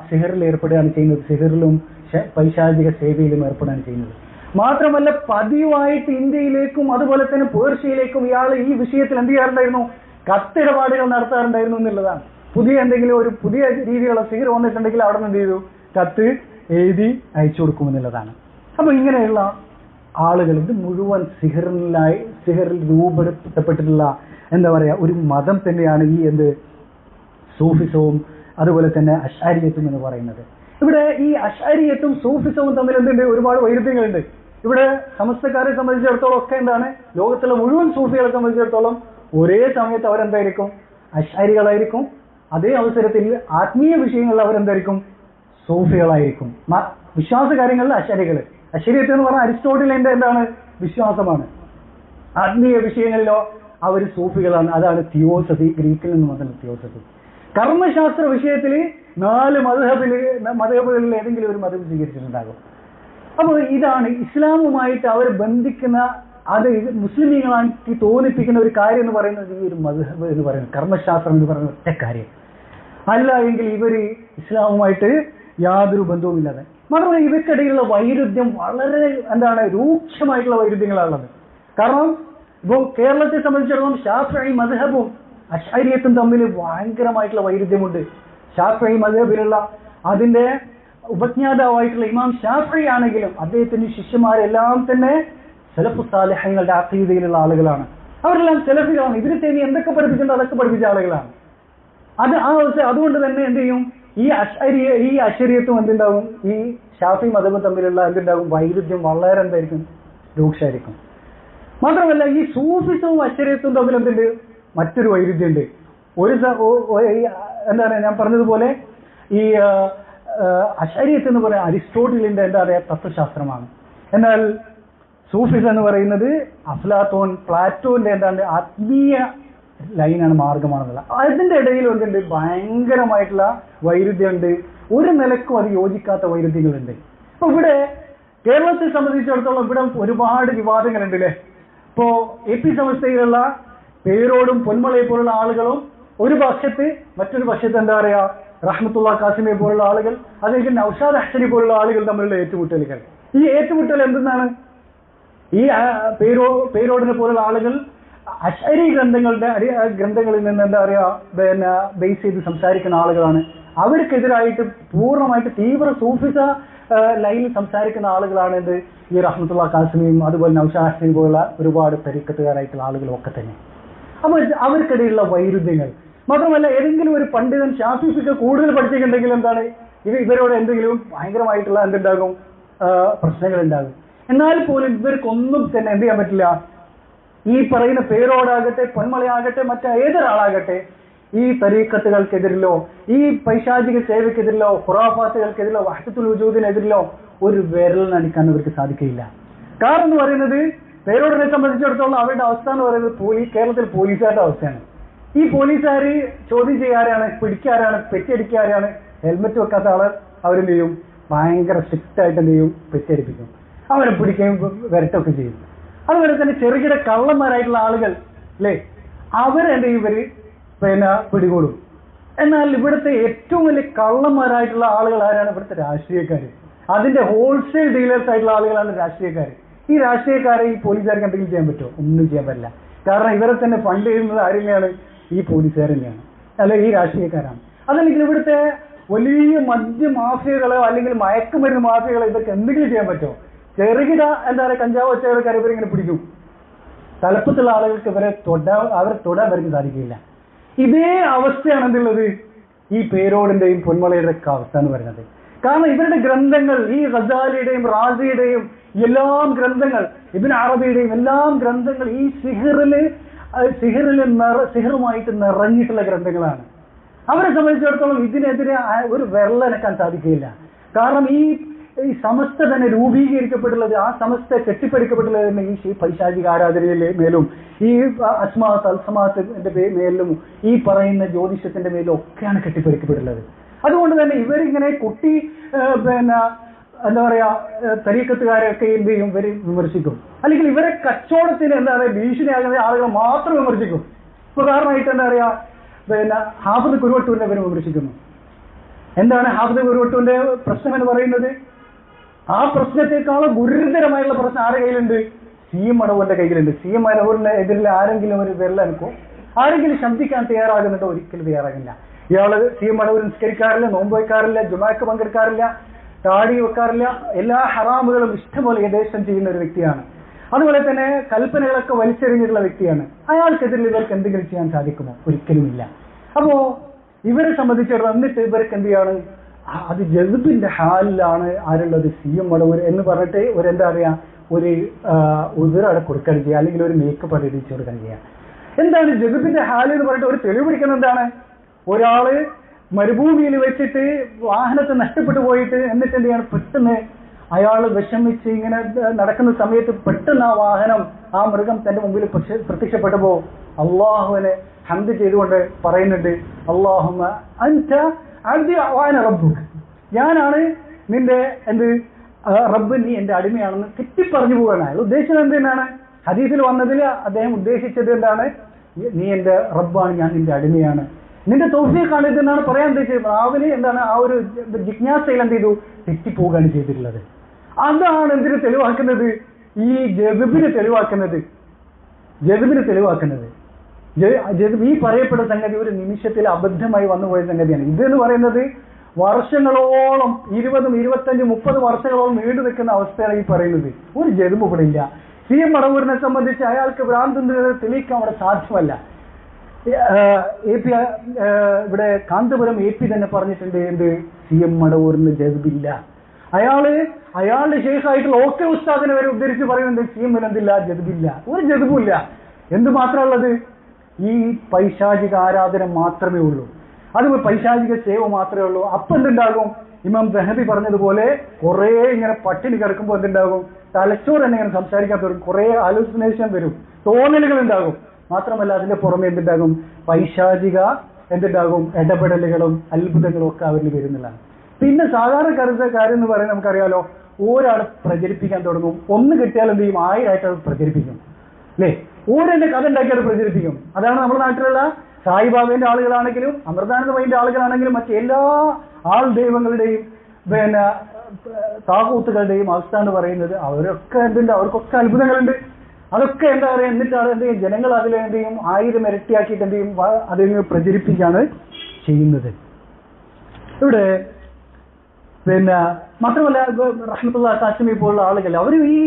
സിഹിറിൽ ഏർപ്പെടുകയാണ് ചെയ്യുന്നത്. സിഹിറിലും പൈശാചിക സേവയിലും ഏർപ്പെടുകയാണ് ചെയ്യുന്നത്. മാത്രമല്ല പതിവായിട്ട് ഇന്ത്യയിലേക്കും അതുപോലെ തന്നെ പേർഷ്യയിലേക്കും ഇയാൾ ഈ വിഷയത്തിൽ എന്ത് ചെയ്യാറുണ്ടായിരുന്നു? കത്തിടപാടുകൾ നടത്താറുണ്ടായിരുന്നു എന്നുള്ളതാണ്. പുതിയ രീതിയിലുള്ള സിഹിർ വന്നിട്ടുണ്ടെങ്കിൽ അവിടെ നിന്ന് എന്ത് ചെയ്തു? കത്ത് എഴുതി അയച്ചു കൊടുക്കുമെന്നുള്ളതാണ്. അപ്പൊ ഇങ്ങനെയുള്ള ആളുകൾ ഇത് മുഴുവൻ സിഹിറിൽ രൂപപ്പെടുത്തപ്പെട്ടിട്ടുള്ള എന്താ പറയാ ഒരു മതം തന്നെയാണ് ഈ സൂഫിസവും അതുപോലെ തന്നെ അശ്അരിയത്തും എന്ന് പറയുന്നത്. ഇവിടെ ഈ അശ്അരിയത്തും സൂഫിസവും തമ്മിൽ എന്തുണ്ട്? ഒരുപാട് വൈരുദ്ധ്യങ്ങളുണ്ട്. ഇവിടെ സമസ്തക്കാരെ സംബന്ധിച്ചിടത്തോളം ഒക്കെ എന്താണ്, ലോകത്തുള്ള മുഴുവൻ സൂഫികളെ സംബന്ധിച്ചിടത്തോളം ഒരേ സമയത്ത് അവരെന്തായിരിക്കും? അശ്അരികളായിരിക്കും. അതേ അവസരത്തിൽ ആത്മീയ വിഷയങ്ങളിൽ അവരെന്തായിരിക്കും? സൂഫികളായിരിക്കും. വിശ്വാസ കാര്യങ്ങളിൽ അശ്അരികൾ. അശ്അരിയത്ത് എന്ന് പറഞ്ഞാൽ അരിസ്റ്റോട്ടിലിന്റെ എന്താണ്? വിശ്വാസമാണ്. ആത്മീയ വിഷയങ്ങളിലോ അവർ സൂഫികളാണ്. അതാണ് തിയോസഫി, ഗ്രീക്കിൽ നിന്ന് വന്ന തിയോസഫി. കർമ്മശാസ്ത്ര വിഷയത്തിൽ 4 മദ്ഹബുകളിൽ ഏതെങ്കിലും ഒരു മതം സ്വീകരിച്ചിട്ടുണ്ടാകും. അപ്പോൾ ഇതാണ് ഇസ്ലാമുമായിട്ട് അവർ ബന്ധിക്കുന്ന, അത് മുസ്ലിമീങ്ങളാക്കി തോന്നിപ്പിക്കുന്ന ഒരു കാര്യം എന്ന് പറയുന്നത് ഈ ഒരു മദ്ഹബ് എന്ന് പറയുന്നത്, കർമ്മശാസ്ത്രം എന്ന് പറയുന്ന ഒറ്റ കാര്യം. അല്ല എങ്കിൽ ഇവർ ഇസ്ലാമുമായിട്ട് യാതൊരു ബന്ധവുമില്ലാതെ. മാത്രമല്ല ഇവർക്കിടയിലുള്ള വൈരുദ്ധ്യം വളരെ രൂക്ഷമായിട്ടുള്ള വൈരുദ്ധ്യങ്ങളാണുള്ളത്. കാരണം ഇപ്പോൾ കേരളത്തെ സംബന്ധിച്ചിടത്തോളം ശാഫിഈ മദ്ഹബും അശ്അരിയത്തും തമ്മിൽ ഭയങ്കരമായിട്ടുള്ള വൈരുദ്ധ്യമുണ്ട്. ഷാഫിഈ മദ്ഹബിലുള്ള അതിന്റെ ഉപജ്ഞാതാവായിട്ടുള്ള ഇമാം ഷാഫിഈ ആണെങ്കിലും അദ്ദേഹത്തിന്റെ ശിഷ്യന്മാരെല്ലാം തന്നെ സലഫു സാലിഹീങ്ങളുടെ അഖീദയിലുള്ള ആളുകളാണ്. അവരെല്ലാം സലഫികളാണ്. ഇവര് തേനി എന്തൊക്കെ പഠിപ്പിച്ചിട്ടുണ്ട് അതൊക്കെ പഠിപ്പിച്ച ആളുകളാണ്. ആ അവസ്ഥ. അതുകൊണ്ട് തന്നെ എന്ത് ചെയ്യും, ഈ അശരീയത്തും എന്തുണ്ടാവും, ഈ ഷാഫി മതവും തമ്മിലുള്ള എന്തുണ്ടാവും, വൈരുദ്ധ്യം വളരെ എന്തായിരിക്കും, രൂക്ഷമായിരിക്കും. മാത്രമല്ല ഈ സൂഫിസവും അശരീയത്തും തമ്മിൽ എന്തുണ്ട്, മറ്റൊരു വൈരുദ്ധ്യമുണ്ട്. എന്താണ് ഞാൻ പറഞ്ഞതുപോലെ ഈ അശരീയത്ത് എന്ന് പറയുന്നത് അരിസ്റ്റോട്ടിലിന്റെ എന്താ പറയുക തത്വശാസ്ത്രമാണ്. എന്നാൽ സൂഫിസം എന്ന് പറയുന്നത് അഫ്ലാത്തോൻ പ്ലാറ്റോന്റെ എന്താണ് ആത്മീയ ലൈനാണ്, മാർഗമാണെന്നുള്ള. അതിന്റെ ഇടയിൽ എന്തുണ്ട്, ഭയങ്കരമായിട്ടുള്ള വൈരുദ്ധ്യമുണ്ട്. ഒരു നിലക്കും അത് യോജിക്കാത്ത വൈരുദ്ധ്യങ്ങളുണ്ട്. അപ്പൊ ഇവിടെ കേരളത്തെ സംബന്ധിച്ചിടത്തോളം ഇവിടെ ഒരുപാട് വിവാദങ്ങളുണ്ട് അല്ലേ. ഇപ്പോ AP സമസ്തയിലുള്ള പേരോടും പൊന്മളയെ പോലുള്ള ആളുകളും ഒരു പക്ഷത്ത്, മറ്റൊരു പക്ഷത്ത് എന്താ പറയാ റഹ്മത്തുള്ള കാസിമിയെ പോലുള്ള ആളുകൾ, അതേക്ക് നൗഷാദ് അഹ്സനി പോലുള്ള ആളുകൾ തമ്മിലുള്ള ഏറ്റുമുട്ടലുകൾ. ഈ ഏറ്റുമുട്ടൽ എന്തെന്നാണ്, ഈ പേരോടിനെ പോലുള്ള ആളുകൾ അശ്അരി ഗ്രന്ഥങ്ങളിൽ നിന്ന് എന്താ പറയാ ബേസ് ചെയ്ത് സംസാരിക്കുന്ന ആളുകളാണ്. അവർക്കെതിരായിട്ട് പൂർണ്ണമായിട്ട് തീവ്ര സൂഫിസ ലൈനിൽ സംസാരിക്കുന്ന ആളുകളാണ് എന്ത് ഈ റഹ്മത്തുള്ള കാസിമിയും അതുപോലെ നൗഷാദ് അഹ്സനി പോലുള്ള ഒരുപാട് തരീഖത്തുകാരായിട്ടുള്ള ആളുകളും ഒക്കെ തന്നെ. അപ്പൊ അവർക്കിടയിലുള്ള വൈരുദ്ധ്യങ്ങൾ മാത്രമല്ല, ഏതെങ്കിലും ഒരു പണ്ഡിതൻ ഷാഫി ഫിഖ് കൂടുതൽ പഠിച്ചിട്ടുണ്ടെങ്കിൽ എന്താണ് ഇവരോട് എന്തെങ്കിലും ഭയങ്കരമായിട്ടുള്ള എന്തുണ്ടാകും, പ്രശ്നങ്ങൾ ഉണ്ടാകും. എന്നാൽ പോലും ഇവർക്കൊന്നും തന്നെ എന്ത് ചെയ്യാൻ പറ്റില്ല. ഈ പറയുന്ന പേരോടാകട്ടെ പൊന്മളയാകട്ടെ മറ്റേതൊരാളാകട്ടെ ഈ തരീഖത്തുകൾക്കെതിരിലോ ഈ പൈശാചിക സേവയ്ക്കെതിരിലോ ഖുറാഫാത്തുകൾക്കെതിരിലോ വഹ്ദത്തുൽ വജൂദിനെതിരിലോ ഒരു വിരൽ നടിക്കാൻ അവർക്ക് സാധിക്കില്ല. കാരണം എന്ന് പറയുന്നത് പേരോടിനെ സംബന്ധിച്ചിടത്തോളം അവരുടെ അവസ്ഥ എന്ന് പറയുന്നത് കേരളത്തിൽ പോലീസുകാരുടെ അവസ്ഥയാണ്. ഈ പോലീസുകാർ ചോദ്യം ചെയ്യാരാണ്, പിടിക്കാരാണ്, പെറ്റിയടിക്കാരാണ്. ഹെൽമെറ്റ് വെക്കാത്ത ആള് അവരെന്ത് ചെയ്യും, ഭയങ്കര സ്ട്രിക്റ്റ് ആയിട്ട് എന്ത് ചെയ്യും, പെറ്റിയടിപ്പിക്കും. അവരെ പിടിക്കുകയും വരട്ടൊക്കെ ചെയ്യും. അതുപോലെ തന്നെ ചെറുകിട കള്ളന്മാരായിട്ടുള്ള ആളുകൾ അല്ലേ, അവരെന്ത് ചെയ്യും, ഇവര് പിടികൂടും. എന്നാൽ ഇവിടുത്തെ ഏറ്റവും വലിയ കള്ളന്മാരായിട്ടുള്ള ആളുകൾ ആരാണ്, ഇവിടുത്തെ രാഷ്ട്രീയക്കാർ. അതിന്റെ ഹോൾസെയിൽ ഡീലേഴ്സ് ആയിട്ടുള്ള ആളുകളാണ് രാഷ്ട്രീയക്കാർ. ഈ രാഷ്ട്രീയക്കാരെ ഈ പോലീസുകാർക്ക് എന്തെങ്കിലും ചെയ്യാൻ പറ്റുമോ? ഒന്നും ചെയ്യാൻ പറ്റില്ല. കാരണം ഇവരെ തന്നെ ഫണ്ട് ചെയ്യുന്നത് ആരെന്നെയാണ്, ഈ പോലീസുകാർ തന്നെയാണ്, അല്ലെ ഈ രാഷ്ട്രീയക്കാരാണ്. അതല്ലെങ്കിൽ ഇവിടുത്തെ വലിയ മദ്യ മാഫിയകളോ അല്ലെങ്കിൽ മയക്കുമരുന്ന് മാഫിയകളോ ഇതൊക്കെ എന്തെങ്കിലും ചെയ്യാൻ പറ്റുമോ? ചെറുകിട എന്താ പറയുക കഞ്ചാവ് വെച്ചവരക്കാരെ ഇവരിങ്ങനെ പിടിക്കും. തലപ്പത്തുള്ള ആളുകൾക്ക് അവരെ തൊടാൻ വരും സാധിക്കില്ല. ഇതേ അവസ്ഥയാണ് എന്തുള്ളത് ഈ പേരോടിന്റെയും പൊന്മളയുടെ ഒക്കെ അവസ്ഥ എന്ന് പറയുന്നത്. കാരണം ഇവരുടെ ഗ്രന്ഥങ്ങൾ, ഈ ഗസാലിയുടെയും റാസിയുടെയും എല്ലാം ഗ്രന്ഥങ്ങൾ, ഇബ്നു അറബിയുടെയും എല്ലാം ഗ്രന്ഥങ്ങൾ ഈ സിഹറുമായിട്ട് നിറഞ്ഞിട്ടുള്ള ഗ്രന്ഥങ്ങളാണ്. അവരെ സംബന്ധിച്ചിടത്തോളം ഇതിനെതിരെ ഒരു വിരലനക്കാൻ സാധിക്കില്ല. കാരണം ഈ സമസ്ത തന്നെ രൂപീകരിക്കപ്പെട്ടുള്ളത്, ആ സമസ്ത കെട്ടിപ്പടുക്കപ്പെട്ടുള്ളത് തന്നെ ഈ പൈശാചിക ആരാധനയിലെ മേലും ഈ അസ്മാത്ത് അൽസമാത്തിന്റെ മേലും ഈ പറയുന്ന ജ്യോതിഷത്തിന്റെ മേലും ഒക്കെയാണ് കെട്ടിപ്പടുക്കപ്പെട്ടുള്ളത്. അതുകൊണ്ട് തന്നെ ഇവരിങ്ങനെ എന്താ പറയാ തരീഖത്തുകാരെയൊക്കെ എന്ത് ചെയ്യും, ഇവർ വിമർശിക്കും. അല്ലെങ്കിൽ ഇവരെ കച്ചവടത്തിന് എന്താ പറയുക ഭീഷണിയാകുന്ന ആളുകൾ മാത്രം വിമർശിക്കും. ഉദാഹരണമായിട്ട് എന്താ പറയാ ഹാഫിദ് കുരുവട്ടൂരിനെ ഇവർ വിമർശിക്കുന്നു. എന്താണ് ഹാഫിദ് കുരുവട്ടൂരിന്റെ പ്രശ്നം എന്ന് പറയുന്നത്? ആ പ്രശ്നത്തെക്കാളും ഗുരുതരമായുള്ള പ്രശ്നം ആരുടെ കയ്യിലുണ്ട്? CM മടവൂരിന്റെ കയ്യിലുണ്ട്. CM മടവൂരിന്റെ എതിരിൽ ആരെങ്കിലും ഒരു വിരലനക്കോ, ആരെങ്കിലും ശബ്ദിക്കാൻ തയ്യാറാകുന്നുണ്ടോ? ഒരിക്കലും തയ്യാറാകില്ല. ഇയാള് CM മടവൂർ നിസ്കരിക്കാറില്ല, നോമ്പ് വയ്ക്കാറില്ല, ജുമാക്ക് പങ്കെടുക്കാറില്ല, താടി വെക്കാറില്ല, എല്ലാ ഹറാമുകളും ഇഷ്ടംപോലെ യഥേഷ്ടം ചെയ്യുന്ന ഒരു വ്യക്തിയാണ്. അതുപോലെ തന്നെ കൽപ്പനകളൊക്കെ വലിച്ചെറിഞ്ഞിട്ടുള്ള വ്യക്തിയാണ്. അയാൾക്കെതിരെ ഇവർക്ക് എന്തെങ്കിലും ചെയ്യാൻ സാധിക്കുമോ? ഒരിക്കലുമില്ല. അപ്പോ ഇവരെ സംബന്ധിച്ചിടത്തോളം എന്നിട്ട് ഇവർക്ക് എന്ത് ചെയ്യാണ്, അത് ജസ്ബിന്റെ ഹാലിലാണ് ആരുള്ളത്, CM മടവൂർ എന്ന് പറഞ്ഞിട്ട് ഒരു എന്താ പറയാ ഒരു ഉദരവിടെ കൊടുക്കാൻ ചെയ്യുക, അല്ലെങ്കിൽ ഒരു മേക്കപ്പ് അവിടെ ഇടിച്ചു കൊടുക്കാൻ ചെയ്യുക. എന്താണ് ജസ്ബിന്റെ ഹാല് എന്ന് പറഞ്ഞിട്ട് ഒരു തെളിവ് പിടിക്കുന്നത്? എന്താണ്, ഒരാള് മരുഭൂമിയിൽ വെച്ചിട്ട് വാഹനത്തെ നഷ്ടപ്പെട്ടു പോയിട്ട് എന്നിട്ട് എന്ത് ചെയ്യാണ്, പെട്ടെന്ന് അയാൾ വിഷമിച്ച് ഇങ്ങനെ നടക്കുന്ന സമയത്ത് പെട്ടെന്ന് ആ വാഹനം, ആ മൃഗം തന്റെ മുമ്പിൽ പ്രത്യക്ഷപ്പെട്ടപ്പോ അള്ളാഹുവിനെ ഹംദ് ചെയ്തുകൊണ്ട് പറയുന്നുണ്ട്, അല്ലാഹുമ്മ അൻത അബ്ദി വഅന റബ്ബുക, ഞാനാണ് നിന്റെ എന്ത് റബ്ബ്, നീ എന്റെ അടിമയാണെന്ന് തെറ്റിപ്പറഞ്ഞു പോവുകയാണ്. അയാൾ ഉദ്ദേശിച്ചത് എന്താണ്? ഹദീസിൽ വന്നതിൽ അദ്ദേഹം ഉദ്ദേശിച്ചത് എന്താണ്? നീ എന്റെ റബ്ബാണ്, ഞാൻ നിന്റെ അടിമയാണ്, നിന്റെ തൗഫീഖാണ് ഇതെന്നാണ് പറയാൻ ഉദ്ദേശിച്ചത്. രാവിലെ എന്താണ് ആ ഒരു ജിജ്ഞാസയിൽ എന്ത് ചെയ്തു, തെറ്റിപ്പോവുകയാണ് ചെയ്തിട്ടുള്ളത്. അതാണ് എന്തിനു തെളിവാക്കുന്നത്? ഈ ജദ്ബിനെ തെളിവാക്കുന്നത്. ഈ പറയപ്പെടുന്ന സംഗതി ഒരു നിമിഷത്തിൽ അബദ്ധമായി വന്നുപോയ സംഗതിയാണ്. ഇതെന്ന് പറയുന്നത് വർഷങ്ങളോളം 20, 25, 30 വർഷങ്ങളോളം നീണ്ടു നിൽക്കുന്ന അവസ്ഥയാണ് ഈ പറയുന്നത്. ഒരു ജദ്ബ് ഇവിടെ ഇല്ല. CM മടവൂരിനെ സംബന്ധിച്ച് അയാൾക്ക് ഭ്രാന്ത് തെളിയിക്കാൻ അവിടെ സാധ്യമല്ല. ഇവിടെ കാന്തപുരം AP തന്നെ പറഞ്ഞിട്ടുണ്ട്, എന്ത് CM മടവൂരിന് ജസ്ബില്ല. അയാളുടെ ശേഷമായിട്ടുള്ള ഓക്കെ ഉസ്താദിനെ വരെ ഉദ്ധരിച്ച് പറയുന്നുണ്ട് CM എന്തില്ല, ജസ്ബില്ല, ഒരു ജസ്ബുമില്ല. എന്ത് മാത്രമുള്ളത്? ഈ പൈശാചിക ആരാധന മാത്രമേ ഉള്ളൂ, അത് പൈശാചിക സേവ മാത്രമേ ഉള്ളൂ. അപ്പം എന്തുണ്ടാകും? ഇമാം ദഹബി പറഞ്ഞതുപോലെ കുറെ ഇങ്ങനെ പട്ടിണി കിടക്കുമ്പോൾ എന്തുണ്ടാകും? തലച്ചോറ് തന്നെ ഇങ്ങനെ സംസാരിക്കാൻ തുടങ്ങും, കുറെ ഹാലുസിനേഷൻ വരും, തോന്നലുകൾ ഉണ്ടാകും. മാത്രമല്ല അതിന്റെ പുറമെ എന്തുണ്ടാകും? പൈശാചിക എന്തുണ്ടാകും? ഇടപെടലുകളും അത്ഭുതങ്ങളും ഒക്കെ അവരിൽ വരുന്നതാണ്. പിന്നെ സാധാരണക്കാരുടെ കാര്യം എന്ന് പറയുന്നത് നമുക്കറിയാലോ, ഒരാൾ പ്രചരിപ്പിക്കാൻ തുടങ്ങും, ഒന്ന് കിട്ടിയാൽ എന്ത് ചെയ്യും? 1000 ആയിട്ട് അത് പ്രചരിപ്പിക്കും, അല്ലേ? ഓരോന്റെ കഥ ഉണ്ടാക്കി അത് പ്രചരിപ്പിക്കും. അതാണ് നമ്മുടെ നാട്ടിലുള്ള സായിബാബയുടെ ആളുകളാണെങ്കിലും അമൃതാനന്ദമയിന്റെ ആളുകളാണെങ്കിലും മറ്റെല്ലാ ദൈവങ്ങളുടെയും പിന്നെ താകൂത്തുകളുടെയും അവസ്ഥ എന്ന് പറയുന്നത്. അവരൊക്കെ എന്തുണ്ട്? അവർക്കൊക്കെ അത്ഭുതങ്ങളുണ്ട്. അതൊക്കെ എന്താ പറയുക, എന്നിട്ടാണ് എന്ത് ചെയ്യും? ജനങ്ങൾ അതിൽ എന്ത് ചെയ്യും? 1000 ഇരട്ടിയാക്കിയിട്ട് എന്ത് ചെയ്യും? അതിന് പ്രചരിപ്പിക്കാണ് ചെയ്യുന്നത്. ഇവിടെ പിന്നെ മാത്രമല്ല റഹ്മത്തുള്ളാഹി കാസിമി പോലുള്ള ആളുകൾ അവർ ഈ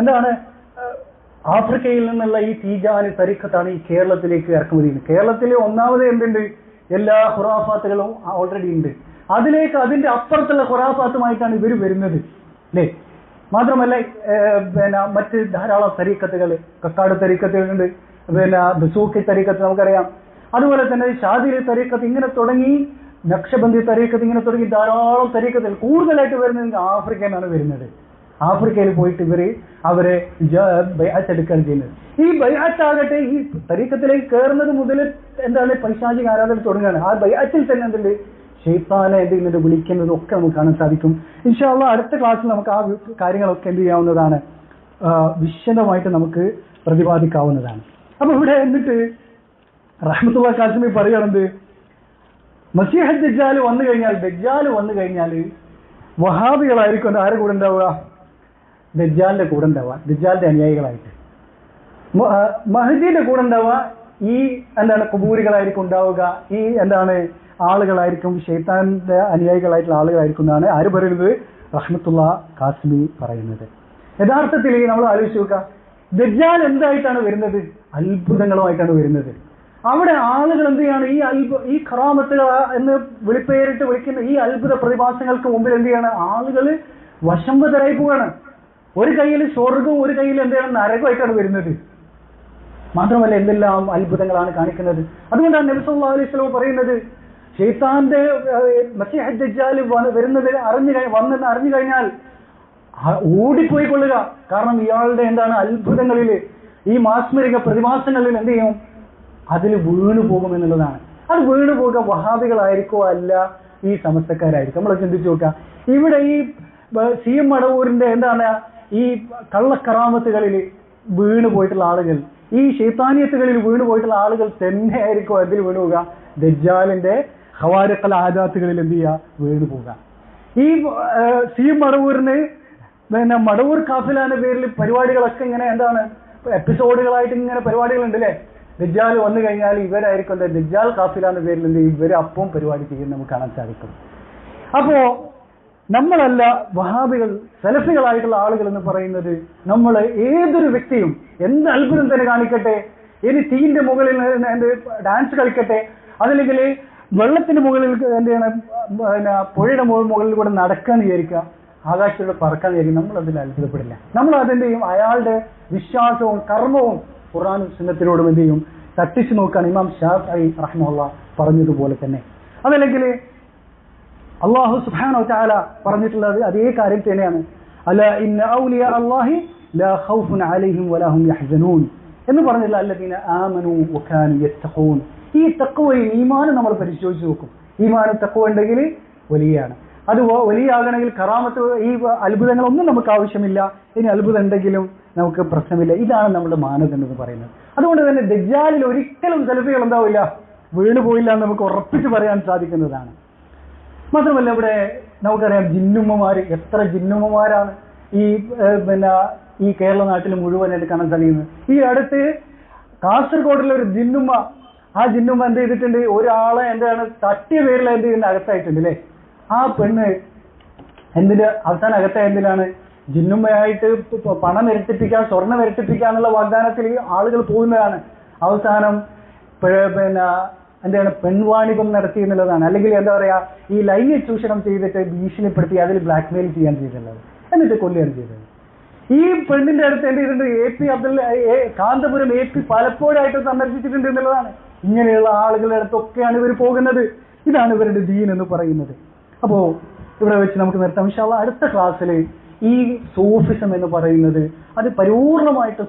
എന്താണ് ആഫ്രിക്കയിൽ നിന്നുള്ള ഈ തീജാനി തരീഖത്താണ് ഈ കേരളത്തിലേക്ക് ഇറക്കുമതി ചെയ്യുന്നത്. കേരളത്തിൽ ഒന്നാമത് എന്തുണ്ട്? എല്ലാ ഖുറാഫാത്തുകളും ഓൾറെഡി ഉണ്ട്. അതിന്റെ അപ്പുറത്തുള്ള ഖുറാഫാത്തുമായിട്ടാണ് ഇവർ വരുന്നത്, അല്ലേ? മാത്രമല്ല പിന്നെ മറ്റ് ധാരാളം തരീഖത്തുകൾ, കക്കാട് തരീഖത്തുകളുണ്ട്, പിന്നെ ദസൂഖി തരീഖത്ത് നമുക്കറിയാം, അതുപോലെ തന്നെ ഷാദിരി തരീഖത്ത്, ഇങ്ങനെ തുടങ്ങി നക്ഷബന്ദി തരീഖത്ത്, ഇങ്ങനെ തുടങ്ങി ധാരാളം തരീഖത്തുകൾ. കൂടുതലായിട്ട് വരുന്നത് ആഫ്രിക്കയിലാണ് വരുന്നത്. ആഫ്രിക്കയിൽ പോയിട്ട് അവരെ ബൈഅത്ത് എടുക്കുകയാണ് ചെയ്യുന്നത്. ഈ ബൈഅത്താകട്ടെ ഈ തരീഖത്തിലേക്ക് കയറുന്നത് മുതൽ എന്താണ്? പൈശാചിക ആരാധന തുടങ്ങുകയാണ്. ആ ബൈഅത്തിൽ തന്നെ എന്തുണ്ട്? ശൈത്താനെ എന്ത് ചെയ്യുന്നത്? വിളിക്കുന്നതും ഒക്കെ നമുക്ക് കാണാൻ സാധിക്കും. ഇൻഷാ അല്ലാഹ് അടുത്ത ക്ലാസ്സിൽ നമുക്ക് ആ കാര്യങ്ങളൊക്കെ എന്ത് ചെയ്യാവുന്നതാണ്, വിശദമായിട്ട് നമുക്ക് പ്രതിപാദിക്കാവുന്നതാണ്. അപ്പൊ ഇവിടെ എന്നിട്ട് റഹ്മത്തുള്ളാഹി കാസിമി പറയുകയാണെന്ത്? മസീഹ് ദജ്ജാൽ വന്നു കഴിഞ്ഞാൽ വഹാബികളായിരിക്കും ആരുടെ കൂടെ ഉണ്ടാവുക? ദജ്ജാലിന്റെ കൂടെ ഉണ്ടാവുക, ദജ്ജാലിന്റെ അനുയായികളായിട്ട്. മഹദിയുടെ കൂടെ ഉണ്ടാവുക ഈ എന്താണ് ഖുബൂരികളായിരിക്കും ഉണ്ടാവുക, ഈ എന്താണ് ആളുകളായിരിക്കും, ശൈത്താന്റെ അനുയായികളായിട്ടുള്ള ആളുകളായിരിക്കും എന്നാണ് ആര് പറയുന്നത്? റഹ്മത്തുള്ളാഹി കാസിമി പറയുന്നത്. യഥാർത്ഥത്തിൽ നമ്മൾ ആലോചിച്ച് നോക്കുക, ദജ്ജാൽ എന്തായിട്ടാണ് വരുന്നത്? അത്ഭുതങ്ങളുമായിട്ടാണ് വരുന്നത്. അവിടെ ആളുകൾ എന്ത് ചെയ്യാണ്? ഈ ഖറാമത്തുകൾ എന്ന് വിളിപ്പേരിട്ട് വിളിക്കുന്ന ഈ അത്ഭുത പ്രതിഭാസങ്ങൾക്ക് മുമ്പിൽ എന്ത് ചെയ്യാണ്? ആളുകൾ വശംവദരായി പോവാണ്. ഒരു കയ്യിൽ സ്വർഗവും ഒരു കയ്യിൽ എന്താണ് നരകമായിട്ടാണ് വരുന്നത്. മാത്രമല്ല എന്തെല്ലാം അത്ഭുതങ്ങളാണ് കാണിക്കുന്നത്. അതുകൊണ്ടാണ് നബി സല്ലല്ലാഹു അലൈഹി വസല്ലം പറയുന്നത്, ശൈത്താന്റെ മസീഹ് ദജ്ജാൽ വരുന്നത് അറിഞ്ഞു കഴിഞ്ഞാൽ ഓടിപ്പോയി കൊള്ളുക. കാരണം ഇയാളുടെ എന്താണ് അത്ഭുതങ്ങളിൽ, ഈ മാസ്മരിക പ്രതിഭാസങ്ങളിൽ എന്ത് ചെയ്യും? അതിൽ വീണു പോകുമെന്നുള്ളതാണ്. അത് വീണു പോകുക വഹാബികളായിരിക്കോ അല്ല ഈ സമസ്തക്കാരായിരിക്കും. നമ്മൾ ചിന്തിച്ചു നോക്കുക, ഇവിടെ ഈ CM മടവൂരിന്റെ എന്താണ് ഈ കള്ളക്കറാമത്തുകളിൽ വീണു പോയിട്ടുള്ള ആളുകൾ, ഈ ശൈത്താനിയത്തുകളിൽ വീണു പോയിട്ടുള്ള ആളുകൾ തന്നെ ആയിരിക്കും അതിൽ വീണു പോവുക? ദജ്ജാലിന്റെ ഖവാരിഖൽ ആദാത്തുകളിൽ എന്ത് ചെയ്യുക? വീണു പോവുക. ഈ CM മടവൂരിന് പിന്നെ മടവൂർ കാഫില എന്ന പേരിൽ പരിപാടികളൊക്കെ ഇങ്ങനെ എന്താണ് എപ്പിസോഡുകളായിട്ട് ഇങ്ങനെ പരിപാടികളുണ്ട്, അല്ലേ? ദജ്ജാൽ വന്നു കഴിഞ്ഞാൽ ഇവരായിരിക്കും ദജ്ജാൽ കാഫില എന്ന പേരിൽ എന്ത് ചെയ്യും? ഇവരെ അപ്പം പരിപാടി ചെയ്യുന്നത് നമുക്ക് കാണാൻ സാധിക്കും. അപ്പോ നമ്മളല്ല വഹാബികൾ, സലഫികളായിട്ടുള്ള ആളുകൾ എന്ന് പറയുന്നത്, നമ്മൾ ഏതൊരു വ്യക്തിയും എന്ത് അത്ഭുതം തന്നെ കാണിക്കട്ടെ, ഇനി തീന്റെ മുകളിൽ എന്ത് ഡാൻസ് കളിക്കട്ടെ, അതല്ലെങ്കിൽ വെള്ളത്തിന് മുകളിൽ എന്ത് ചെയ്യണം, പിന്നെ പുഴയുടെ മുകളിൽ കൂടെ നടക്കാൻ വിചാരിക്കുക, ആകാശത്തിലൂടെ പറക്കാൻ വിചാരിക്കും, നമ്മൾ അതിൽ അത്ഭുതപ്പെടില്ല. നമ്മൾ അതിന്റെ അയാളുടെ വിശ്വാസവും കർമ്മവും ഖുർആനും സുന്നത്തിനോടും എന്ത് ചെയ്യും? തട്ടിച്ചു നോക്കാൻ ഇമാം ശാഫിഈ റഹ്മത്തുള്ളാഹി പറഞ്ഞതുപോലെ തന്നെ. അതല്ലെങ്കിൽ അല്ലാഹു സുബ്ഹാനഹു വ തആല പറഞ്ഞിട്ടുള്ളത് അതേ കാര്യം തന്നെയാണ്. അലാ ഇന്ന ഔലിയാ അല്ലാഹി ലാ ഖൗഫുൻ അലൈഹിം വലാ ഹും യഹ്സനൂൻ എന്ന് പറഞ്ഞിട്ടുള്ള അല്ലദീന ആമനൂ വകാനൂ യത്തഖൂൻ. ഈ തഖ്വയും ഈമാനും നമ്മൾ പരിശോധിച്ച് നോക്കും. ഈമാനും തഖ്വ ഉണ്ടെങ്കിൽ വലിയാണ്. അത് വലിയാകണമെങ്കിൽ കറാമത്ത് ഈ അത്ഭുതങ്ങളൊന്നും നമുക്ക് ആവശ്യമില്ല. ഇനി അത്ഭുതം ഉണ്ടെങ്കിലും നമുക്ക് പ്രശ്നമില്ല. ഇതാണ് നമ്മുടെ മാനദണ്ഡം എന്ന് പറയുന്നത്. അതുകൊണ്ട് തന്നെ ദജ്ജാലിൽ ഒരിക്കലും സലഫികൾ എന്താവില്ല, വീണുപോയില്ല എന്ന് നമുക്ക് ഉറപ്പിച്ച് പറയാൻ സാധിക്കുന്നതാണ്. മാത്രമല്ല ഇവിടെ നമുക്കറിയാം ജിന്നുമ്മമാര്, എത്ര ജിന്നുമ്മമാരാണ് ഈ കേരള നാട്ടിൽ മുഴുവനായിട്ട് കാണാൻ സാധിക്കുന്നത്. ഈ അടുത്ത് കാസർഗോഡിലെ ഒരു ജിന്നുമ്മ, ആ ജിന്നുമ്മ എന്ത് ചെയ്തിട്ടുണ്ട്? ഒരാളെ എന്താണ് തട്ടിയ പേരിൽ എന്ത് ചെയ്യുന്ന അകത്തായിട്ടുണ്ട്, അല്ലേ? ആ പെണ്ണ് എന്തിന് അവസാനം അകത്തായ എന്തിനാണ്? ജിന്നുമ്മയായിട്ട് പണം ഇരട്ടിപ്പിക്കാൻ, സ്വർണം ഇരട്ടിപ്പിക്കാന്നുള്ള വാഗ്ദാനത്തിൽ ആളുകൾ പോകുന്നതാണ്. അവസാനം പിന്നെ എന്താണ് പെൺവാണിഭം നടത്തി എന്നുള്ളതാണ്, അല്ലെങ്കിൽ എന്താ പറയാ ഈ ലൈംഗിക ചൂഷണം ചെയ്തിട്ട് ഭീഷണിപ്പെടുത്തി അതിൽ ബ്ലാക്ക്മെയിൽ ചെയ്യാൻ ചെയ്തിട്ടുള്ളത്, എന്നിട്ട് കൊല്ലുകയാണ് ചെയ്തത്. ഈ പെണ്ണിന്റെ അടുത്ത് എന്ത് ചെയ്തിട്ടുണ്ട്, കാന്തപുരം AP പലപ്പോഴായിട്ട് സന്ദർശിച്ചിട്ടുണ്ട് എന്നുള്ളതാണ്. ഇങ്ങനെയുള്ള ആളുകളുടെ അടുത്തൊക്കെയാണ് ഇവർ പോകുന്നത്. ഇതാണ് ഇവരുടെ ദീൻ എന്ന് പറയുന്നത്. അപ്പോ ഇവിടെ വെച്ച് നമുക്ക് നിർത്താം. ഇൻഷാ അല്ലാഹ് അടുത്ത ക്ലാസ്സിൽ ഈ സൂഫിസം എന്ന് പറയുന്നത് അത് പരിപൂർണമായിട്ട്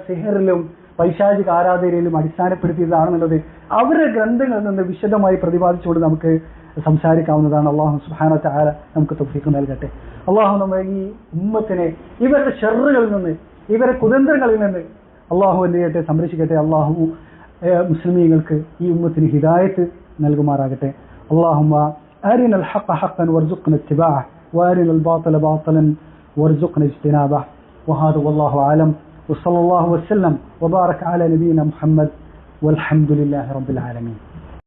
സിഹറിലും പൈശാചിക ആരാധനയിലും അടിസ്ഥാനപ്പെടുത്തിയതാണെന്നുള്ളത് അവരുടെ ഗ്രന്ഥങ്ങളിൽ നിന്ന് വിശദമായി പ്രതിപാദിച്ചുകൊണ്ട് നമുക്ക് സംസാരിക്കാവുന്നതാണ്. അള്ളാഹു സുബ്ഹാനഹു വ തആല നമുക്ക് തൗഫീഖ് നൽകട്ടെ. അള്ളാഹു നമ്മുടെ ഈ ഉമ്മത്തിനെ ഇവരുടെ ഷർറുകളിൽ നിന്ന്, ഇവരുടെ കുതന്ത്രങ്ങളിൽ നിന്ന് അള്ളാഹു എന്ത് ചെയ്യട്ടെ, സംരക്ഷിക്കട്ടെ. അള്ളാഹു മുസ്ലിമീങ്ങൾക്ക് ഈ ഉമ്മത്തിന് ഹിദായത്ത് നൽകുമാറാകട്ടെ. അല്ലാഹുമ്മ അരിനൽ ഹഖ ഹഖൻ വർസുഖ്ന ഇത്തിബാഅഹ് വഅരിനൽ ബാതില ബാതിലൻ വർസുഖ്ന ഇജ്തിനാബഹ്. വഹാദ വല്ലാഹു അലം വസല്ലല്ലാഹു വസല്ലം വബാറക അലാ നബിയിന മുഹമ്മദ് വൽഹംദുലില്ലാഹി റബ്ബിൽ ആലമീൻ.